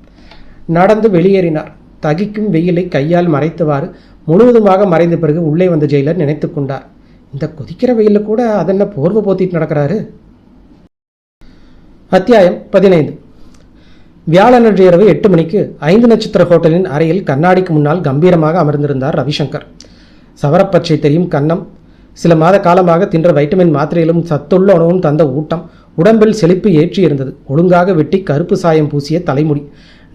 [SPEAKER 3] நடந்து வெளியேறினார். தகிக்கும் வெயிலை கையால் மறைத்தவாறு முழுவதுமாக மறைந்த பிறகு உள்ளே வந்த ஜெயிலர் நினைத்து கொண்டார். இந்த கொதிக்கிற வெயிலில் கூட அதென்ன போர்வை போத்திட்டு நடக்கிறாரு. அத்தியாயம் 15. வியாழனன்று இரவு 8 மணிக்கு 5 நட்சத்திர ஹோட்டலின் அறையில் கண்ணாடிக்கு முன்னால் கம்பீரமாக அமர்ந்திருந்தார் ரவிசங்கர். சவரப்பச்சை தெரியும் கன்னம், சில மாத காலமாக தின்ற வைட்டமின் மாத்திரையிலும் சத்துள்ள உணவும் தந்த ஊட்டம், உடம்பில் செழிப்பு ஏற்றி இருந்தது. ஒழுங்காக வெட்டி கருப்பு சாயம் பூசிய தலைமுடி.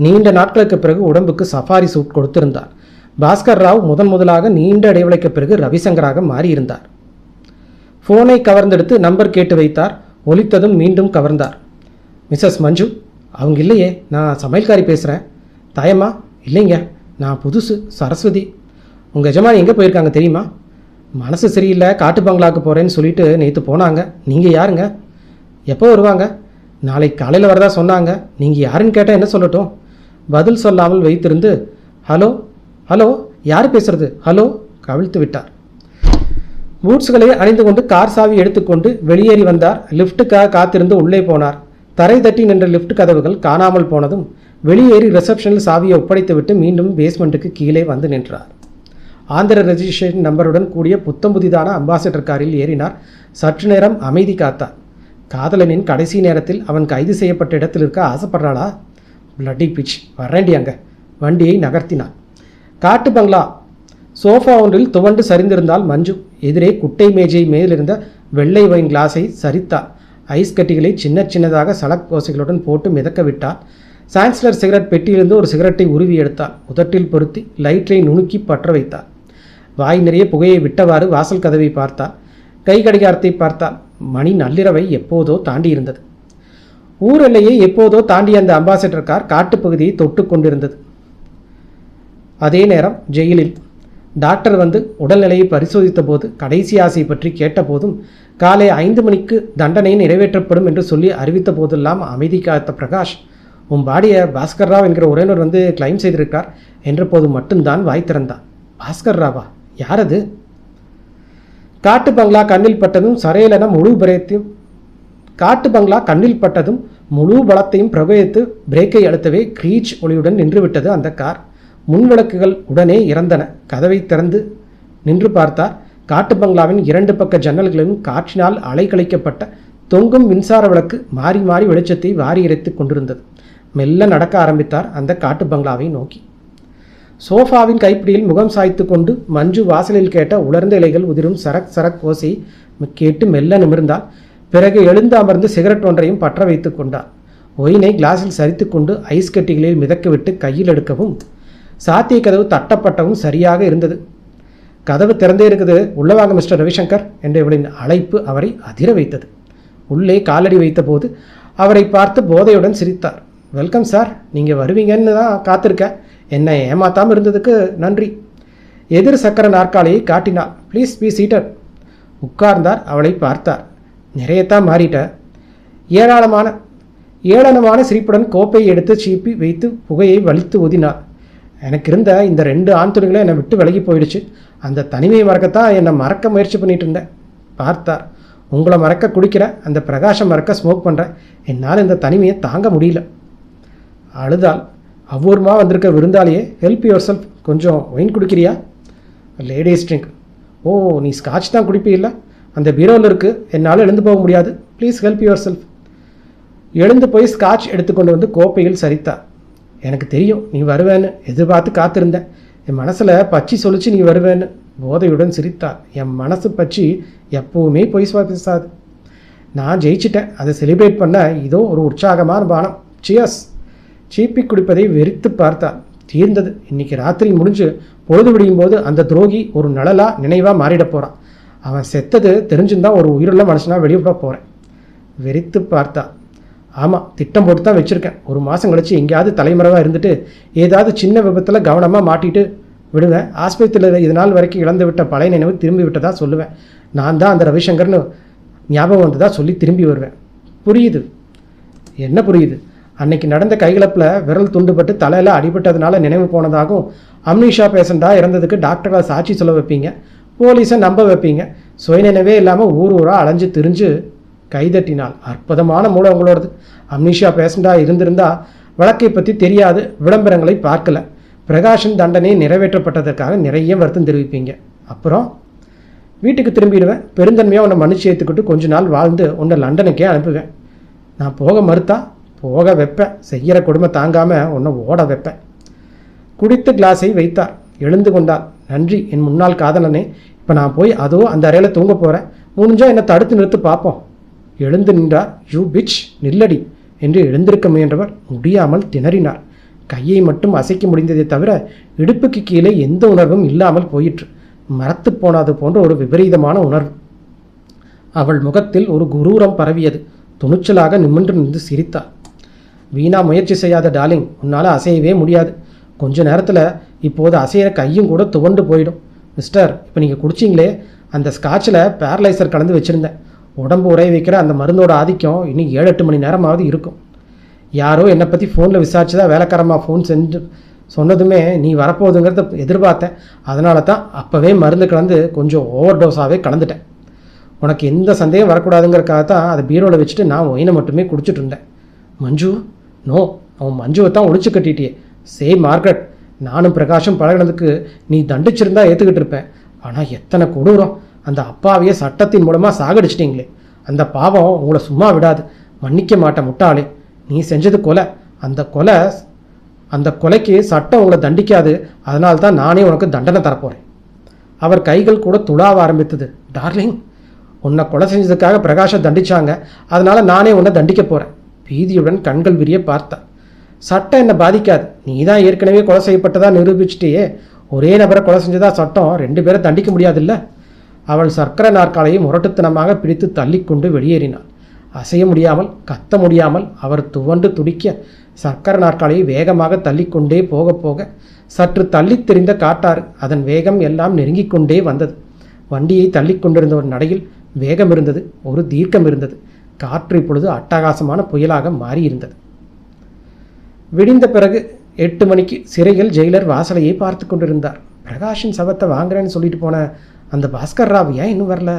[SPEAKER 3] நீண்ட நாட்களுக்கு பிறகு உடம்புக்கு சஃபாரி சூட் கொடுத்திருந்தார். பாஸ்கர் ராவ் முதலாக நீண்ட இடைவெளிக்கு பிறகு ரவிசங்கராக மாறியிருந்தார். போனை கவர்ந்தெடுத்து நம்பர் கேட்டு வைத்தார். ஒலித்ததும் மீண்டும் கவர்ந்தார். மிஸ்ஸஸ் மஞ்சு? அவங்க இல்லையே, நான் சமையல்காரி பேசுகிறேன். தாயம்மா? இல்லைங்க, நான் புதுசு, சரஸ்வதி. உங்கள் எஜமானி எங்கே போயிருக்காங்க தெரியுமா? மனசு சரியில்லை, காட்டு பங்களாவுக்கு போகிறேன்னு சொல்லிட்டு நேற்று போனாங்க. நீங்கள் யாருங்க? எப்போ வருவாங்க? நாளைக்கு காலையில் வரதா சொன்னாங்க. நீங்கள் யாருன்னு கேட்டால் என்ன சொல்லட்டும்? பதில் சொல்லாமல் வைத்திருந்து ஹலோ ஹலோ யார் பேசுறது ஹலோ கவிழ்த்து விட்டார். பூட்ஸ்களை அணிந்து கொண்டு கார் சாவி எடுத்துக்கொண்டு வெளியேறி வந்தார். லிஃப்ட்டுக்காக காத்திருந்து உள்ளே போனார். தரை தட்டி நின்ற லிஃப்ட் கதவுகள் காணாமல் போனதும் வெளியேறி ரிசப்ஷனில் சாவியை ஒப்படைத்துவிட்டு மீண்டும் பேஸ்மெண்ட்டுக்கு கீழே வந்து நின்றார். ஆந்திர ரெஜிஸ்ட்ரேஷன் நம்பருடன் கூடிய புத்தம் புதிதான அம்பாசிடர் காரில் ஏறினார். சற்று நேரம் அமைதி காத்தார். காதலனின் கடைசி நேரத்தில் அவன் கைது செய்யப்பட்ட இடத்தில் இருக்க ஆசைப்படுறாளா? பிளட்டி பிச், வரேண்டி அங்க. வண்டியை நகர்த்தினான். காட்டு பங்களா. சோஃபா ஒன்றில் துவண்டு சரிந்திருந்தால் மஞ்சு. எதிரே குட்டை மேஜை மேலிருந்த வெள்ளை வைன் கிளாஸை சரித்தாள். ஐஸ் கட்டிகளை சின்ன சின்னதாக சலக் ஓசைகளுடன் போட்டு மிதக்க விட்டாள். சான்ஸ்லர் சிகரெட் பெட்டியிலிருந்து ஒரு சிகரெட்டை உருவி எடுத்தாள். உதட்டில் பொருத்தி லைட்டரை நுணுக்கி பற்ற வைத்தாள். வாய் நிறைய புகையை விட்டவாறு வாசல் கதவை பார்த்தாள். கை கடிகாரத்தை பார்த்தாள். மணி நள்ளிரவை எப்போதோ தாண்டி இருந்தது. ஊர் எல்லையை எப்போதோ தாண்டிய அந்த அம்பாசிடர் கார் காட்டுப்பகுதியை தொட்டு கொண்டிருந்தது. அதே நேரம் ஜெயிலில் டாக்டர் வந்து உடல்நிலையை பரிசோதித்த போது கடைசி ஆசை பற்றி கேட்டபோதும் காலை 5 மணிக்கு தண்டனை நிறைவேற்றப்படும் என்று சொல்லி அறிவித்த போதெல்லாம் அமைதி காத்த பிரகாஷ், உன் பாடியை பாஸ்கர் ராவ் என்கிற உறவினர் வந்து கிளைம் செய்திருக்கார் என்ற போது மட்டும்தான் வாய் திறந்தான். பாஸ்கர் ராவா? யார் அது? காட்டு பங்களா கண்ணில் பட்டதும் சரையலென முழு பலத்தையும் பிரயோகித்து பிரேக்கை அழுத்தவே கிரீச் ஒளியுடன் நின்றுவிட்டது அந்த கார். முன்விளக்குகள் உடனே இறந்தன. கதவை திறந்து நின்று பார்த்தார். காட்டு பங்களாவின் 2 பக்க ஜன்னல்களிலும் காற்றினால் அலைக்கழிக்கப்பட்ட தொங்கும் மின்சார விளக்கு மாறி மாறி வெளிச்சத்தை வாரி இறைத்து கொண்டிருந்தது. மெல்ல நடக்க ஆரம்பித்தார் அந்த காட்டு பங்களாவை நோக்கி. சோஃபாவின் கைப்பிடியில் முகம் சாய்த்து கொண்டு மஞ்சு வாசலில் கேட்ட உலர்ந்த இலைகள் உதிரும் சரக் சரக் ஓசை கேட்டு மெல்ல நிமிர்ந்தாள். பிறகு எழுந்து அமர்ந்து சிகரெட் ஒன்றையும் பற்ற வைத்து கொண்டார். ஒயினை கிளாஸில் சரித்து கொண்டு ஐஸ் கட்டிகளில் மிதக்க விட்டு கையில் எடுக்கவும் சாத்திய கதவு தட்டப்பட்டவும் சரியாக இருந்தது. கதவு திறந்தே இருக்குது, உள்ள வாங்க மிஸ்டர் ரவிசங்கர் என்ற இவளின் அழைப்பு அவரை அதிர வைத்தது. உள்ளே காலடி வைத்த போது அவரை பார்த்து போதையுடன் சிரித்தார். வெல்கம் சார், நீங்கள் வருவீங்கன்னு தான் காத்திருக்கேன். என்னை ஏமாத்தாமல் இருந்ததுக்கு நன்றி. எதிர் சக்கர நாற்காலியை காட்டினார். Please be seated. உட்கார்ந்தார். அவளை பார்த்தார். நிறையத்தான் மாறிட்ட. ஏளனமான சிரிப்புடன் கோப்பையை எடுத்து சீப்பி வைத்து புகையை வலித்து ஊதினார். எனக்கு இருந்த இந்த 2 ஆண் துணிகளும் என்னை விட்டு விலகி போயிடுச்சு. அந்த தனிமையை மறக்கத்தான் என்னை மறக்க முயற்சி பண்ணிட்டு இருந்தேன். பார்த்தார். உங்களை மறக்க குடிக்கிறேன், அந்த பிரகாஷம் மறக்க ஸ்மோக் பண்ணுறேன். என்னால் இந்த தனிமையை தாங்க முடியல. அழுதாள். அவ்வூர்மா வந்திருக்க விருந்தாளியே, ஹெல்ப் யுவர் செல்ஃப். கொஞ்சம் ஒயின் குடிக்கிறியா? Ladies drink. ஓ, நீ ஸ்காட்ச் தான் குடிப்பீல்ல? அந்த பீரோவில் இருக்குது, என்னால் எழுந்து போக முடியாது. Please help your self. எழுந்து போய் ஸ்காட்ச் எடுத்துக்கொண்டு வந்து கோப்பையில் சரித்தார். எனக்கு தெரியும் நீ வருவேன்னு, எதிர்பார்த்து காத்திருந்தேன். என் மனசில் பச்சி சொல்லிச்சு நீ வருவேன்னு. போதையுடன் சிரித்தார். என் மனசு பச்சி எப்போவுமே பொய் பேசாது. நான் ஜெயிச்சிட்டேன், அதை செலிப்ரேட் பண்ண இதோ ஒரு உற்சாகமான பானம். சியர்ஸ். சீப்பி குடிப்பதை வெறித்து பார்த்தார். தீர்ந்தது. இன்னைக்கு ராத்திரி முடிஞ்சு பொழுது விடியும் போது அந்த துரோகி ஒரு நினைவாக மாறிட போகிறான். அவன் செத்தது தெரிஞ்சுதான் ஒரு உயிருள்ள மனுஷனாக வெளியிட போகிறேன். வெறித்து பார்த்தா. ஆமாம், திட்டம் போட்டு தான் வச்சுருக்கேன். 1 மாதம் கழிச்சு எங்கேயாவது தலைமறைவாக இருந்துட்டு ஏதாவது சின்ன விபத்தில் கவனமாக மாட்டிட்டு விடுவேன். ஆஸ்பத்திரியில் இது நாள் வரைக்கும் இழந்து விட்ட பழைய நினைவு திரும்பி விட்டதா சொல்லுவேன். நான் தான் அந்த ரவிசங்கர்னு ஞாபகம் வந்ததா சொல்லி திரும்பி வருவேன். புரியுது? என்ன புரியுது? அன்னைக்கு நடந்த கைகலப்பில் விரல் துண்டுபட்டு தலையில் அடிபட்டதுனால நினைவு போனதாகவும், அம்னீஷா பேஷண்ட்டாக இறந்ததுக்கு டாக்டர்களை சாட்சி சொல்ல வைப்பீங்க, போலீஸை நம்ப வைப்பீங்க. சுயநினைவே இல்லாமல் ஊராக அலைஞ்சு திரிஞ்சு கைதட்டினாள். அற்புதமான மூளை உங்களோடது. அம்னீஷா பேஷண்ட்டாக இருந்திருந்தா வழக்கை பற்றி தெரியாது, விளம்பரங்களை பார்க்கல, பிரகாஷன் தண்டனை நிறைவேற்றப்பட்டதற்காக நிறைய வருத்தம் தெரிவிப்பீங்க. அப்புறம் வீட்டுக்கு திரும்பிடுவேன். பெருந்தன்மையாக உன்னை மன்னிச்சு ஏற்றுக்கிட்டு கொஞ்ச நாள் வாழ்ந்து உன்னை லண்டனுக்கே அனுப்புவேன். நான் போக மறுத்தா போக வைப்பேன். செய்கிற கொடுமை தாங்காமல் உன்னை ஓட வைப்பேன். குடித்து கிளாஸை வைத்தார். எழுந்து கொண்டார். நன்றி என் முன்னாள் காதலனே. இப்போ நான் போய் அதோ அந்த அறையில் தூங்க போகிறேன். முடிஞ்சால் என்னை தடுத்து நிறுத்து பார்ப்போம். எழுந்து நின்றார். யூ பிச், நில்லடி என்று எழுந்திருக்க முயன்றவர் முடியாமல் திணறினார். கையை மட்டும் அசைக்க முடிந்ததை தவிர இடுப்புக்கு கீழே எந்த உணர்வும் இல்லாமல் போயிற்று. மரத்து போனது போன்ற ஒரு விபரீதமான உணர்வு. அவள் முகத்தில் ஒரு குரூரம் பரவியது. துணிச்சலாக நின்று சிரித்தாள். வீணா முயற்சி செய்யாத டார்லிங், உன்னால் அசையவே முடியாது. கொஞ்ச நேரத்தில் இப்போது அசையிற கையும் கூட துவண்டு போயிடும். மிஸ்டர், இப்போ நீங்கள் குடிச்சிங்களே அந்த ஸ்காட்சில் பேரலைசர் கலந்து வச்சுருந்தேன். உடம்பு உரைய வைக்கிற அந்த மருந்தோட ஆதிக்கம் இன்னும் 7-8 மணி நேரமாவது இருக்கும். யாரோ என்னை பற்றி ஃபோனில் விசாரிச்சுதா வேலைக்காரமாக ஃபோன் செஞ்சு சொன்னதுமே நீ வரப்போகுதுங்கிறத எதிர்பார்த்தேன். அதனால தான் அப்போவே மருந்து கலந்து கொஞ்சம் ஓவர் டோஸாகவே கலந்துட்டேன். உனக்கு எந்த சந்தேகம் வரக்கூடாதுங்கிறக்காக தான் அதை பீரோவில் வச்சுட்டு நான் ஒயினை மட்டுமே குடிச்சிட்டு இருந்தேன். மஞ்சு, நோ, அவன் மஞ்சுவை தான் ஒழிச்சு கட்டிட்டியே. சே மார்கரெட், நானும் பிரகாஷும் பழகினதுக்கு நீ தண்டிச்சிருந்தா ஏற்றுக்கிட்டு இருப்பேன். ஆனால் எத்தனை கொடூரம்! அந்த அப்பாவையே சட்டத்தின் மூலமாக சாகடிச்சிட்டிங்களே. அந்த பாவம் உங்களை சும்மா விடாது. மன்னிக்க மாட்டேன் முட்டாளே. நீ செஞ்சது கொலை. அந்த கொலைக்கு சட்டம் உங்களை தண்டிக்காது. அதனால தான் நானே உனக்கு தண்டனை தரப்போகிறேன். அவர் கைகள் கூட துளாவ ஆரம்பித்தது. டார்லிங், உன்னை கொலை செஞ்சதுக்காக பிரகாஷை தண்டிச்சாங்க. அதனால் நானே உன்னை தண்டிக்க போகிறேன். பீதியுடன் கண்கள் விரிய பார்த்தார். சட்டம் என்னை பாதிக்காது. நீ தான் ஏற்கனவே கொலை செய்யப்பட்டதாக நிரூபிச்சிட்டே. ஒரே நபரை கொலை செஞ்சதா சட்டம் 2 பேரை தண்டிக்க முடியாதுல்ல. அவள் சர்க்கரை நாற்காலியை முரட்டுத்தனமாக பிடித்து தள்ளிக்கொண்டு வெளியேறினாள். அசைய முடியாமல், கத்த முடியாமல் அவர் துவண்டு துடிக்க சர்க்கரை நாற்காலியை வேகமாக தள்ளிக்கொண்டே போக போக சற்று தள்ளித் தெரிந்த காட்டாறு அதன் வேகம் எல்லாம் நெருங்கிக் கொண்டே வந்தது. வண்டியை தள்ளிக்கொண்டிருந்த ஒரு நடையில் வேகம் இருந்தது, ஒரு தீர்க்கம் இருந்தது. காற்று இப்பொழுது அட்டகாசமான புயலாக மாறியிருந்தது. விடிந்த பிறகு 8 மணிக்கு சிறையில் ஜெயிலர் வாசலையே பார்த்து கொண்டிருந்தார். பிரகாஷின் சவத்தை வாங்குறேன்னு சொல்லிட்டு போன அந்த பாஸ்கர் ராவ் ஏன் இன்னும் வரல?